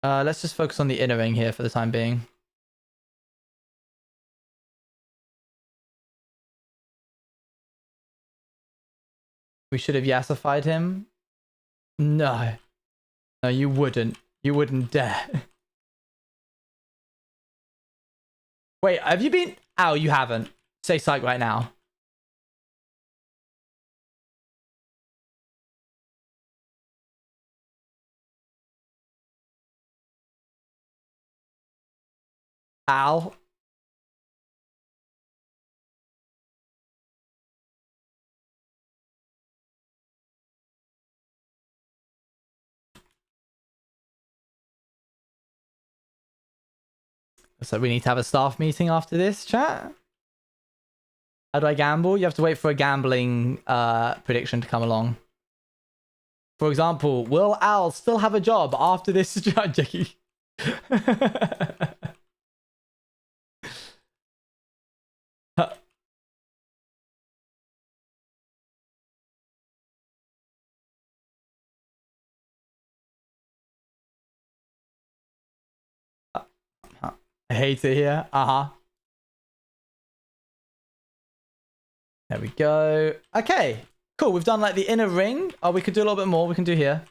Let's just focus on the inner ring here for the time being. We should have yassified him. No. No, you wouldn't. You wouldn't dare. Wait, have you been... Oh, you haven't. Say psych right now. Al. So we need to have a staff meeting after this, chat? How do I gamble? You have to wait for a gambling prediction to come along. For example, will Al still have a job after this, Jackie? I hate it here. There we go. Okay, cool. We've done like the inner ring. Oh, we could do a little bit more. We can do here.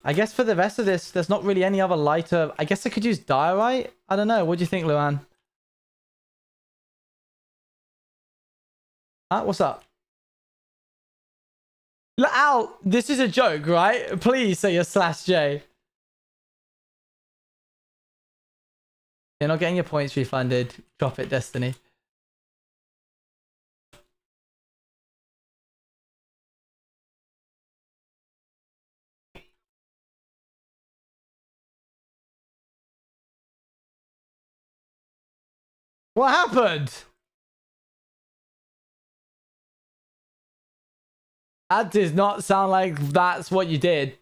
I guess for the rest of this, there's not really any other lighter. I guess I could use diorite. I don't know. What do you think, Luan? Huh? What's up? Al, this is a joke, right? Please say you're /J. You're not getting your points refunded. Drop it, Destiny. What happened? That does not sound like that's what you did.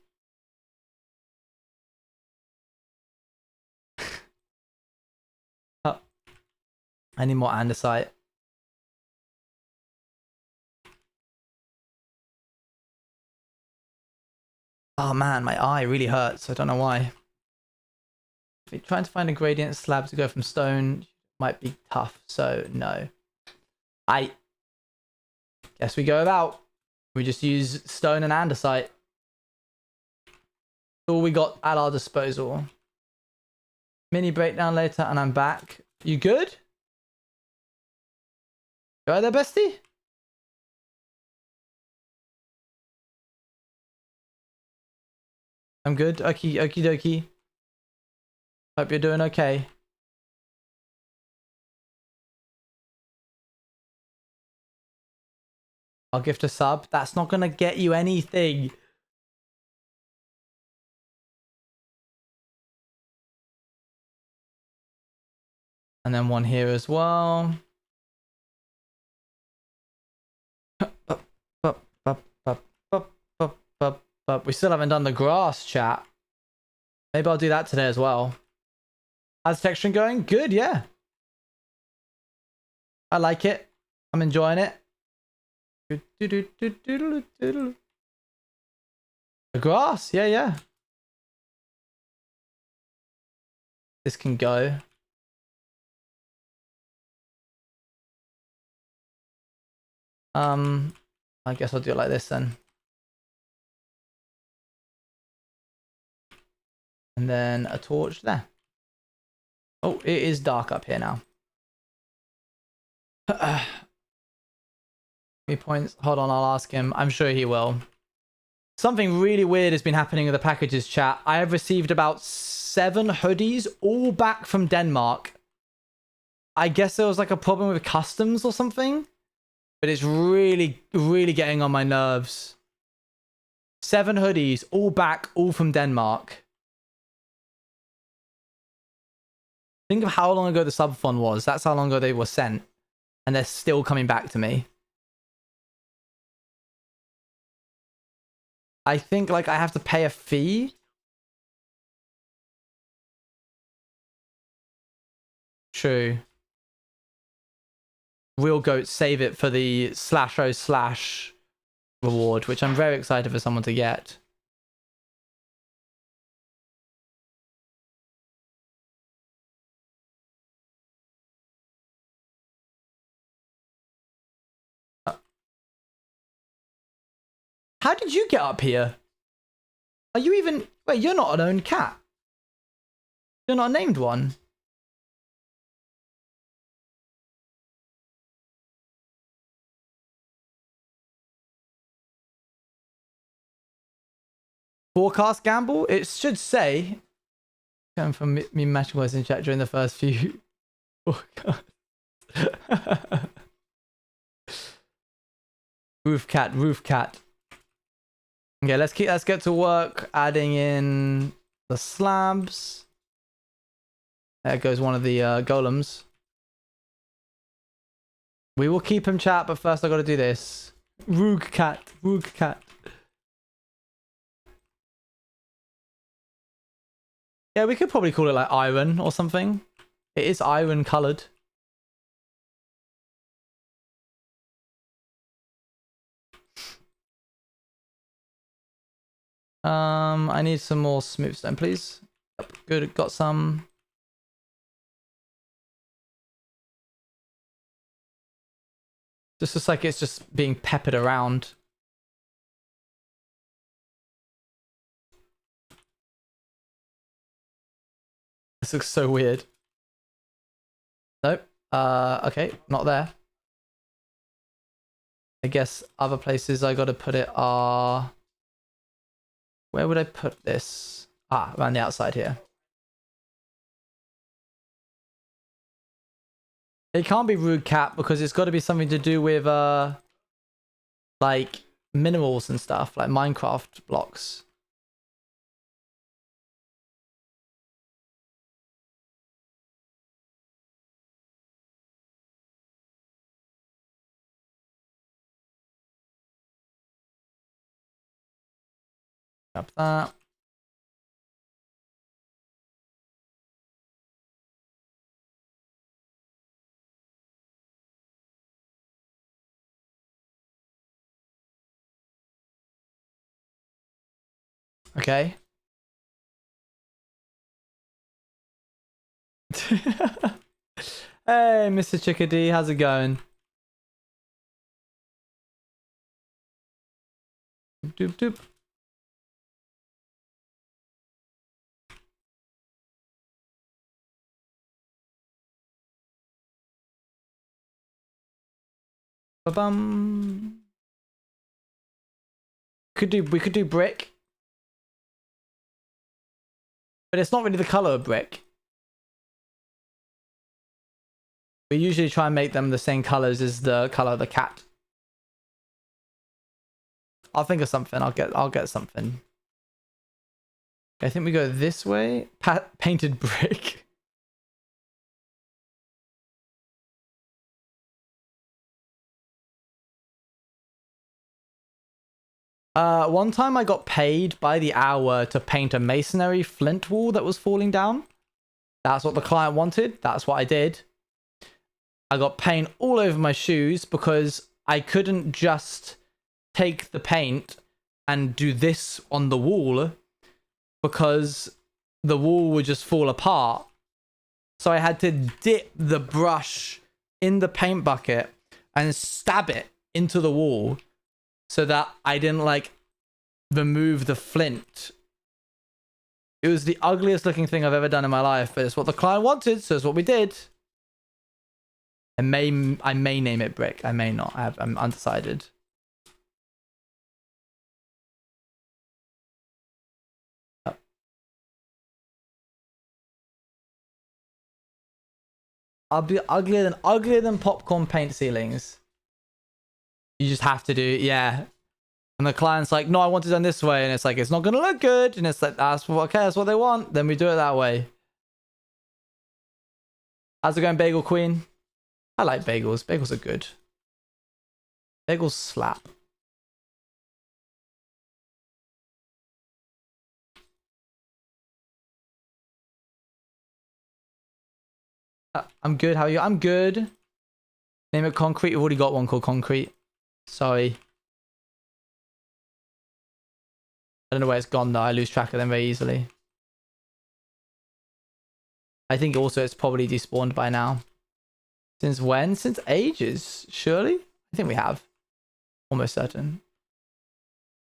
Oh. I need more andesite. Oh man, my eye really hurts. I don't know why. If you're trying to find a gradient slab to go from stone, might be tough, so no. I guess we go about. We just use stone and andesite. All we got at our disposal. Mini breakdown later and I'm back. You good? You right there, bestie? I'm good. Okie dokie. Hope you're doing okay. I'll gift a sub. That's not gonna get you anything. And then one here as well. We still haven't done the grass, chat. Maybe I'll do that today as well. How's texturing going? Good, yeah. I like it. I'm enjoying it. The grass, yeah. This can go. I guess I'll do it like this then. And then a torch there. Oh, it is dark up here now. Points. Hold on, I'll ask him. I'm sure he will. Something really weird has been happening with the packages, chat. I have received about 7 hoodies, all back from Denmark. I guess there was like a problem with customs or something. But it's really, really getting on my nerves. 7 hoodies, all back, all from Denmark. Think of how long ago the subathon was. That's how long ago they were sent. And they're still coming back to me. I think like I have to pay a fee. True. Real Goat, save it for the /o/ reward, which I'm very excited for someone to get. How did you get up here? Are you even... Wait, you're not an owned cat. You're not a named one. Forecast gamble? It should say... Going from me matching words in chat during the first few... Forecast. Roof cat. Okay, let's get to work adding in the slabs. There goes one of the golems. We will keep him, chat, but first I got to do this. Roog cat. Yeah, we could probably call it like iron or something. It is iron colored. I need some more smooth stone, please. Yep, good, got some. This looks like it's just being peppered around. This looks so weird. Nope. Okay, not there. I guess other places I gotta put it are... Where would I put this? Ah, around the outside here. It can't be Rude Cat because it's got to be something to do with like minerals and stuff, like Minecraft blocks. Grab that. Okay. Hey, Mr. Chickadee, how's it going? Doop doop. Ba-bum. We could do brick. But it's not really the color of brick. We usually try and make them the same colors as the color of the cat. I'll think of something. I'll get something. I think we go this way. Painted brick. One time I got paid by the hour to paint a masonry flint wall that was falling down. That's what the client wanted. That's what I did. I got paint all over my shoes because I couldn't just take the paint and do this on the wall because the wall would just fall apart. So I had to dip the brush in the paint bucket and stab it into the wall so that I didn't like remove the flint. It was the ugliest looking thing I've ever done in my life, but it's what the client wanted, so it's what we did. I may name it brick. I may not. I'm undecided. I'll be uglier than popcorn paint ceilings. You just have to do, yeah. And the client's like, no, I want it done this way, and it's like, it's not gonna look good, and it's like, that's what they want. Then we do it that way. How's it going, Bagel Queen? I like bagels. Bagels are good. Bagels slap. I'm good. How are you? I'm good. Name it Concrete. We've already got one called Concrete. Sorry. I don't know where it's gone though. I lose track of them very easily. I think also it's probably despawned by now. Since when? Since ages, surely? I think we have. Almost certain.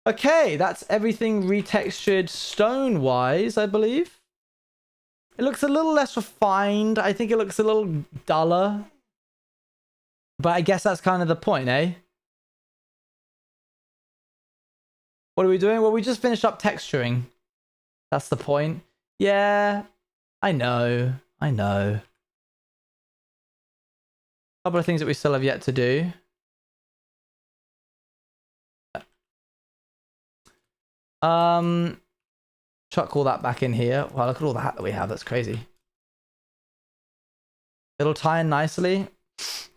Okay, that's everything retextured stone-wise, I believe. It looks a little less refined. I think it looks a little duller. But I guess that's kind of the point, eh? What are we doing? Well, we just finished up texturing. That's the point. Yeah, I know. I know. A couple of things that we still have yet to do. Chuck all that back in here. Wow, look at all the hat that we have. That's crazy. It'll tie in nicely.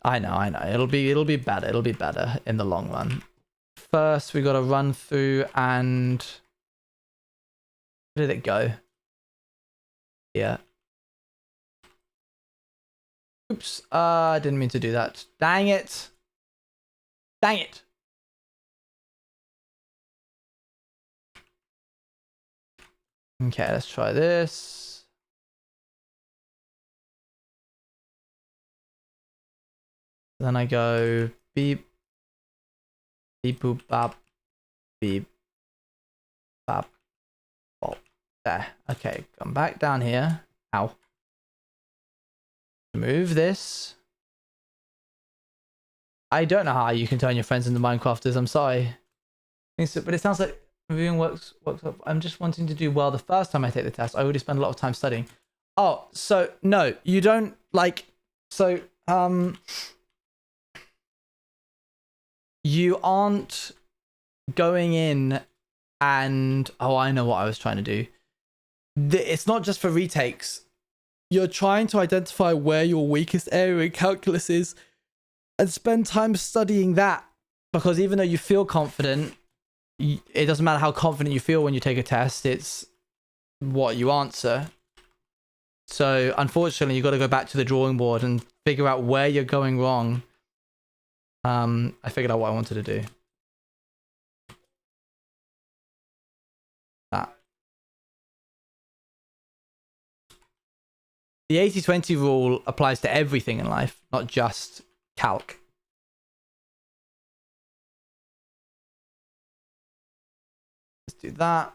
I know. It'll be better. It'll be better in the long run. First, we got to run through and where did it go? Yeah. Oops. I didn't mean to do that. Dang it. Dang it. Okay, let's try this. Then I go beep, beep, boop, bop, beep, bop, bop. There. Okay, come back down here. Ow. Move this. I don't know how you can turn your friends into Minecrafters. I'm sorry. But it sounds like reviewing works up. I'm just wanting to do well the first time I take the test. I already spend a lot of time studying. Oh, so no, you don't like. So you aren't going in and I know what I was trying to do. It's not just for retakes. You're trying to identify where your weakest area in calculus is and spend time studying that, because even though you feel confident, it doesn't matter how confident you feel when you take a test, it's what you answer. So unfortunately, you've got to go back to the drawing board and figure out where you're going wrong. I figured out what I wanted to do. That. The 80-20 rule applies to everything in life, not just calc. Let's do that.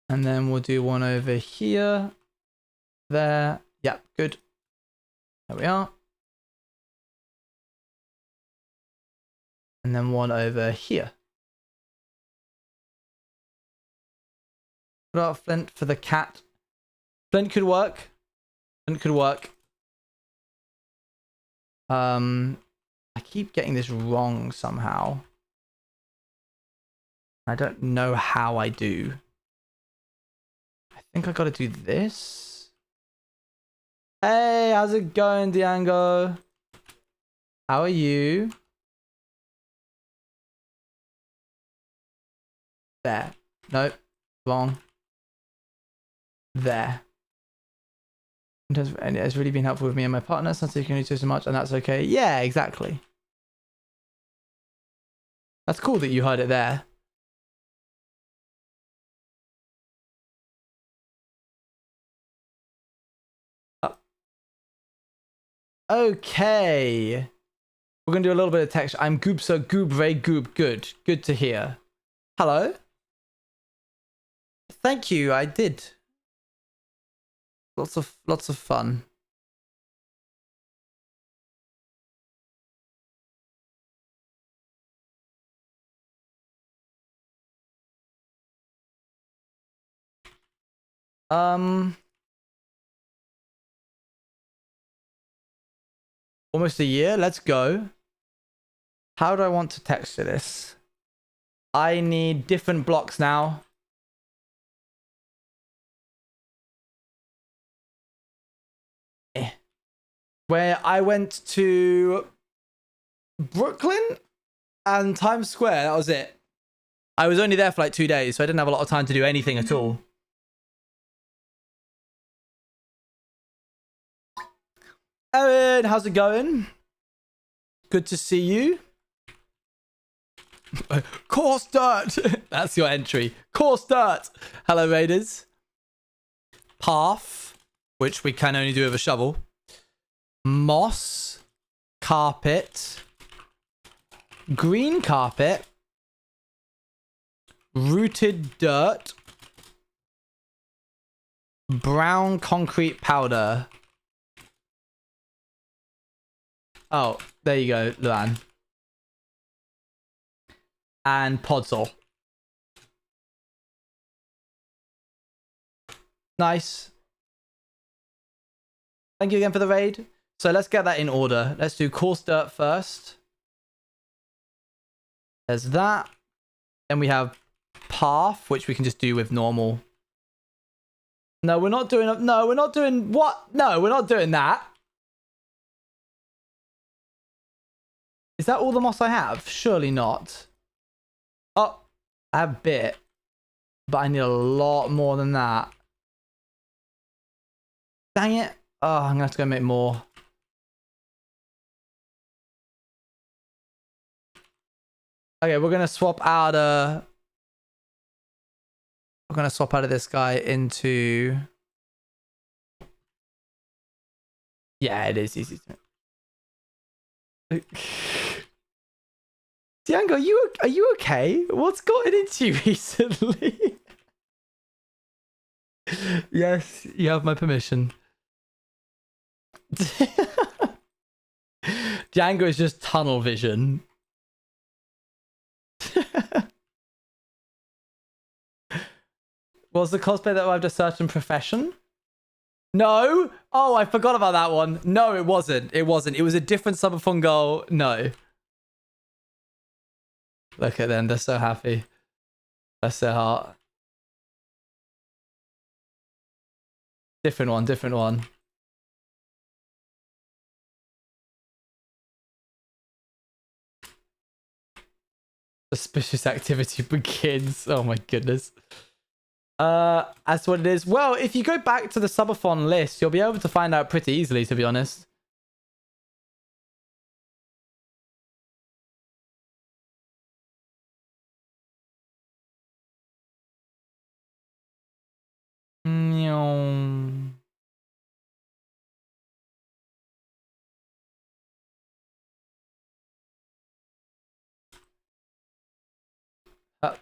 And then we'll do one over here. There. Yep, good. There we are. And then one over here. What about flint for the cat? Flint could work. Flint could work. I keep getting this wrong somehow. I don't know how I do. I think I gotta do this. Hey, how's it going, Diango? How are you? There. Nope. Wrong. There. And it has really been helpful with me and my partner. Sometimes you can only do so much, and that's okay. Yeah, exactly. That's cool that you heard it there. Okay. We're going to do a little bit of text. I'm Goob, so Goob, very Goob. Good. Good to hear. Hello? Thank you, I did. Lots of fun. Almost a year. Let's go. How do I want to texture this? I need different blocks now. Where I went to Brooklyn and Times Square. That was it. I was only there for like 2 days, so I didn't have a lot of time to do anything at all. Owen, how's it going? Good to see you. Coarse dirt. That's your entry. Coarse dirt. Hello, Raiders. Path, which we can only do with a shovel. Moss. Carpet. Green carpet. Rooted dirt. Brown concrete powder. Oh, there you go, Luan. And Podzol. Nice. Thank you again for the raid. So let's get that in order. Let's do coarse dirt first. There's that. Then we have path, which we can just do with normal. No, we're not doing... No, we're not doing... What? No, we're not doing that. Is that all the moss I have? Surely not. Oh, I have a bit. But I need a lot more than that. Dang it. Oh, I'm going to have to go make more. Okay, we're going to swap out we're going to swap out of this guy into... Yeah, it is easy to... Diango, are you okay? What's gotten into you recently? Yes, you have my permission. Django is just tunnel vision. Was the cosplay that arrived a certain profession? No. Oh, I forgot about that one. No, it wasn't. It wasn't. It was a different Subafungal. No. Look at them. They're so happy. Bless their heart. Different one. Different one. Suspicious activity begins. Oh my goodness. That's what it is. Well, if you go back to the subathon list, you'll be able to find out pretty easily, to be honest. Up.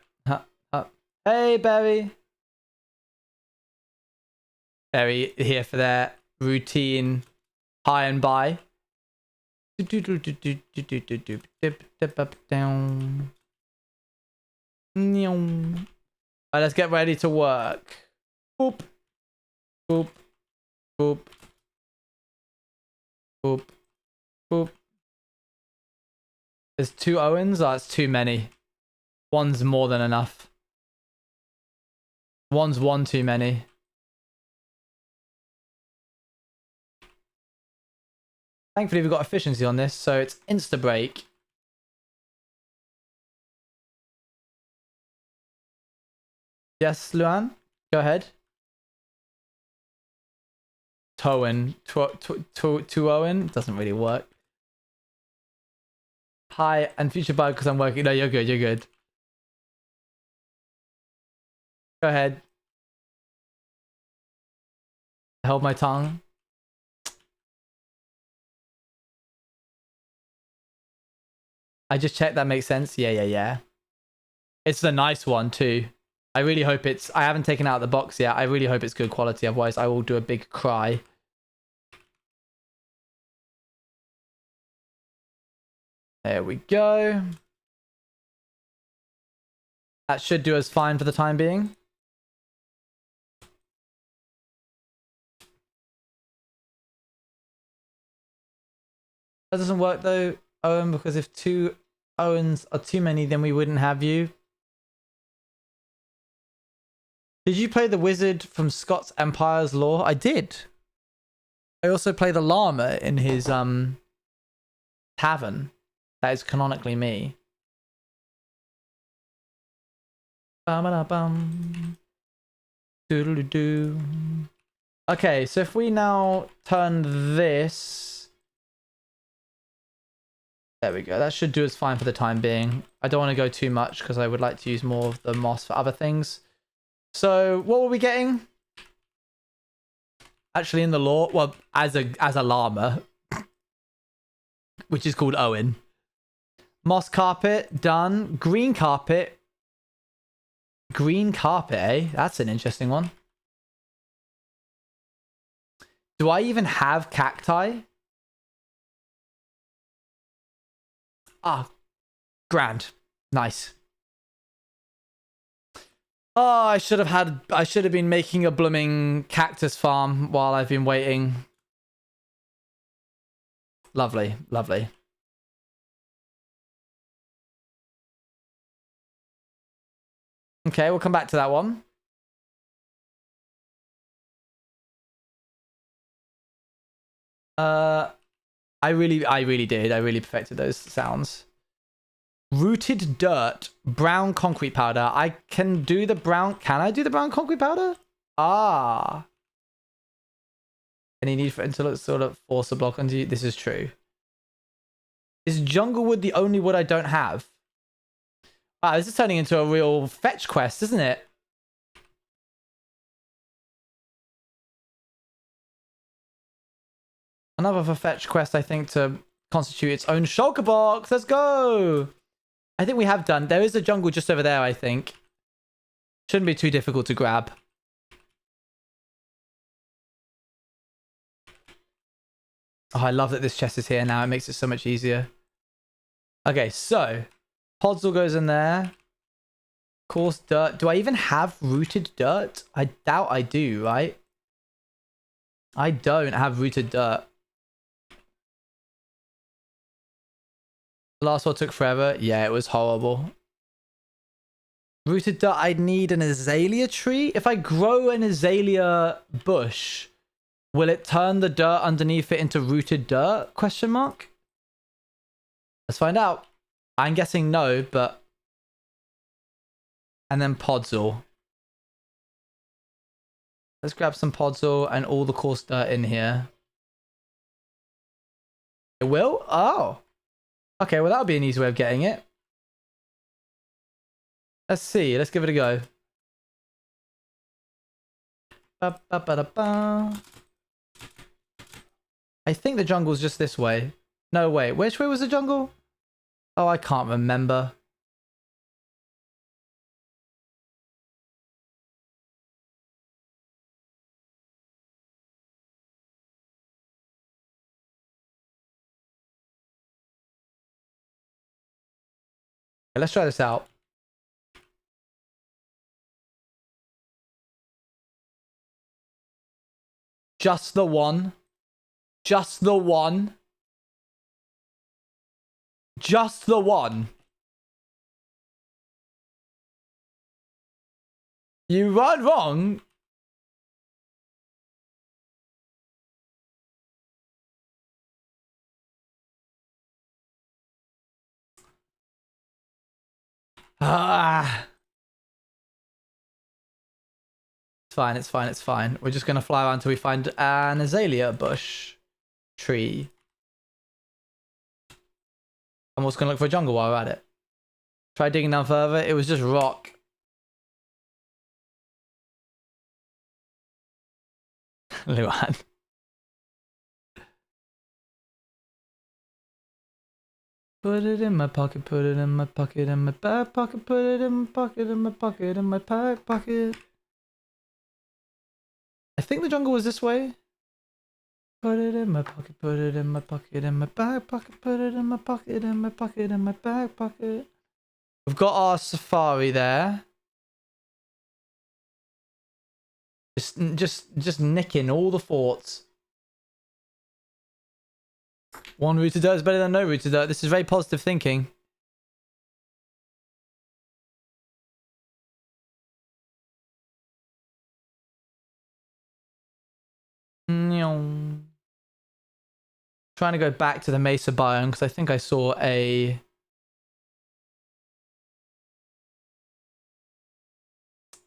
Hey, Barry. Barry here for their routine high and by. Down. Alright, let's get ready to work. Boop. Boop. Boop. Boop. Boop. There's 2 Owens? Oh, it's too many. One's more than enough. One's one too many. Thankfully, we've got efficiency on this, so it's insta break. Yes, Luan, go ahead. Tuoin doesn't really work. Hi, and future bug because I'm working. No, you're good. You're good. Go ahead. Hold my tongue. I just checked. That makes sense. Yeah. It's a nice one too. I really hope it's... I haven't taken it out of the box yet. I really hope it's good quality. Otherwise, I will do a big cry. There we go. That should do us fine for the time being. That doesn't work though, Owen, because if 2 Owens are too many, then we wouldn't have you. Did you play the wizard from Scott's Empire's Law? I did. I also play the llama in his tavern. That is canonically me. Bum-a-da-bum. Doodle-doo. Okay, so if we now turn this... There we go. That should do us fine for the time being. I don't want to go too much because I would like to use more of the moss for other things. So what were we getting? Actually in the lore, well, as a llama, which is called Owen. Moss carpet, done. Green carpet. Green carpet, eh? That's an interesting one. Do I even have cacti? Ah, grand. Nice. Oh, I should have been making a blooming cactus farm while I've been waiting. Lovely, lovely. Okay, we'll come back to that one. I really did. I really perfected those sounds. Rooted dirt, brown concrete powder. I can do the brown. Can I do the brown concrete powder? Ah. Any need for it to sort of force a block onto you? This is true. Is jungle wood the only wood I don't have? Wow, this is turning into a real fetch quest, isn't it? Another fetch quest, I think, to constitute its own shulker box. Let's go. I think we have done. There is a jungle just over there, I think. Shouldn't be too difficult to grab. Oh, I love that this chest is here now. It makes it so much easier. Okay, so Podzol goes in there. Coarse dirt. Do I even have rooted dirt? I doubt I do, right? I don't have rooted dirt. The last one took forever. Yeah, it was horrible. Rooted dirt. I'd need an azalea tree. If I grow an azalea bush, will it turn the dirt underneath it into rooted dirt? Question mark. Let's find out. I'm guessing no, but... And then Podzol. Let's grab some Podzol and all the coarse dirt in here. It will? Oh. Okay, well that'll be an easy way of getting it. Let's see. Let's give it a go. Ba, ba, ba, da, ba. I think the jungle's just this way. No, wait. Which way was the jungle? Oh, I can't remember. Okay, let's try this out. Just the one. Just the one. Just the one. You weren't wrong. Ah. fine, it's fine, it's fine. We're just gonna fly around until we find an azalea bush tree. I'm also gonna look for a jungle while we're at it. Try digging down further. It was just rock. Luan. Put it in my pocket, put it in my pocket, in my back pocket, put it in my pocket, in my pocket, in my back pocket. I think the jungle was this way. Put it in my pocket, put it in my pocket, in my back pocket, put it in my pocket, in my pocket, in my back pocket. We've got our safari there. Just nicking all the forts. One rooted dirt is better than no rooted dirt. This is very positive thinking. Trying to go back to the mesa biome because I think I saw a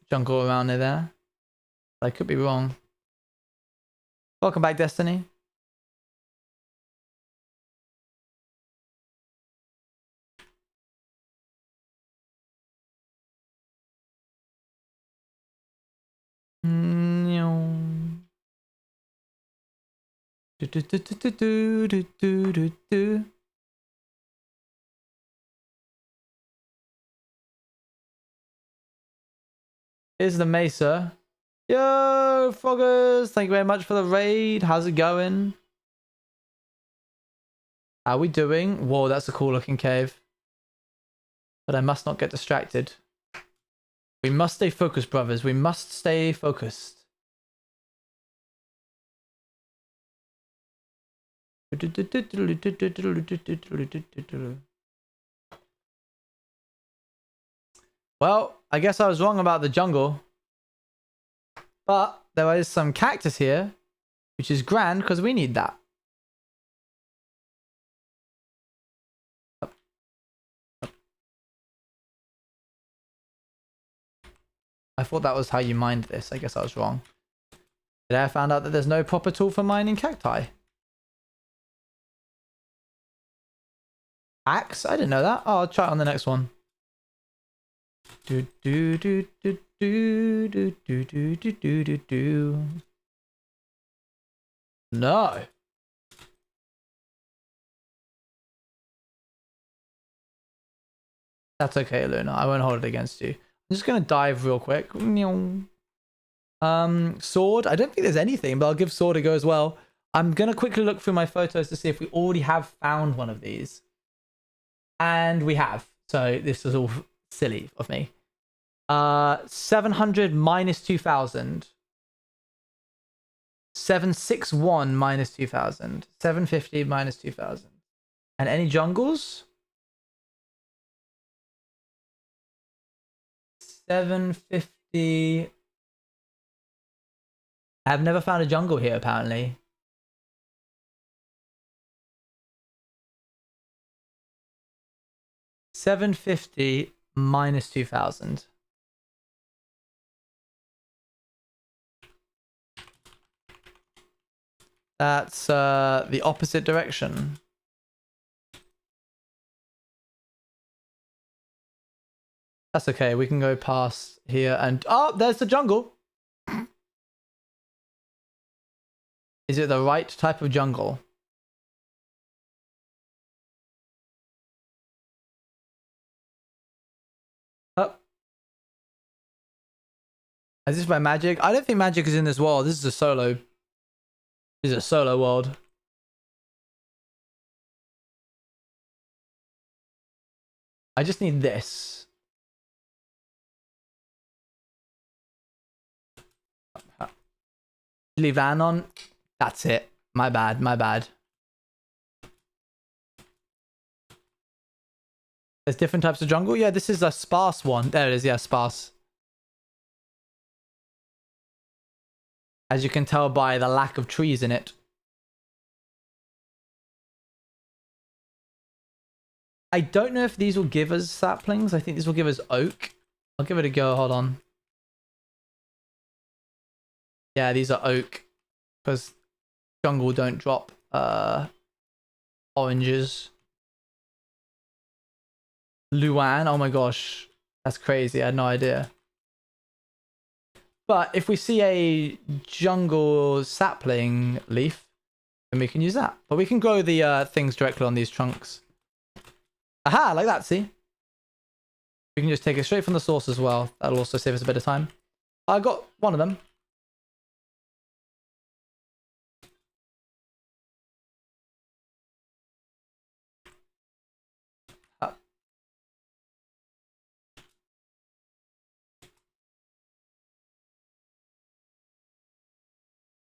jungle around there. I could be wrong. Welcome back, Destiny. Here's the mesa. Yo, Froggers, thank you very much for the raid. How's it going? How we doing? Whoa, that's a cool looking cave. But I must not get distracted. We must stay focused, brothers. We must stay focused. Well, I guess I was wrong about the jungle. But there is some cactus here, which is grand because we need that. I thought that was how you mined this. I guess I was wrong. Today I found out that there's no proper tool for mining cacti. Axe? I didn't know that. Oh, I'll try it on the next one. Do do do do do do do do do do do do. No. That's okay, Luna. I won't hold it against you. I'm just gonna dive real quick. Sword. I don't think there's anything, but I'll give sword a go as well. I'm gonna quickly look through my photos to see if we already have found one of these. And we have. So this is all silly of me. 700 minus 2000. 761 minus 2000. 750 minus 2000. And any jungles? 750. I've never found a jungle here, apparently. $750 minus 2000. That's the opposite direction. That's okay. We can go past here and oh, there's the jungle. Is it the right type of jungle? Oh. Is this by magic? I don't think magic is in this world. This is a solo. This is a solo world. I just need this. Leave that on. That's it. My bad. My bad. There's different types of jungle. Yeah, this is a sparse one. There it is. Yeah, sparse. As you can tell by the lack of trees in it. I don't know if these will give us saplings. I think these will give us oak. I'll give it a go. Hold on. Yeah, these are oak because jungle don't drop oranges. Luan, oh my gosh, that's crazy. I had no idea. But if we see a jungle sapling leaf, then we can use that. But we can grow the things directly on these trunks. Aha, like that, see? We can just take it straight from the source as well. That'll also save us a bit of time. I got one of them.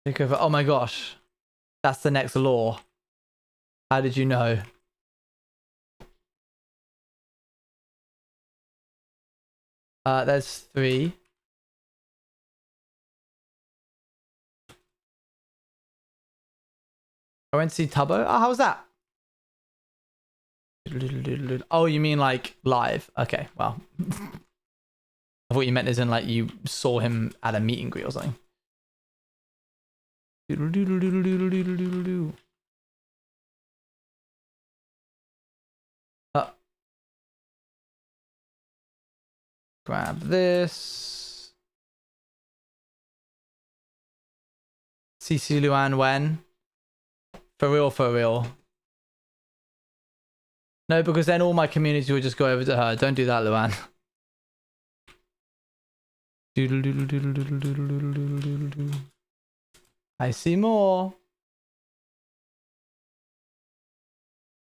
Take over. Oh my gosh. That's the next law. How did you know? There's 3. I went to see Tubbo. Oh, how's that? Oh, you mean like live? Okay, well. I thought you meant as in like you saw him at a meet and greet or something. Grab this. CC Luan when? For real, for real. No, because then all my community would just go over to her. Don't do that, Luan. I see more.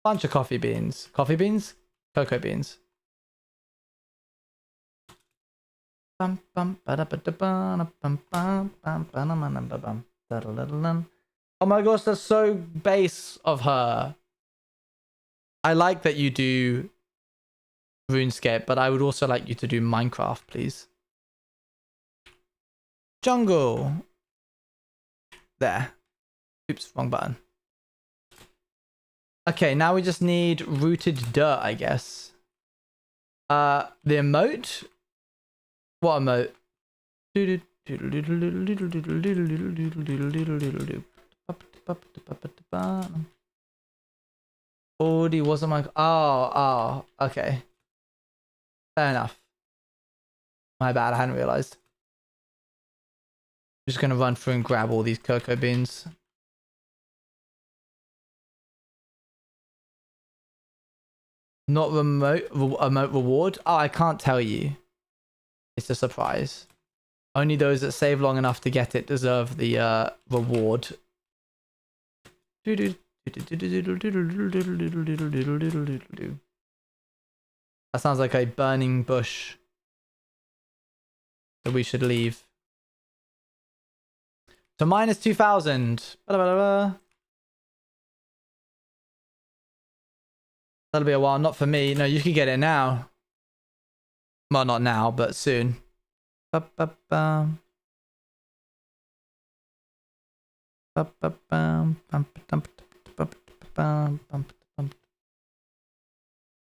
Bunch of coffee beans. Coffee beans? Cocoa beans. Oh my gosh, that's so base of her. I like that you do RuneScape, but I would also like you to do Minecraft, please. Jungle. There. Oops, wrong button. Okay, now we just need rooted dirt, I guess. The emote? What emote? Already wasn't my... Oh, okay. Fair enough. My bad, I hadn't realized. I'm just gonna run through and grab all these cocoa beans. Not remote reward? Oh, I can't tell you. It's a surprise. Only those that save long enough to get it deserve the reward. That sounds like a burning bush that we should leave. So minus 2,000. That'll be a while. Not for me. No, you can get it now. Well, not now, but soon. I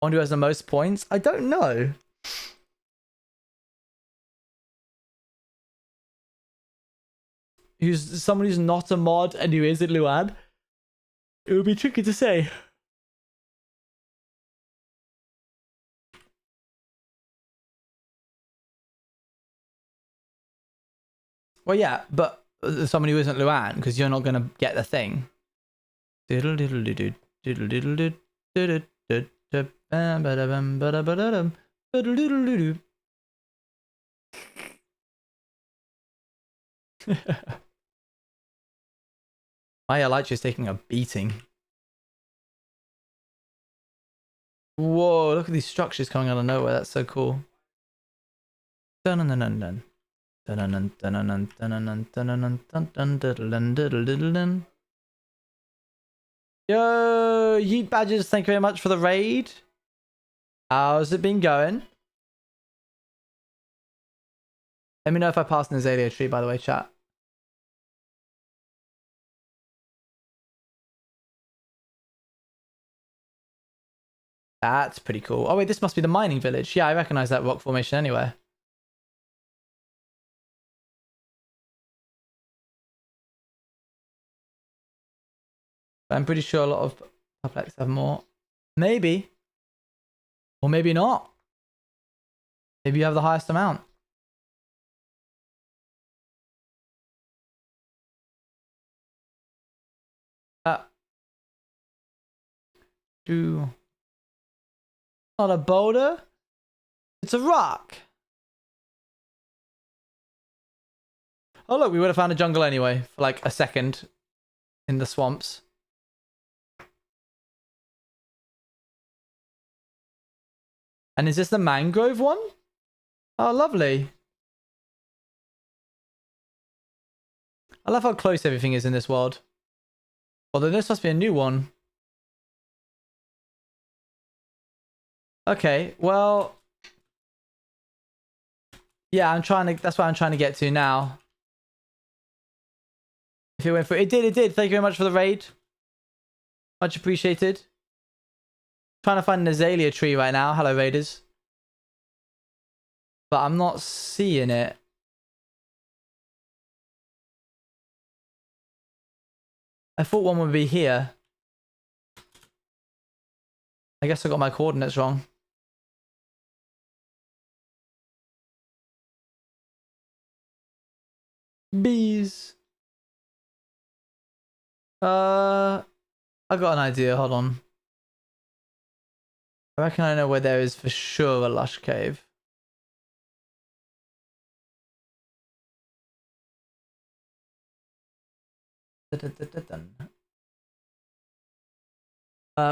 wonder who has the most points. I don't know. Who's someone who's not a mod and who is at Luan? It would be tricky to say. Well, yeah, but someone who isn't Luan, because you're not gonna get the thing. My Elytra is taking a beating. Whoa, look at these structures coming out of nowhere. That's so cool. Dun-dun-dun-dun-dun. Yo, Yeet Badgers, thank you very much for the raid. How's it been going? Let me know if I passed an azalea tree, by the way, chat. That's pretty cool. Oh wait, this must be the mining village. Yeah, I recognize that rock formation anywhere. But I'm pretty sure a lot of Perplex have more. Maybe. Or maybe not. Maybe you have the highest amount. Not a boulder. It's a rock. Oh look, we would have found a jungle anyway for like a second in the swamps. And is this the mangrove one? Oh, lovely. I love how close everything is in this world. Although this must be a new one. Okay, well... yeah, that's what I'm trying to get to now. If it went for it did. Thank you very much for the raid. Much appreciated. Trying to find an azalea tree right now. Hello, raiders. But I'm not seeing it. I thought one would be here. I guess I got my coordinates wrong. Bees. I got an idea. Hold on. I reckon I know where there is for sure a lush cave.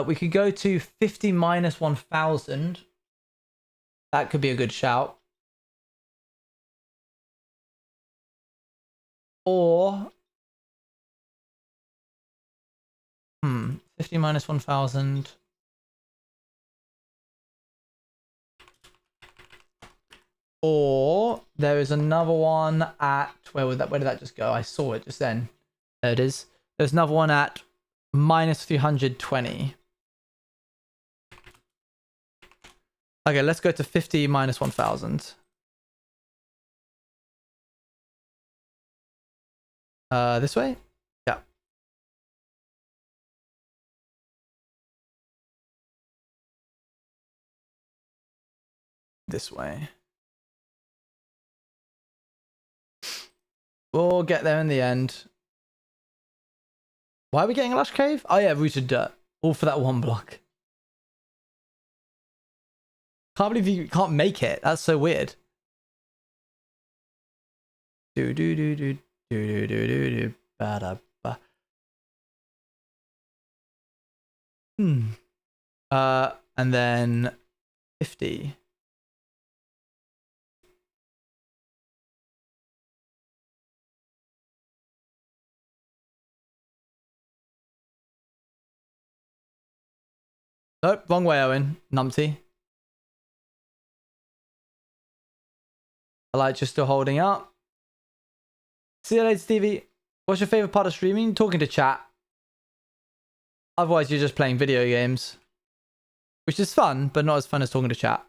We could go to 50 minus 1000. That could be a good shout. Or 50 minus 1000. Or there is another one at where did that just go? I saw it just then. There it is. There's another one at minus 320. Okay, let's go to 50 minus 1000. This way? Yeah. This way. We'll get there in the end. Why are we getting a lush cave? Oh yeah, rooted dirt. All for that one block. Can't believe you can't make it. That's so weird. Do do do do do do do do do ba da ba. And then 50. Nope, wrong way, Owen. Numpty. The lights are still holding up. See you later, Stevie. What's your favorite part of streaming? Talking to chat. Otherwise, you're just playing video games. Which is fun, but not as fun as talking to chat.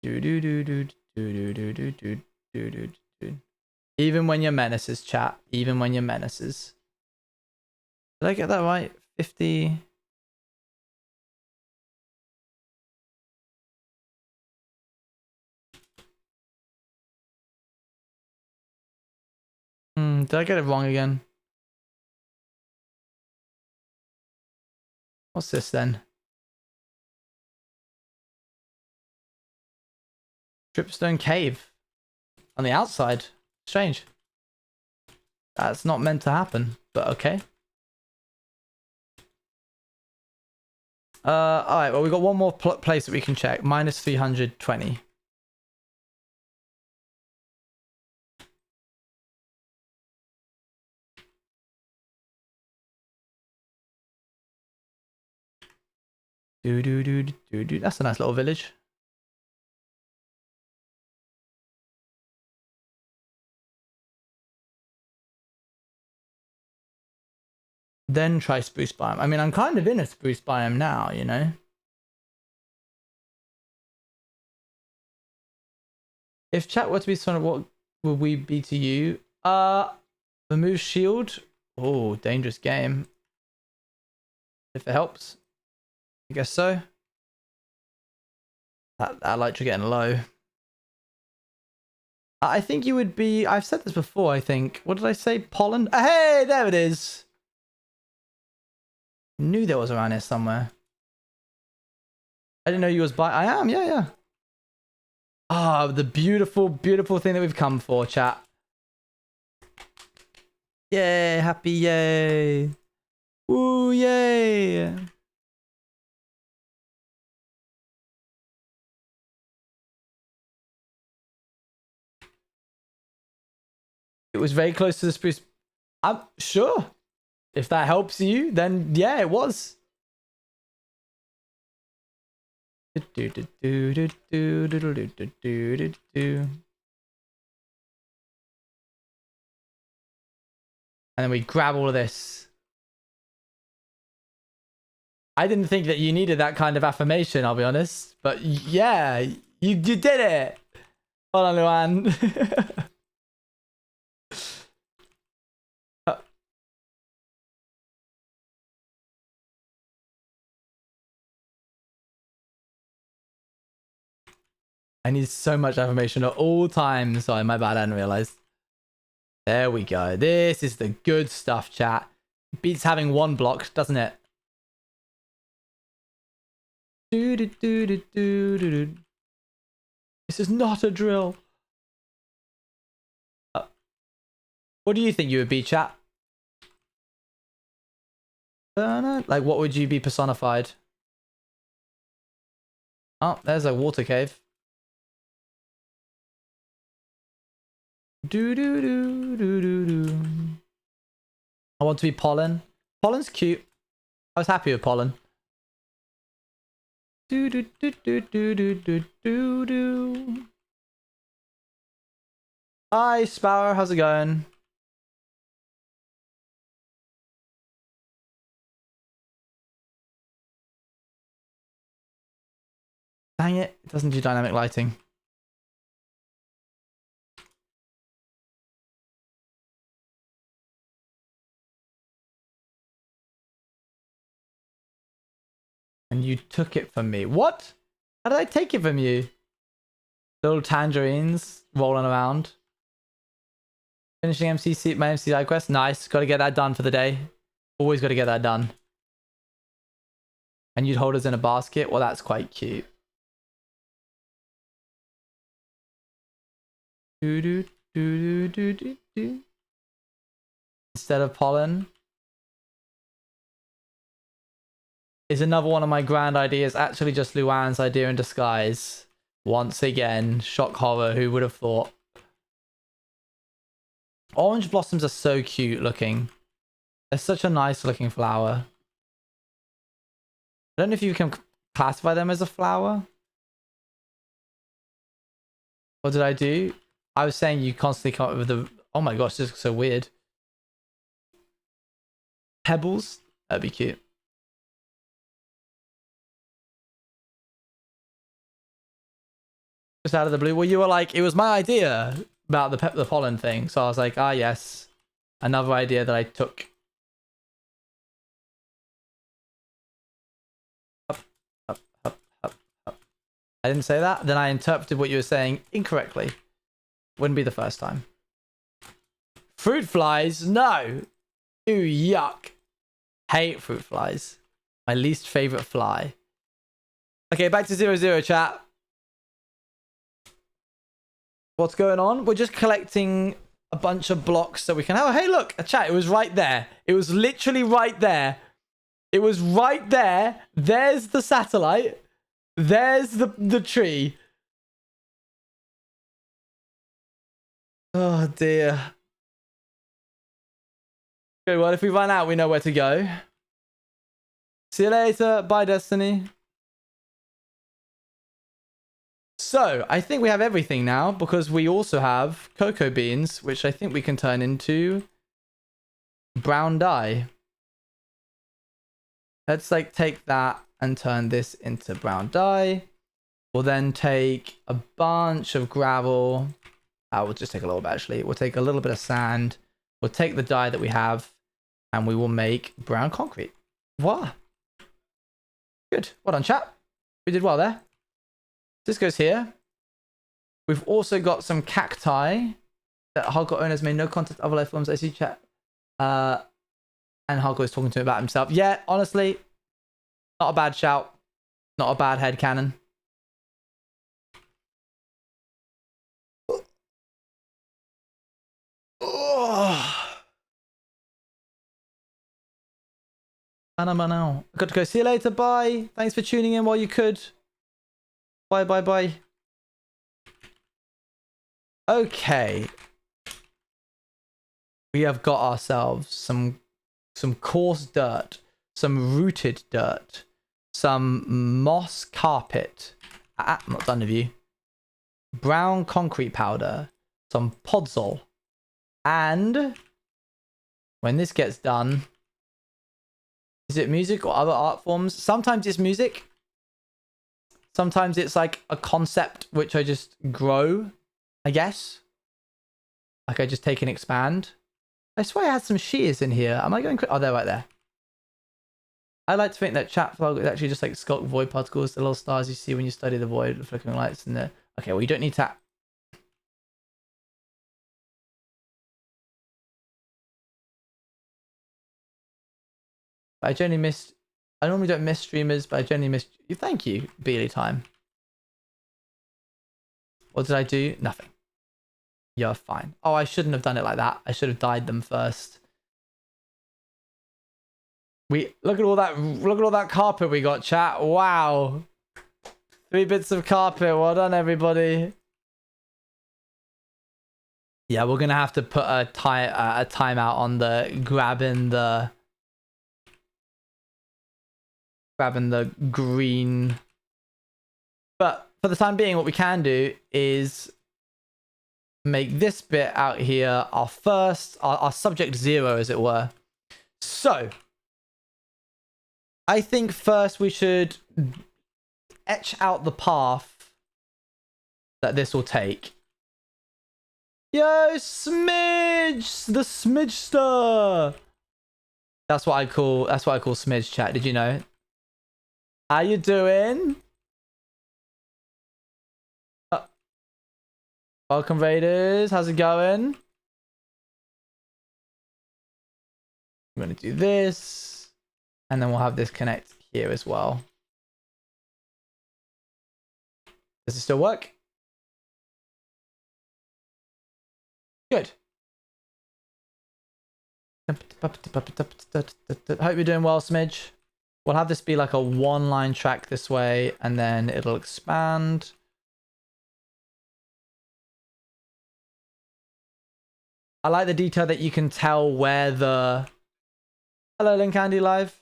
Do do do do do do do do do do do do. Even when you're menaces, chat. Even when you're menaces. Did I get that right? 50. Did I get it wrong again? What's this then? Dripstone Cave. On the outside. Strange. That's not meant to happen, but okay. Alright, well, we got one more place that we can check. Minus 320. Do do do do do. That's a nice little village. Then try spruce biome. I mean, I'm kind of in a spruce biome now, you know. If chat were to be sort of what would we be to you? Remove shield Oh, dangerous game. If it helps. I guess so. That elytra getting low. I think you would be... I've said this before, I think. What did I say? Pollen? Hey, there it is. Knew there was around here somewhere. I didn't know you was by... I am, yeah. Ah, the beautiful, beautiful thing that we've come for, chat. Yay, happy yay. Woo, yay. It was very close to the spruce. I'm sure. If that helps you, then yeah, it was. And then we grab all of this. I didn't think that you needed that kind of affirmation, I'll be honest. But yeah, you did it. Hold on, Luan. I need so much affirmation at all times. Sorry, my bad, I didn't realize. There we go. This is the good stuff, chat. Beats having one block, doesn't it? This is not a drill. What do you think you would be, chat? Like, what would you be personified? Oh, there's a water cave. I want to be Pollen. Pollen's cute. I was happy with Pollen. Hi, Sparrow. How's it going? Dang it. It doesn't do dynamic lighting. And you took it from me. What? How did I take it from you? Little tangerines rolling around. Finishing MCC, my MC side quest. Nice. Got to get that done for the day. Always got to get that done. And you'd hold us in a basket. Well, that's quite cute. Instead of Pollen. Is another one of my grand ideas actually just Luan's idea in disguise? Once again, shock horror, who would have thought? Orange blossoms are so cute looking. They're such a nice looking flower. I don't know if you can classify them as a flower. What did I do? I was saying you constantly come up with the... Oh my gosh, this is so weird. Pebbles? That'd be cute. Just out of the blue. Well, you were like, it was my idea about the pollen thing. So I was like, ah, yes. Another idea that I took. Up. I didn't say that. Then I interpreted what you were saying incorrectly. Wouldn't be the first time. Fruit flies? No. Ew, yuck. Hate fruit flies. My least favorite fly. Okay, back to 0-0, chat. What's going on? We're just collecting a bunch of blocks so we can... Oh, hey, look, a chat. It was right there. It was literally right there. It was right there. There's the satellite. There's the tree. Oh, dear. Good, well, if we run out, we know where to go. See you later. Bye, Destiny. So, I think we have everything now because we also have cocoa beans, which I think we can turn into brown dye. Let's like take that and turn this into brown dye. We'll then take a bunch of gravel. We'll just take a little bit actually. We'll take a little bit of sand. We'll take the dye that we have And we will make brown concrete. Voila. Good. Well done, chat. We did well there. This goes here. We've also got some cacti that Hardcore owners made no contact other life forms. I see chat. And Hardcore is talking to him about himself. Yeah, honestly, not a bad shout. Not a bad headcanon. Now. Got to go. See you later. Bye. Thanks for tuning in while you could. Bye, bye, bye. Okay. We have got ourselves some coarse dirt, some rooted dirt, some moss carpet. I'm not done with you. Brown concrete powder, some podzol, and when this gets done, is it music or other art forms? Sometimes it's music. Sometimes it's like a concept which I just grow, I guess. Like I just take and expand. I swear I had some shears in here. Am I going? Oh, they're right there. I like to think that chat fog is actually just like skulk void particles, the little stars you see when you study the void, the flickering lights, and the. Okay, well you don't need to. I generally miss. I normally don't miss streamers, but I generally miss you. Thank you, Beely Time. What did I do? Nothing. You're fine. Oh, I shouldn't have done it like that. I should have dyed them first. Look at all that carpet we got, chat. Wow. 3 bits of carpet. Well done, everybody. Yeah, we're gonna have to put a timeout on the grabbing the green. But for the time being, what we can do is make this bit out here our first, our subject 0, as it were. So I think first we should etch out the path that this will take. Yo, Smidge! The Smidgester! That's what I call Smidge, chat. Did you know? How you doing? Welcome, Raiders. How's it going? I'm going to do this. And then we'll have this connect here as well. Does it still work? Good. Hope you're doing well, Smidge. We'll have this be like a 1-line track this way, and then it'll expand. I like the detail that you can tell where the... Hello, Link Andy Live.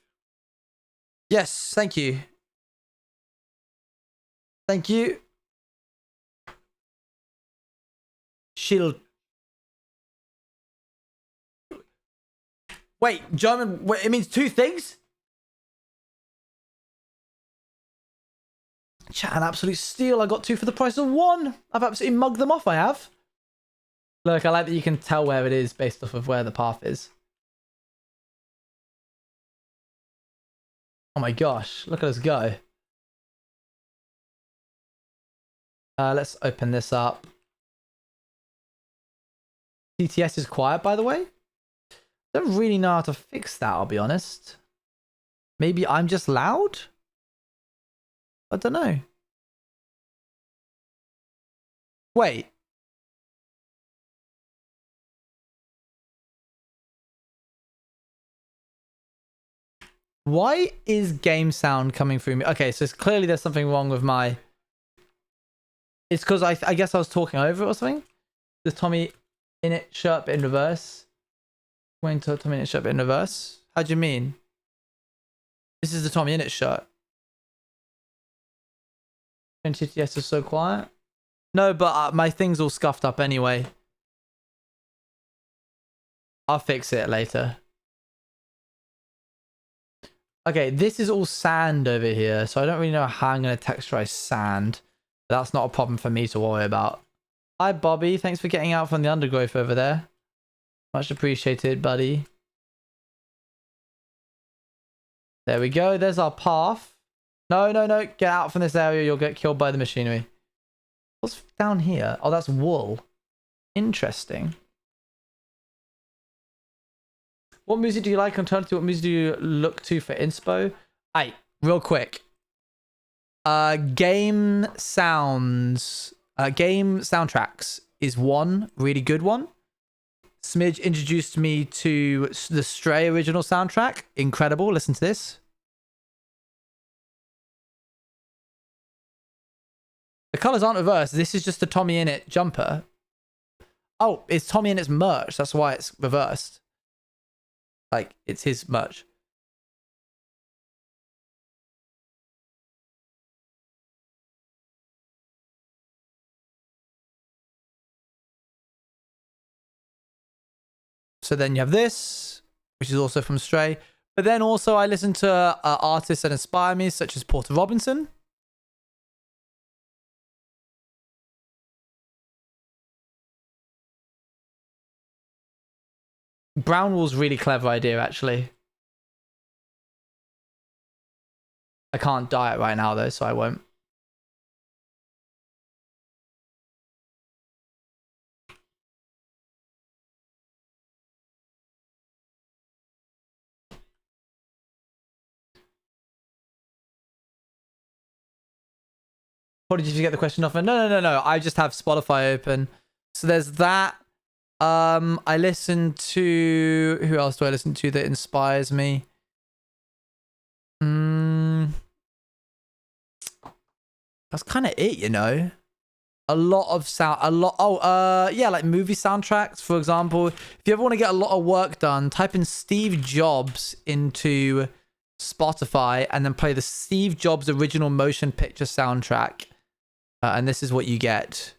Yes, thank you. Thank you. Shield. Wait, German, wait, it means 2 things? Chat, an absolute steal. I got 2 for the price of 1. I've absolutely mugged them off, I have. Look, I like that you can tell where it is based off of where the path is. Oh my gosh, look at us go. Let's open this up. TTS is quiet, by the way. Don't really know how to fix that, I'll be honest. Maybe I'm just loud? I don't know. Wait. Why is game sound coming through me? Okay, so clearly there's something wrong with my... It's because I guess I was talking over it or something. The Tommy Innit shirt bit in reverse. Going to Tommy Innit shirt bit in reverse. How do you mean? This is the Tommy Innit shirt. And TTS is so quiet. No, but my thing's all scuffed up anyway. I'll fix it later. Okay, this is all sand over here, so I don't really know how I'm going to texturize sand. That's not a problem for me to worry about. Hi, Bobby. Thanks for getting out from the undergrowth over there. Much appreciated, buddy. There we go. There's our path. No, no, no. Get out from this area. You'll get killed by the machinery. What's down here? Oh, that's wool. Interesting. What music do you like? Alternative, what music do you look to for inspo? Hey, real quick. Game soundtracks is one really good one. Smidge introduced me to the Stray original soundtrack. Incredible. Listen to this. The colors aren't reversed. This is just the Tommy Innit jumper. Oh, it's Tommy Innit's merch. That's why it's reversed. Like, it's his merch. So then you have this, which is also from Stray. But then also I listen to artists that inspire me, such as Porter Robinson. Brownwall's really clever idea, actually. I can't diet right now, though, so I won't. What did you get the question off? No. I just have Spotify open. So there's that. I listen to... Who else do I listen to that inspires me? That's kind of it, you know? A lot of sound... yeah, like movie soundtracks, for example. If you ever want to get a lot of work done, type in Steve Jobs into Spotify and then play the Steve Jobs original motion picture soundtrack. And this is what you get.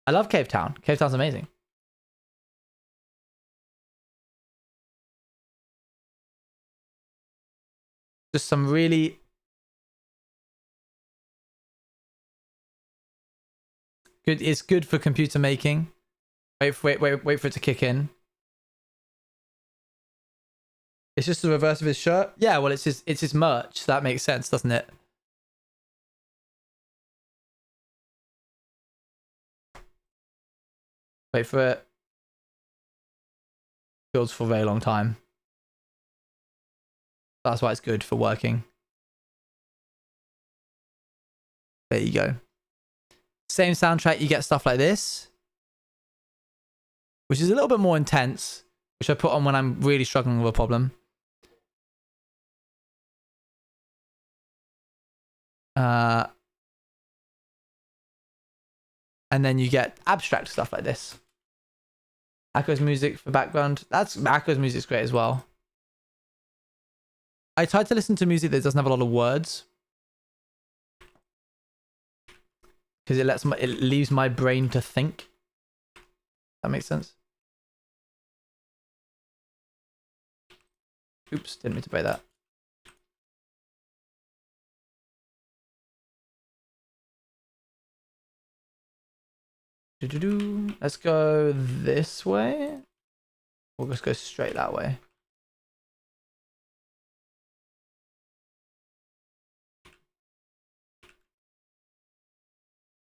I love Cave Town. Cave Town's amazing. Just some really good. It's good for computer making. Wait for it to kick in. It's just the reverse of his shirt. Yeah, well, it's his merch. So that makes sense, doesn't it? Wait for it. Builds for a very long time. That's why it's good for working. There you go. Same soundtrack, you get stuff like this, which is a little bit more intense, which I put on when I'm really struggling with a problem. And then you get abstract stuff like this. Akko's music for background. Akko's music's great as well. I try to listen to music that doesn't have a lot of words, because it leaves my brain to think. That makes sense. Oops, didn't mean to break that. Let's go this way. We'll just go straight that way.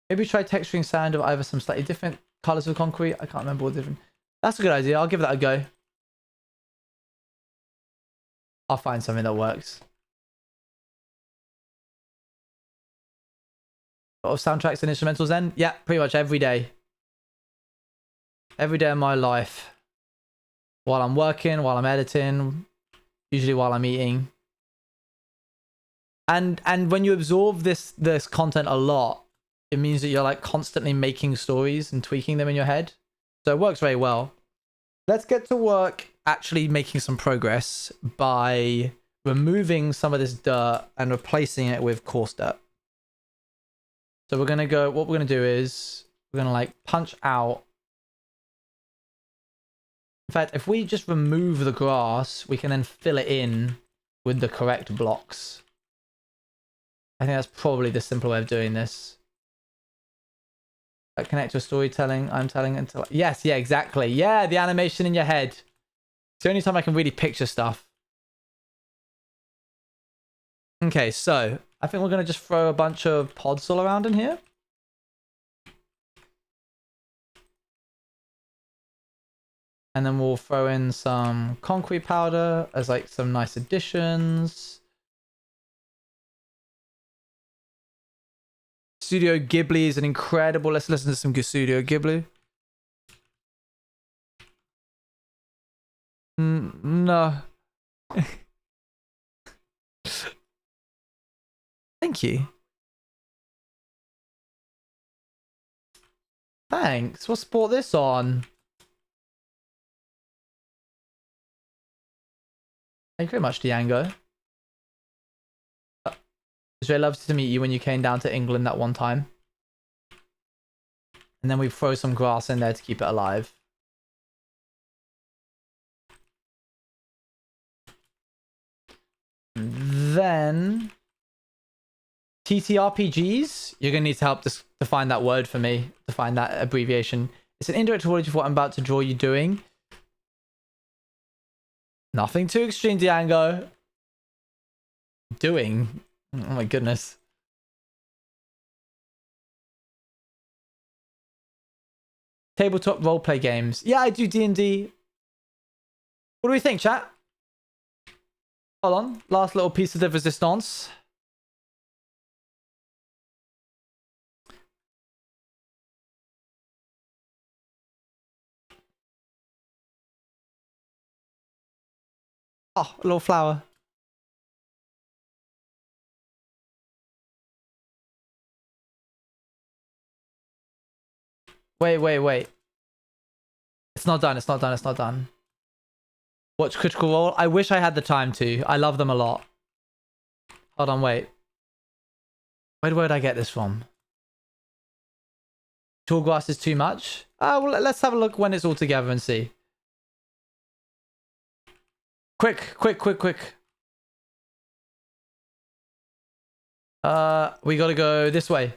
Maybe try texturing sand of either some slightly different colors of concrete. I can't remember what different. That's a good idea. I'll give that a go. I'll find something that works. A lot of soundtracks and instrumentals then? Yeah, pretty much every day. Every day of my life. While I'm working, while I'm editing, usually while I'm eating. And when you absorb this content a lot, it means that you're like constantly making stories and tweaking them in your head. So it works very well. Let's get to work actually making some progress by removing some of this dirt and replacing it with coarse dirt. So we're going to go, what we're going to do is we're going to like punch out. In fact, if we just remove the grass, we can then fill it in with the correct blocks. I think that's probably the simple way of doing this. That connect to storytelling. I'm telling until yes, yeah, exactly. Yeah, the animation in your head. It's the only time I can really picture stuff. Okay, so I think we're gonna just throw a bunch of pods all around in here. And then we'll throw in some concrete powder as like some nice additions. Studio Ghibli is an incredible. Let's listen to some good Studio Ghibli. No. Thank you. Thanks. What's brought this on? Thank you very much, Diango. It was very lovely to meet you when you came down to England that one time. And then we throw some grass in there to keep it alive. Then TTRPGs, you're gonna need to help define that word for me, define that abbreviation. It's an indirect knowledge of what I'm about to draw you doing. Nothing too extreme, Diango. Doing. Oh my goodness. Tabletop roleplay games. Yeah, I do D&D. What do we think, chat? Hold on. Last little piece of the resistance. Oh, a little flower. Wait. It's not done. It's not done. It's not done. Watch Critical Role. I wish I had the time to. I love them a lot. Hold on, wait. Where did I get this from? Tall grass is too much? Well, let's have a look when it's all together and see. Quick. We gotta go this way.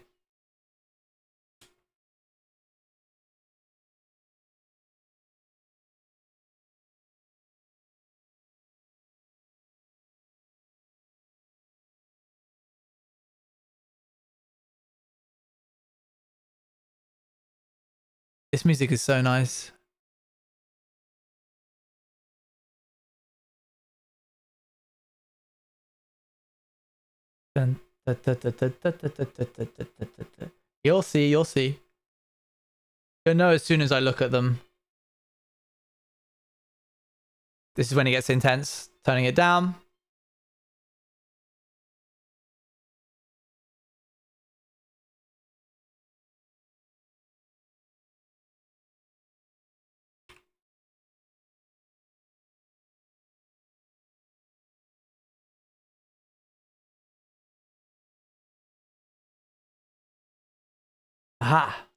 This music is so nice. You'll see. You'll know as soon as I look at them. This is when it gets intense. Turning it down. Aha.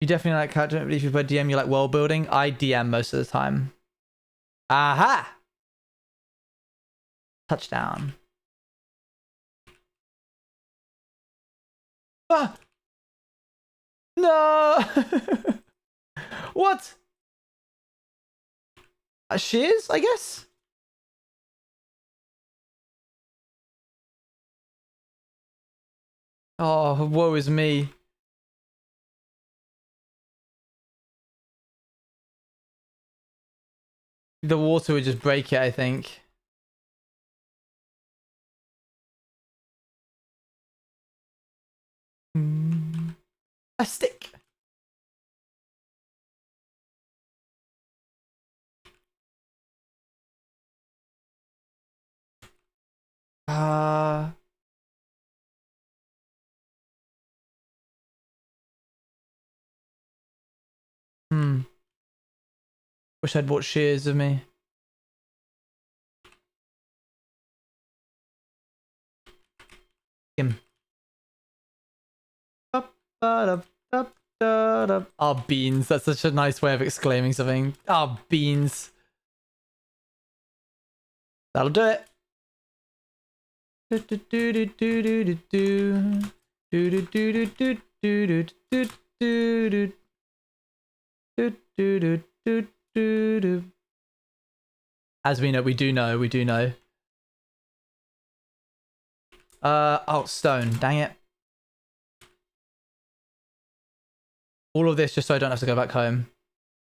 You definitely like character. If you play DM, you like world building. I DM most of the time. Aha. Touchdown. Ah. No. What? Shears, I guess? Oh, woe is me. The water would just break it, I think. A stick. Wish I'd bought shears of me. Him. Oh, beans. That's such a nice way of exclaiming something. Oh, beans. That'll do it. Do do do do do do do do do do do do do do. As we know, we do know. Oh, stone. Dang it. All of this just so I don't have to go back home.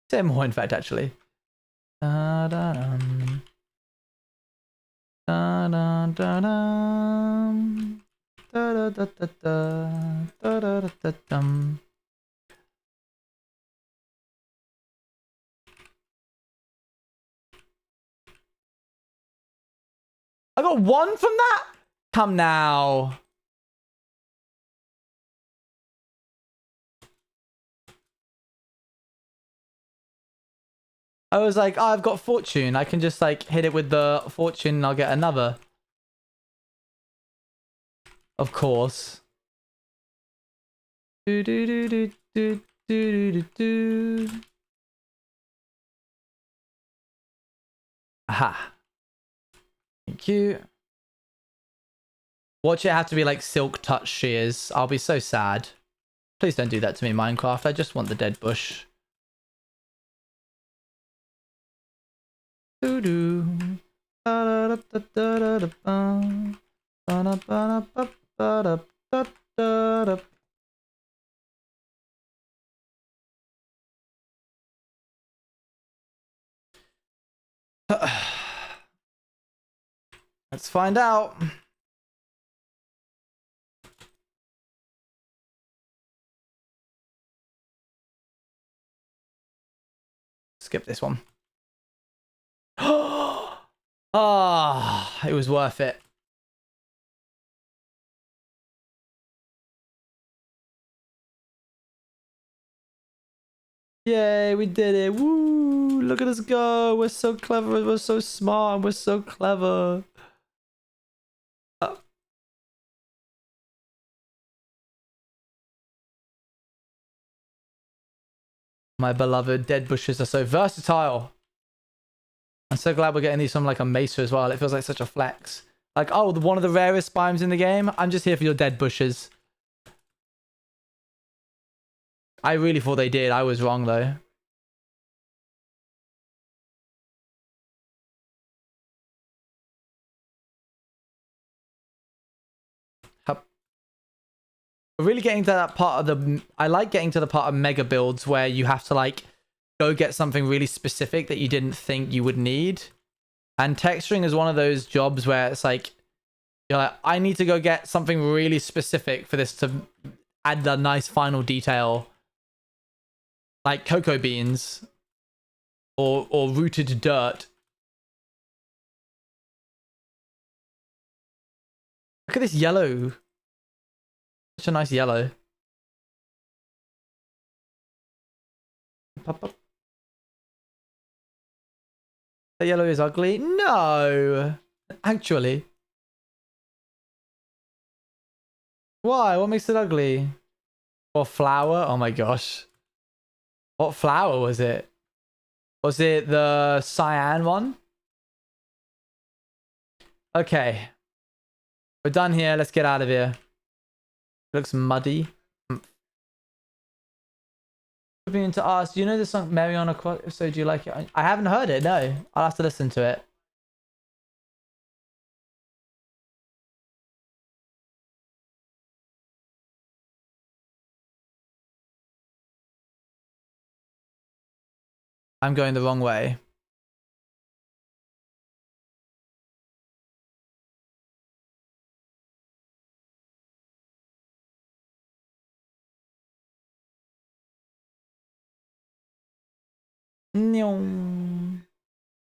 Say more, in fact, actually. Da-da-dum. Da-da-da-dum. Da-da-da-da-da. Da-da-da-da-dum. I got 1 from that? Come now. I was like, oh, I've got fortune. I can just like hit it with the fortune and I'll get another. Of course. Do do do do do do do do. Aha. Thank you. Watch it have to be like silk touch shears. I'll be so sad. Please don't do that to me, Minecraft. I just want the dead bush. Doo doo. Da da da da da da. Ba da ba da ba da da da. Let's find out. Skip this one. Ah, it was worth it. Yay, we did it. Woo! Look at us go. We're so clever. We're so smart. And we're so clever. My beloved dead bushes are so versatile. I'm so glad we're getting these from like a mesa as well. It feels like such a flex. Like, oh, one of the rarest biomes in the game. I'm just here for your dead bushes. I really thought they did. I was wrong though. We're really getting to that part of the... I like getting to the part of mega builds where you have to like go get something really specific that you didn't think you would need. And texturing is one of those jobs where it's like, you're like, I need to go get something really specific for this to add the nice final detail. Like cocoa beans or rooted dirt. Look at this yellow. Such a nice yellow. Pop up. The yellow is ugly? No. Actually. Why? What makes it ugly? Or flower? Oh my gosh. What flower was it? Was it the cyan one? Okay. We're done here. Let's get out of here. It looks muddy. Moving to ask, do you know the song Mariana Quad? If so, do you like it? I haven't heard it, no. I'll have to listen to it. I'm going the wrong way.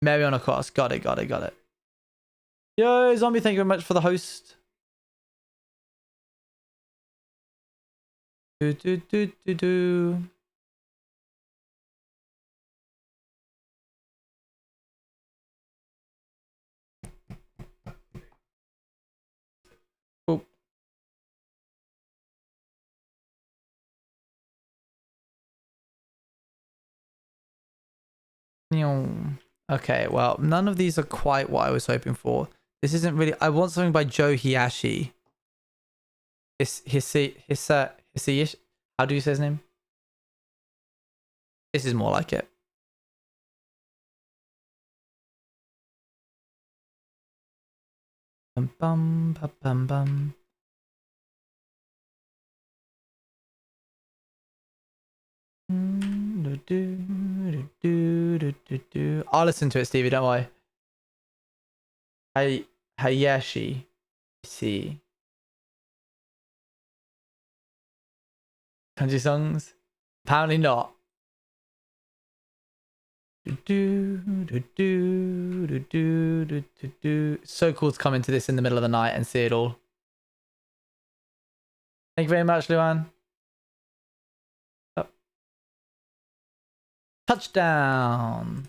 Mariana Cross. Got it. Yo, Zombie, thank you very much for the host. Do. Oh. Okay, well, none of these are quite what I was hoping for. This isn't really... I want something by Joe Hiyashi. Hisiyish. How do you say his name? This is more like it. Bum bum bum bum bum. I'll listen to it, Stevie. Don't worry. Hayashi. See. Country songs? Apparently not. So cool to come into this in the middle of the night and see it all. Thank you very much, Luan. Oh. Touchdown.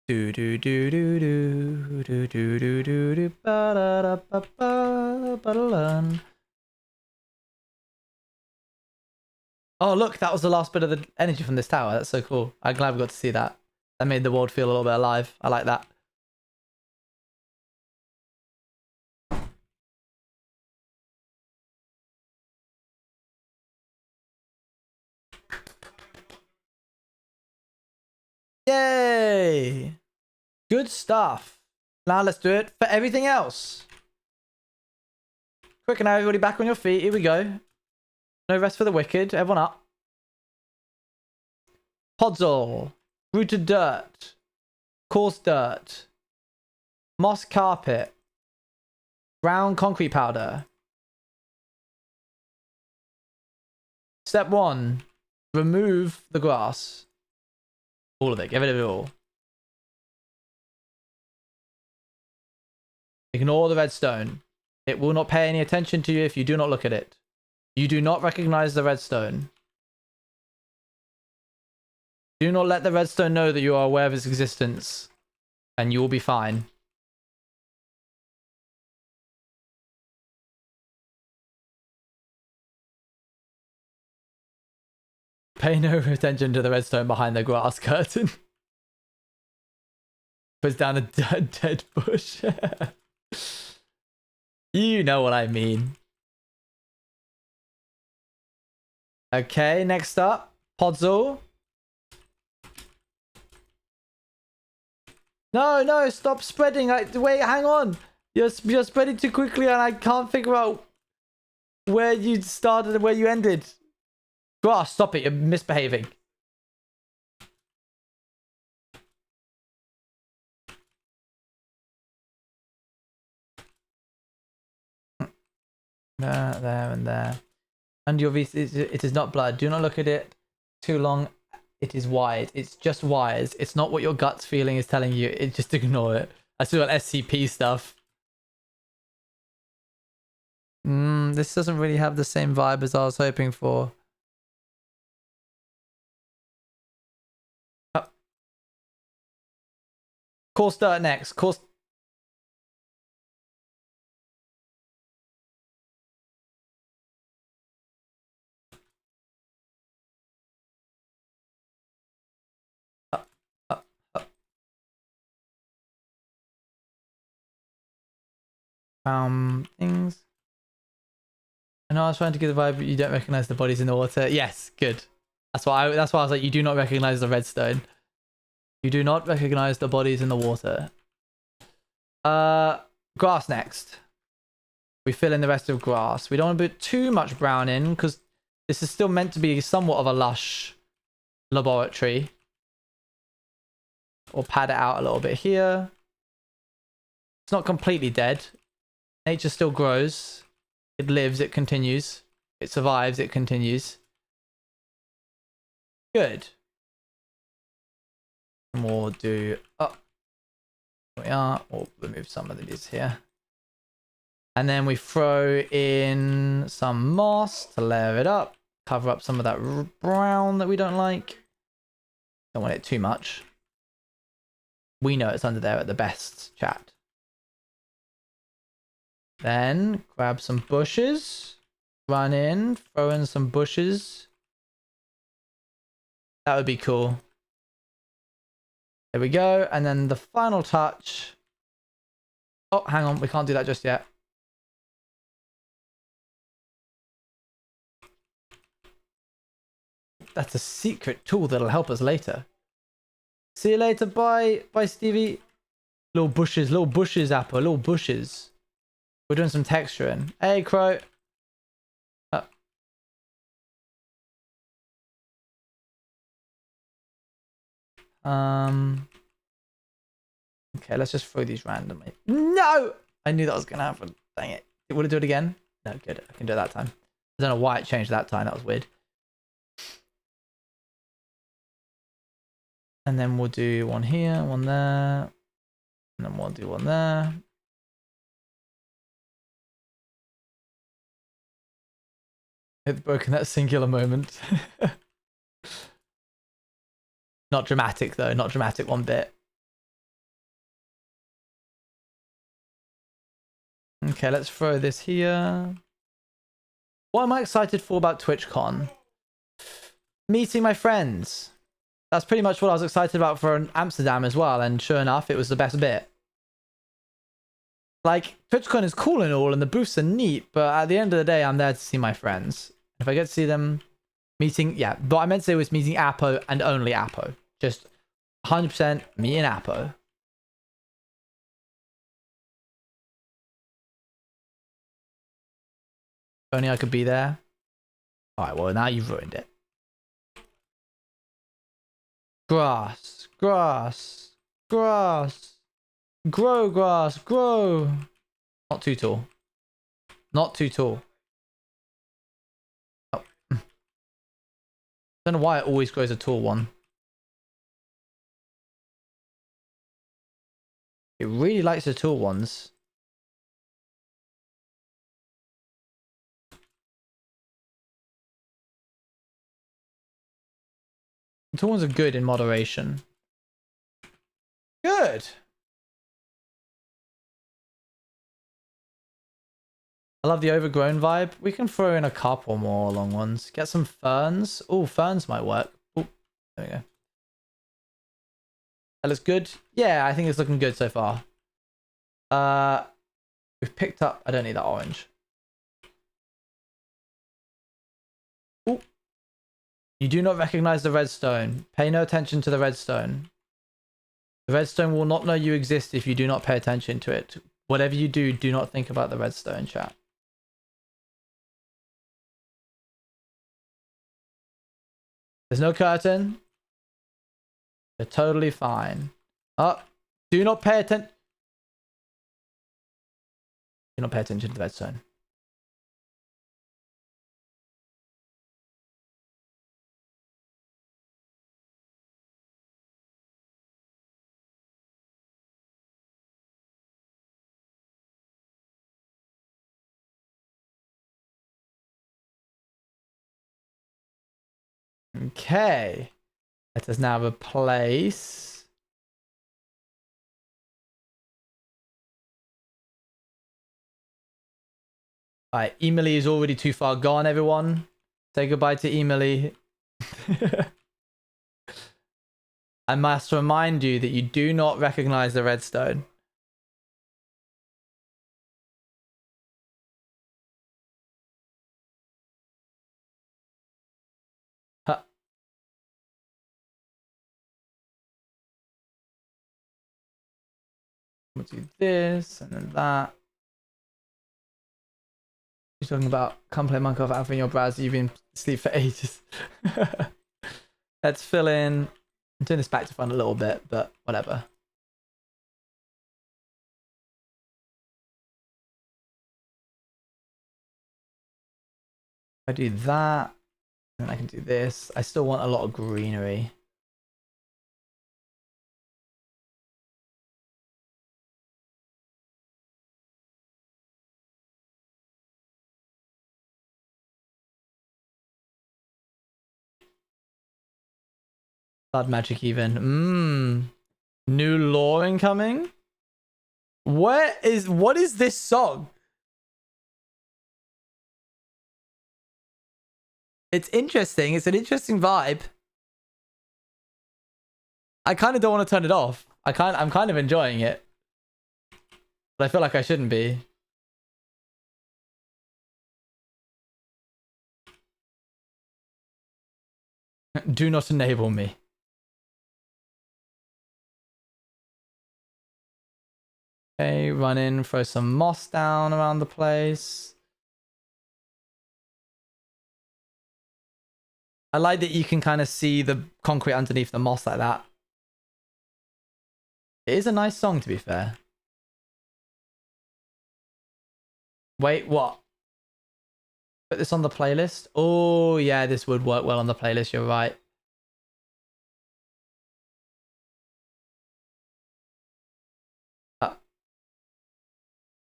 Do do do do do do do do do do ba da da ba ba ba da. Oh look, that was the last bit of the energy from this tower. That's so cool. I'm glad we got to see that. That made the world feel a little bit alive. I like that. Yay! Good stuff. Now let's do it for everything else. Quick now, everybody back on your feet. Here we go. No rest for the wicked. Everyone up. Podzol. Rooted dirt. Coarse dirt. Moss carpet. Brown concrete powder. Step 1. Remove the grass. All of it. Get rid of it all. Ignore the redstone. It will not pay any attention to you if you do not look at it. You do not recognize the redstone. Do not let the redstone know that you are aware of its existence, and you will be fine. Pay no attention to the redstone behind the grass curtain. Puts down a dead bush. You know what I mean. Okay, next up, Podzol. No, stop spreading. Wait, hang on. You're spreading too quickly and I can't figure out where you started and where you ended. Grass, stop it. You're misbehaving. There and there. And your it is not blood. Do not look at it too long. It is wide. It's just wires. It's not what your gut's feeling is telling you. Just ignore it. I still got SCP stuff. This doesn't really have the same vibe as I was hoping for. Coarse dirt next. Coarse. Things. I know I was trying to get the vibe, but you don't recognize the bodies in the water. Yes, good. That's why I was like, you do not recognize the redstone. You do not recognize the bodies in the water. Grass next. We fill in the rest of grass. We don't want to put too much brown in because this is still meant to be somewhat of a lush laboratory. Or pad it out a little bit here. It's not completely dead. Nature still grows. It lives, it continues. It survives, it continues. Good. And we'll do up. Here we are. We'll remove some of these here. And then we throw in some moss to layer it up. Cover up some of that brown that we don't like. Don't want it too much. We know it's under there at the best, chat. Then grab some bushes. Run in. Throw in some bushes. That would be cool. There we go. And then the final touch. Oh, hang on. We can't do that just yet. That's a secret tool that'll help us later. See you later. Bye. Bye, Stevie. Little bushes, Apple. Little bushes. We're doing some texturing. Hey, Crow. Okay, let's just throw these randomly. No! I knew that was gonna happen. Dang it. Would it do it again? No, good. I can do it that time. I don't know why it changed that time. That was weird. And then we'll do one here, one there. And then we'll do one there. It's broken that singular moment. Not dramatic though, not dramatic one bit. Okay, let's throw this here. What am I excited for about TwitchCon? Meeting my friends. That's pretty much what I was excited about for Amsterdam as well, and sure enough, it was the best bit. Like, TwitchCon is cool and all, and the booths are neat, but at the end of the day, I'm there to see my friends. If I get to see them meeting, yeah, what I meant to say was meeting Apo and only Apo. Just 100% me and Apo. If only I could be there. Alright, well, now you've ruined it. Grass, grass, grass. Grow, grass, grow. Not too tall. Not too tall. Oh. Don't know why it always grows a tall one. It really likes the tall ones. The tall ones are good in moderation. Good. I love the overgrown vibe. We can throw in a couple more long ones. Get some ferns. Oh, ferns might work. Oh, there we go. That looks good. Yeah, I think it's looking good so far. We've picked up. I don't need that orange. Ooh. You do not recognize the redstone. Pay no attention to the redstone. The redstone will not know you exist if you do not pay attention to it. Whatever you do, do not think about the redstone, chat. There's no curtain. They're totally fine. Oh, do not pay attention. Do not pay attention to the redstone. Okay. Let us now replace. Alright, Emily is already too far gone, everyone. Say goodbye to Emily. I must remind you that you do not recognize the redstone. Huh. We'll do this and then that. You're talking about come play Minecraft Alpha in your browser. You've been asleep for ages. Let's fill in. I'm doing this back to front a little bit, but whatever. I do that, and I can do this. I still want a lot of greenery. Blood magic even. New lore incoming? What is this song? It's interesting. It's an interesting vibe. I kind of don't want to turn it off. I'm kind of enjoying it. But I feel like I shouldn't be. Do not enable me. Okay, run in, throw some moss down around the place. I like that you can kind of see the concrete underneath the moss like that. It is a nice song, to be fair. Wait, what? Put this on the playlist? Oh, yeah, this would work well on the playlist. You're right.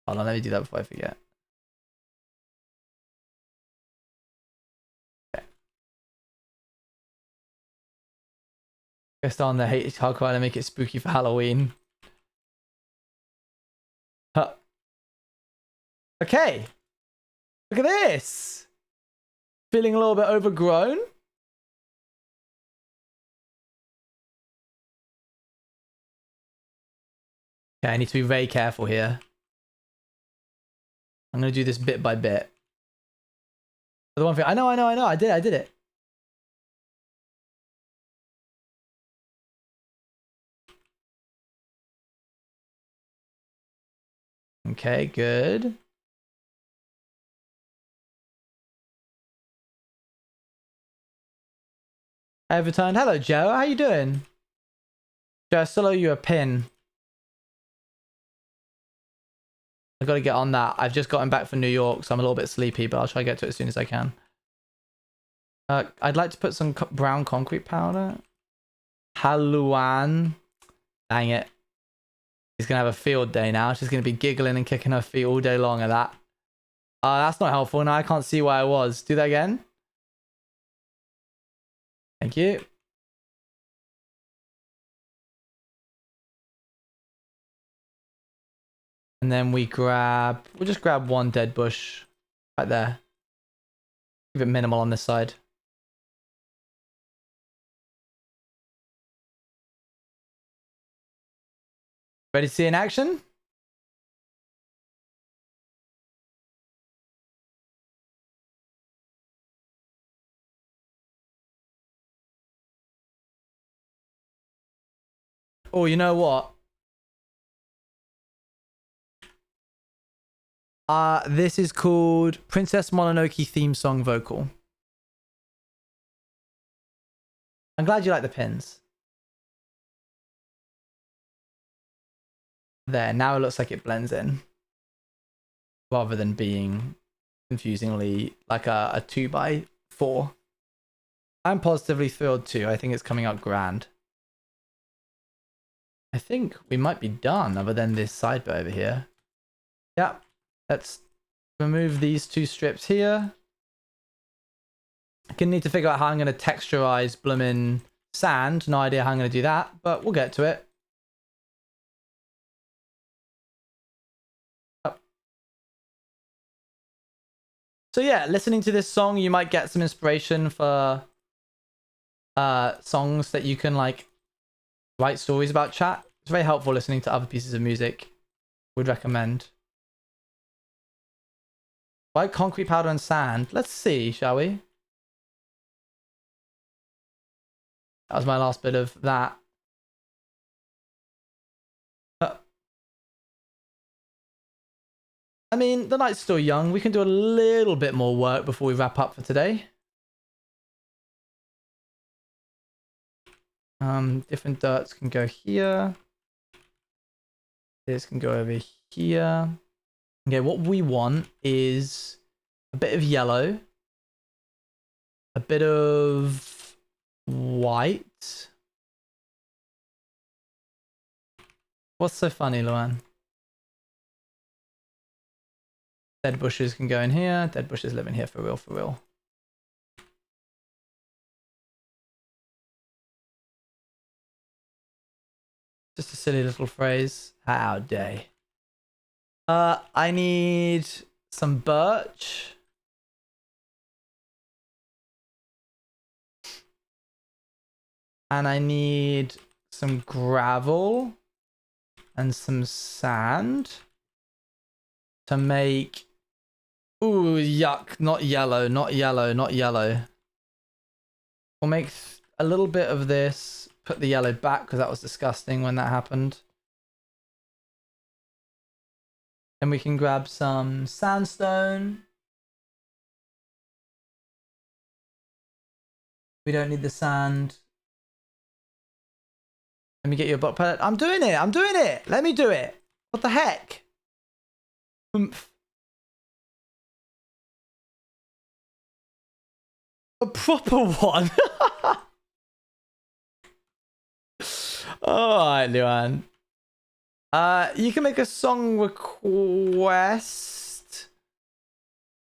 Hold on, let me do that before I forget. Okay. Go on the hate hardcore and make it spooky for Halloween. Huh. Okay. Look at this. Feeling a little bit overgrown. Okay, I need to be very careful here. I'm going to do this bit by bit. The one thing, I know. I did it. Okay, good. I have returned. Hello, Joe. How you doing? Joe, I still owe you a pin. I've got to get on that. I've just gotten back from New York, so I'm a little bit sleepy, but I'll try to get to it as soon as I can. I'd like to put some brown concrete powder. Haluan. Dang it. He's going to have a field day now. She's going to be giggling and kicking her feet all day long at that. That's not helpful. Now I can't see where I was. Do that again. Thank you. And then we'll just grab one dead bush right there. Keep it minimal on this side. Ready to see in action? Oh, you know what? This is called Princess Mononoke theme song vocal. I'm glad you like the pins. There, now it looks like it blends in. Rather than being confusingly like a 2x4. I'm positively thrilled too. I think it's coming out grand. I think we might be done other than this side bit over here. Yeah. Let's remove these two strips here. I can need to figure out how I'm going to texturize bloomin' sand. No idea how I'm going to do that, but we'll get to it. So yeah, listening to this song, you might get some inspiration for songs that you can like write stories about, chat. It's very helpful listening to other pieces of music. Would recommend. White concrete powder and sand. Let's see, shall we? That was my last bit of that. I mean, the night's still young. We can do a little bit more work before we wrap up for today. Different dirts can go here. This can go over here. Okay, what we want is a bit of yellow, a bit of white. What's so funny, Luan? Dead bushes can go in here. Dead bushes live in here for real, for real. Just a silly little phrase. How day. I need some birch. And I need some gravel and some sand to make... Ooh, yuck. Not yellow, not yellow, not yellow. We'll make a little bit of this. Put the yellow back because that was disgusting when that happened. Then we can grab some sandstone. We don't need the sand. Let me get you a block palette. I'm doing it. I'm doing it. Let me do it. What the heck? Oomph. A proper one. Alright, Luan. You can make a song request.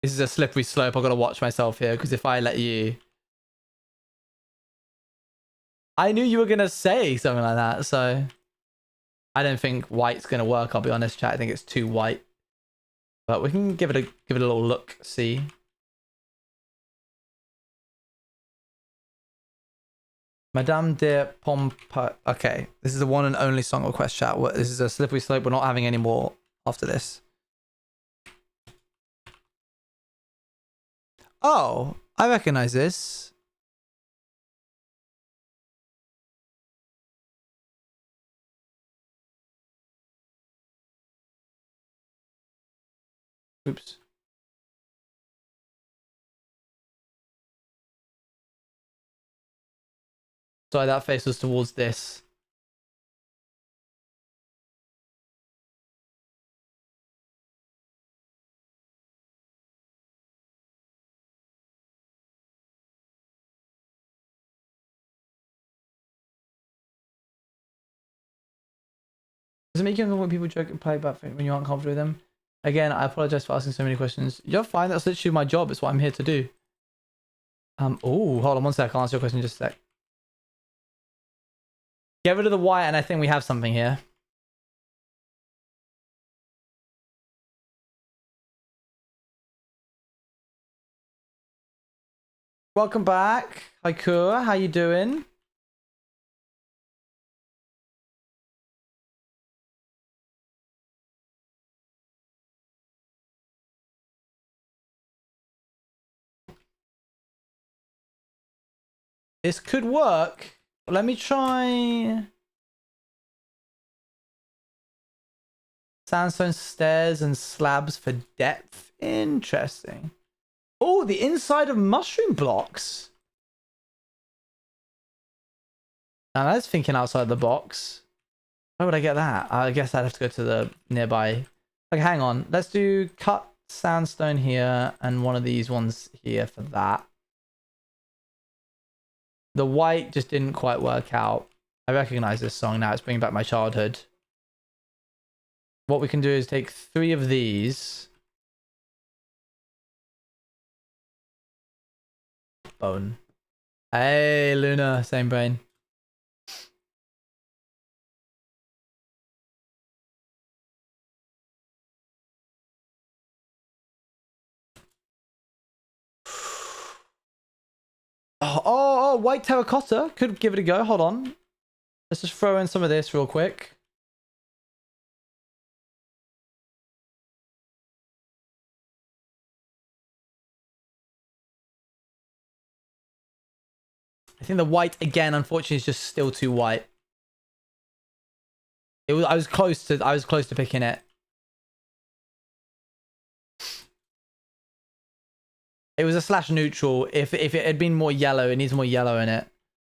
This is a slippery slope. I've got to watch myself here because if I let you... I knew you were going to say something like that, so... I don't think white's going to work, I'll be honest, chat. I think it's too white. But we can give it a little look, see. Madame de Pompa. Okay, this is the one and only song request, chat. This is a slippery slope. We're not having any more after this. Oh, I recognize this. Oops. Sorry, that face was towards this. Does it make you uncomfortable when people joke and play about things when you aren't comfortable with them? Again, I apologize for asking so many questions. You're fine. That's literally my job. It's what I'm here to do. Oh, hold on one sec. I'll answer your question in just a sec. Get rid of the white, and I think we have something here. Welcome back, Haikura. How you doing? This could work. Let me try. Sandstone stairs and slabs for depth. Interesting. Oh, the inside of mushroom blocks. Now that's thinking outside the box. Where would I get that? I guess I'd have to go to the nearby. Okay, hang on. Let's do cut sandstone here and one of these ones here for that. The white just didn't quite work out. I recognize this song now. It's bringing back my childhood. What we can do is take 3 of these. Bone. Hey, Luna. Same brain. Oh, white terracotta. Could give it a go. Hold on. Let's just throw in some of this real quick. I think the white again, unfortunately, is just still too white. It was. I was close to picking it. It was a slash neutral. If it had been more yellow, it needs more yellow in it.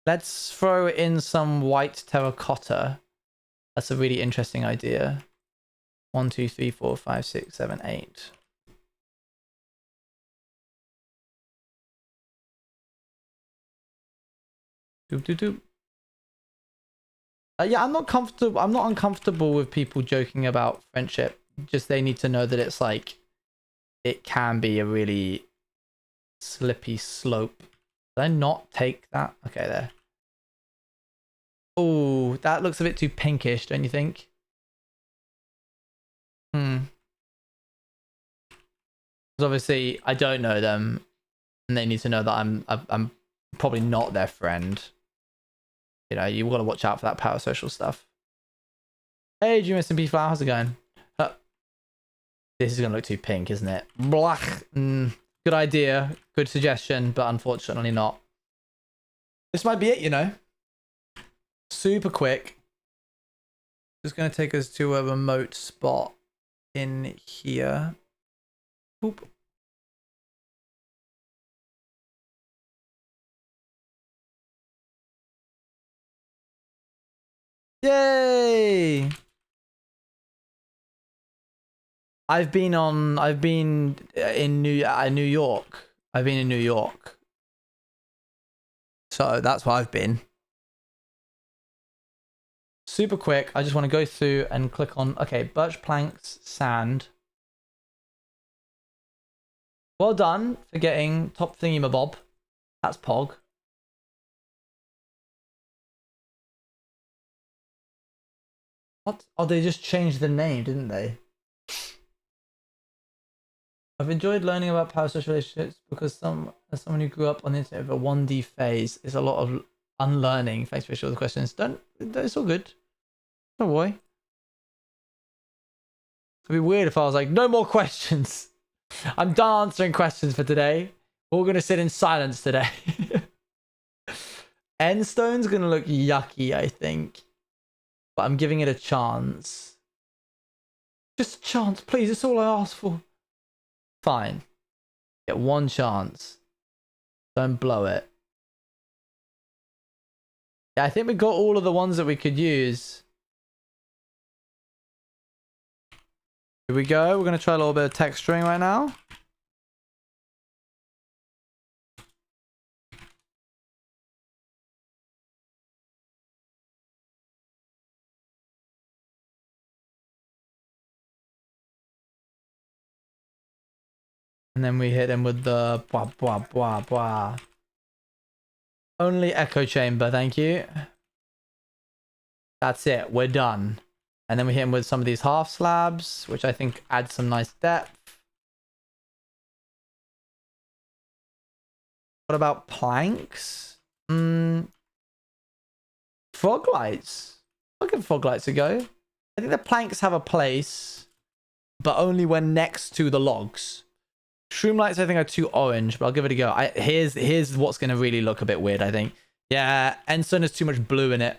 Let's throw in some white terracotta. That's a really interesting idea. 1, 2, 3, 4, 5, 6, 7, 8. Doop, doop, doop. Yeah, I'm not comfortable. I'm not uncomfortable with people joking about friendship. Just they need to know that it's like, it can be a really slippy slope. Did I not take that? Okay, there. Oh, that looks a bit too pinkish, don't you think? Because obviously I don't know them, and they need to know that I'm probably not their friend. You know, you've got to watch out for that parasocial stuff. Hey, GMSMP Flower, how's it going? This is gonna look too pink, isn't it? Blech. Good idea, good suggestion, but unfortunately not. This might be it, you know. Super quick. Just going to take us to a remote spot in here. Boop. Yay! I've been in New York. I've been in New York. So that's where I've been. Super quick. I just want to go through and click on, okay, birch planks, sand. Well done for getting top thingamabob. That's Pog. What? Oh, they just changed the name, didn't they? I've enjoyed learning about parasocial relationships because as someone who grew up on the internet with a 1D phase, is a lot of unlearning. Thanks for all the questions. It's all good. Don't worry. It'd be weird if I was like, no more questions. I'm done answering questions for today. We're all gonna sit in silence today. Endstone's gonna look yucky, I think. But I'm giving it a chance. Just a chance, please. That's all I asked for. Fine. Get one chance. Don't blow it. Yeah, I think we got all of the ones that we could use. Here we go. We're going to try a little bit of texturing right now. And then we hit him with the blah, blah, blah, blah. Only echo chamber, thank you. That's it, we're done. And then we hit him with some of these half slabs, which I think adds some nice depth. What about planks? Fog lights. I'll give fog lights a go. I think the planks have a place, but only when next to the logs. Shroom lights I think are too orange, but I'll give it a go. Here's what's going to really look a bit weird, I think. Yeah, Endstone has too much blue in it.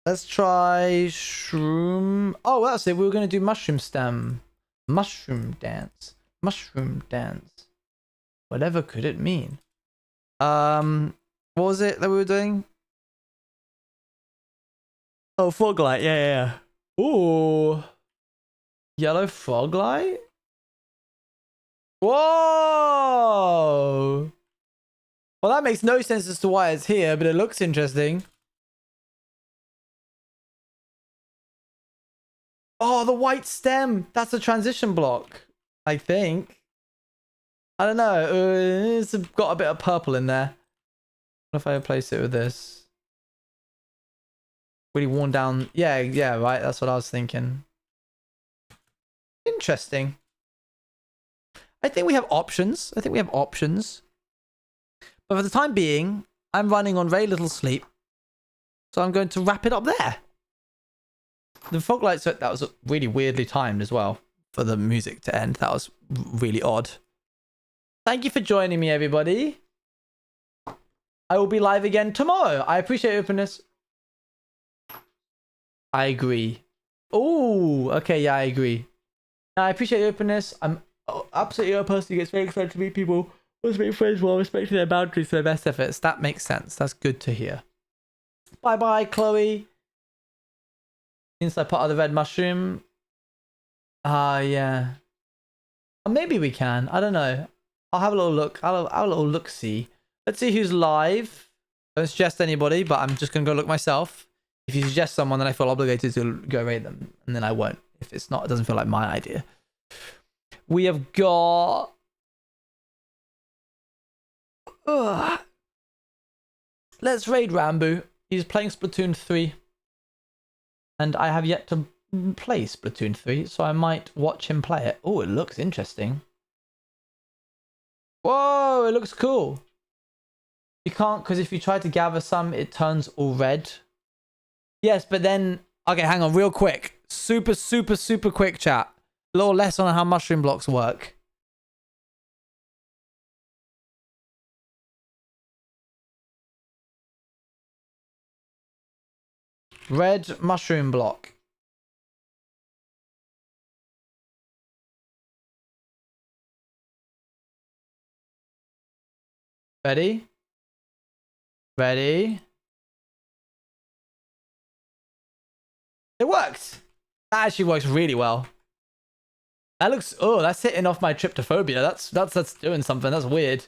Let's try shroom. Oh, that's it. We were going to do mushroom stem. Mushroom dance. Mushroom dance. Whatever could it mean? What was it that we were doing? Oh, fog light. Yeah. Ooh. Yellow fog light? Whoa! Well, that makes no sense as to why it's here, but it looks interesting. Oh, the white stem. That's a transition block, I think. I don't know. It's got a bit of purple in there. What if I replace it with this? Really worn down. Yeah, right. That's what I was thinking. Interesting. I think we have options. But for the time being, I'm running on very little sleep. So I'm going to wrap it up there. The fog lights, that was really weirdly timed as well for the music to end. That was really odd. Thank you for joining me, everybody. I will be live again tomorrow. I appreciate your openness. I agree. Oh, okay, yeah, I agree. I appreciate your openness. I'm absolutely a person who gets very excited to meet people, wants to make friends while respecting their boundaries for their best efforts. That makes sense. That's good to hear. Bye, Chloe. Inside part of the red mushroom. Yeah. Or maybe we can. I don't know. I'll have a little look. I'll have a little look-see. Let's see who's live. Don't suggest anybody, but I'm just going to go look myself. If you suggest someone, then I feel obligated to go rate them. And then I won't. If it's not, it doesn't feel like my idea. We have got... Let's raid Rambo. He's playing Splatoon 3. And I have yet to play Splatoon 3, so I might watch him play it. Oh, it looks interesting. Whoa, it looks cool. You can't, because if you try to gather some, it turns all red. Yes, but then... Okay, hang on, real quick. Super quick chat. A little lesson on how mushroom blocks work. Red mushroom block. Ready? Ready? It worked. That actually works really well. That looks, oh, that's hitting off my tryptophobia. That's doing something. That's weird.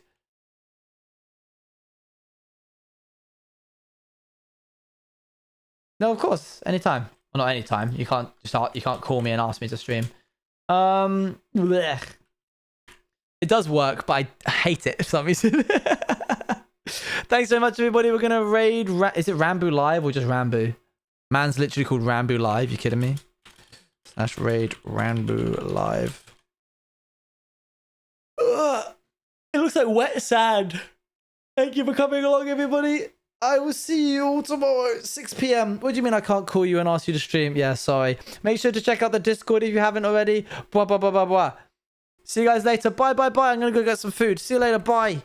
No, of course, anytime. Well, not anytime. You can't call me and ask me to stream. Blech. It does work, but I hate it for some reason. Thanks so much, everybody. We're gonna raid. Is it Rambo Live or just Rambo? Man's literally called Rambo Live. You kidding me? / raid Rambo Live. Ugh. It looks like wet sand. Thank you for coming along, everybody. I will see you all tomorrow, 6 p.m. What do you mean I can't call you and ask you to stream? Yeah, sorry. Make sure to check out the Discord if you haven't already. Blah, blah, blah, blah, blah. See you guys later. Bye, bye, bye. I'm going to go get some food. See you later. Bye.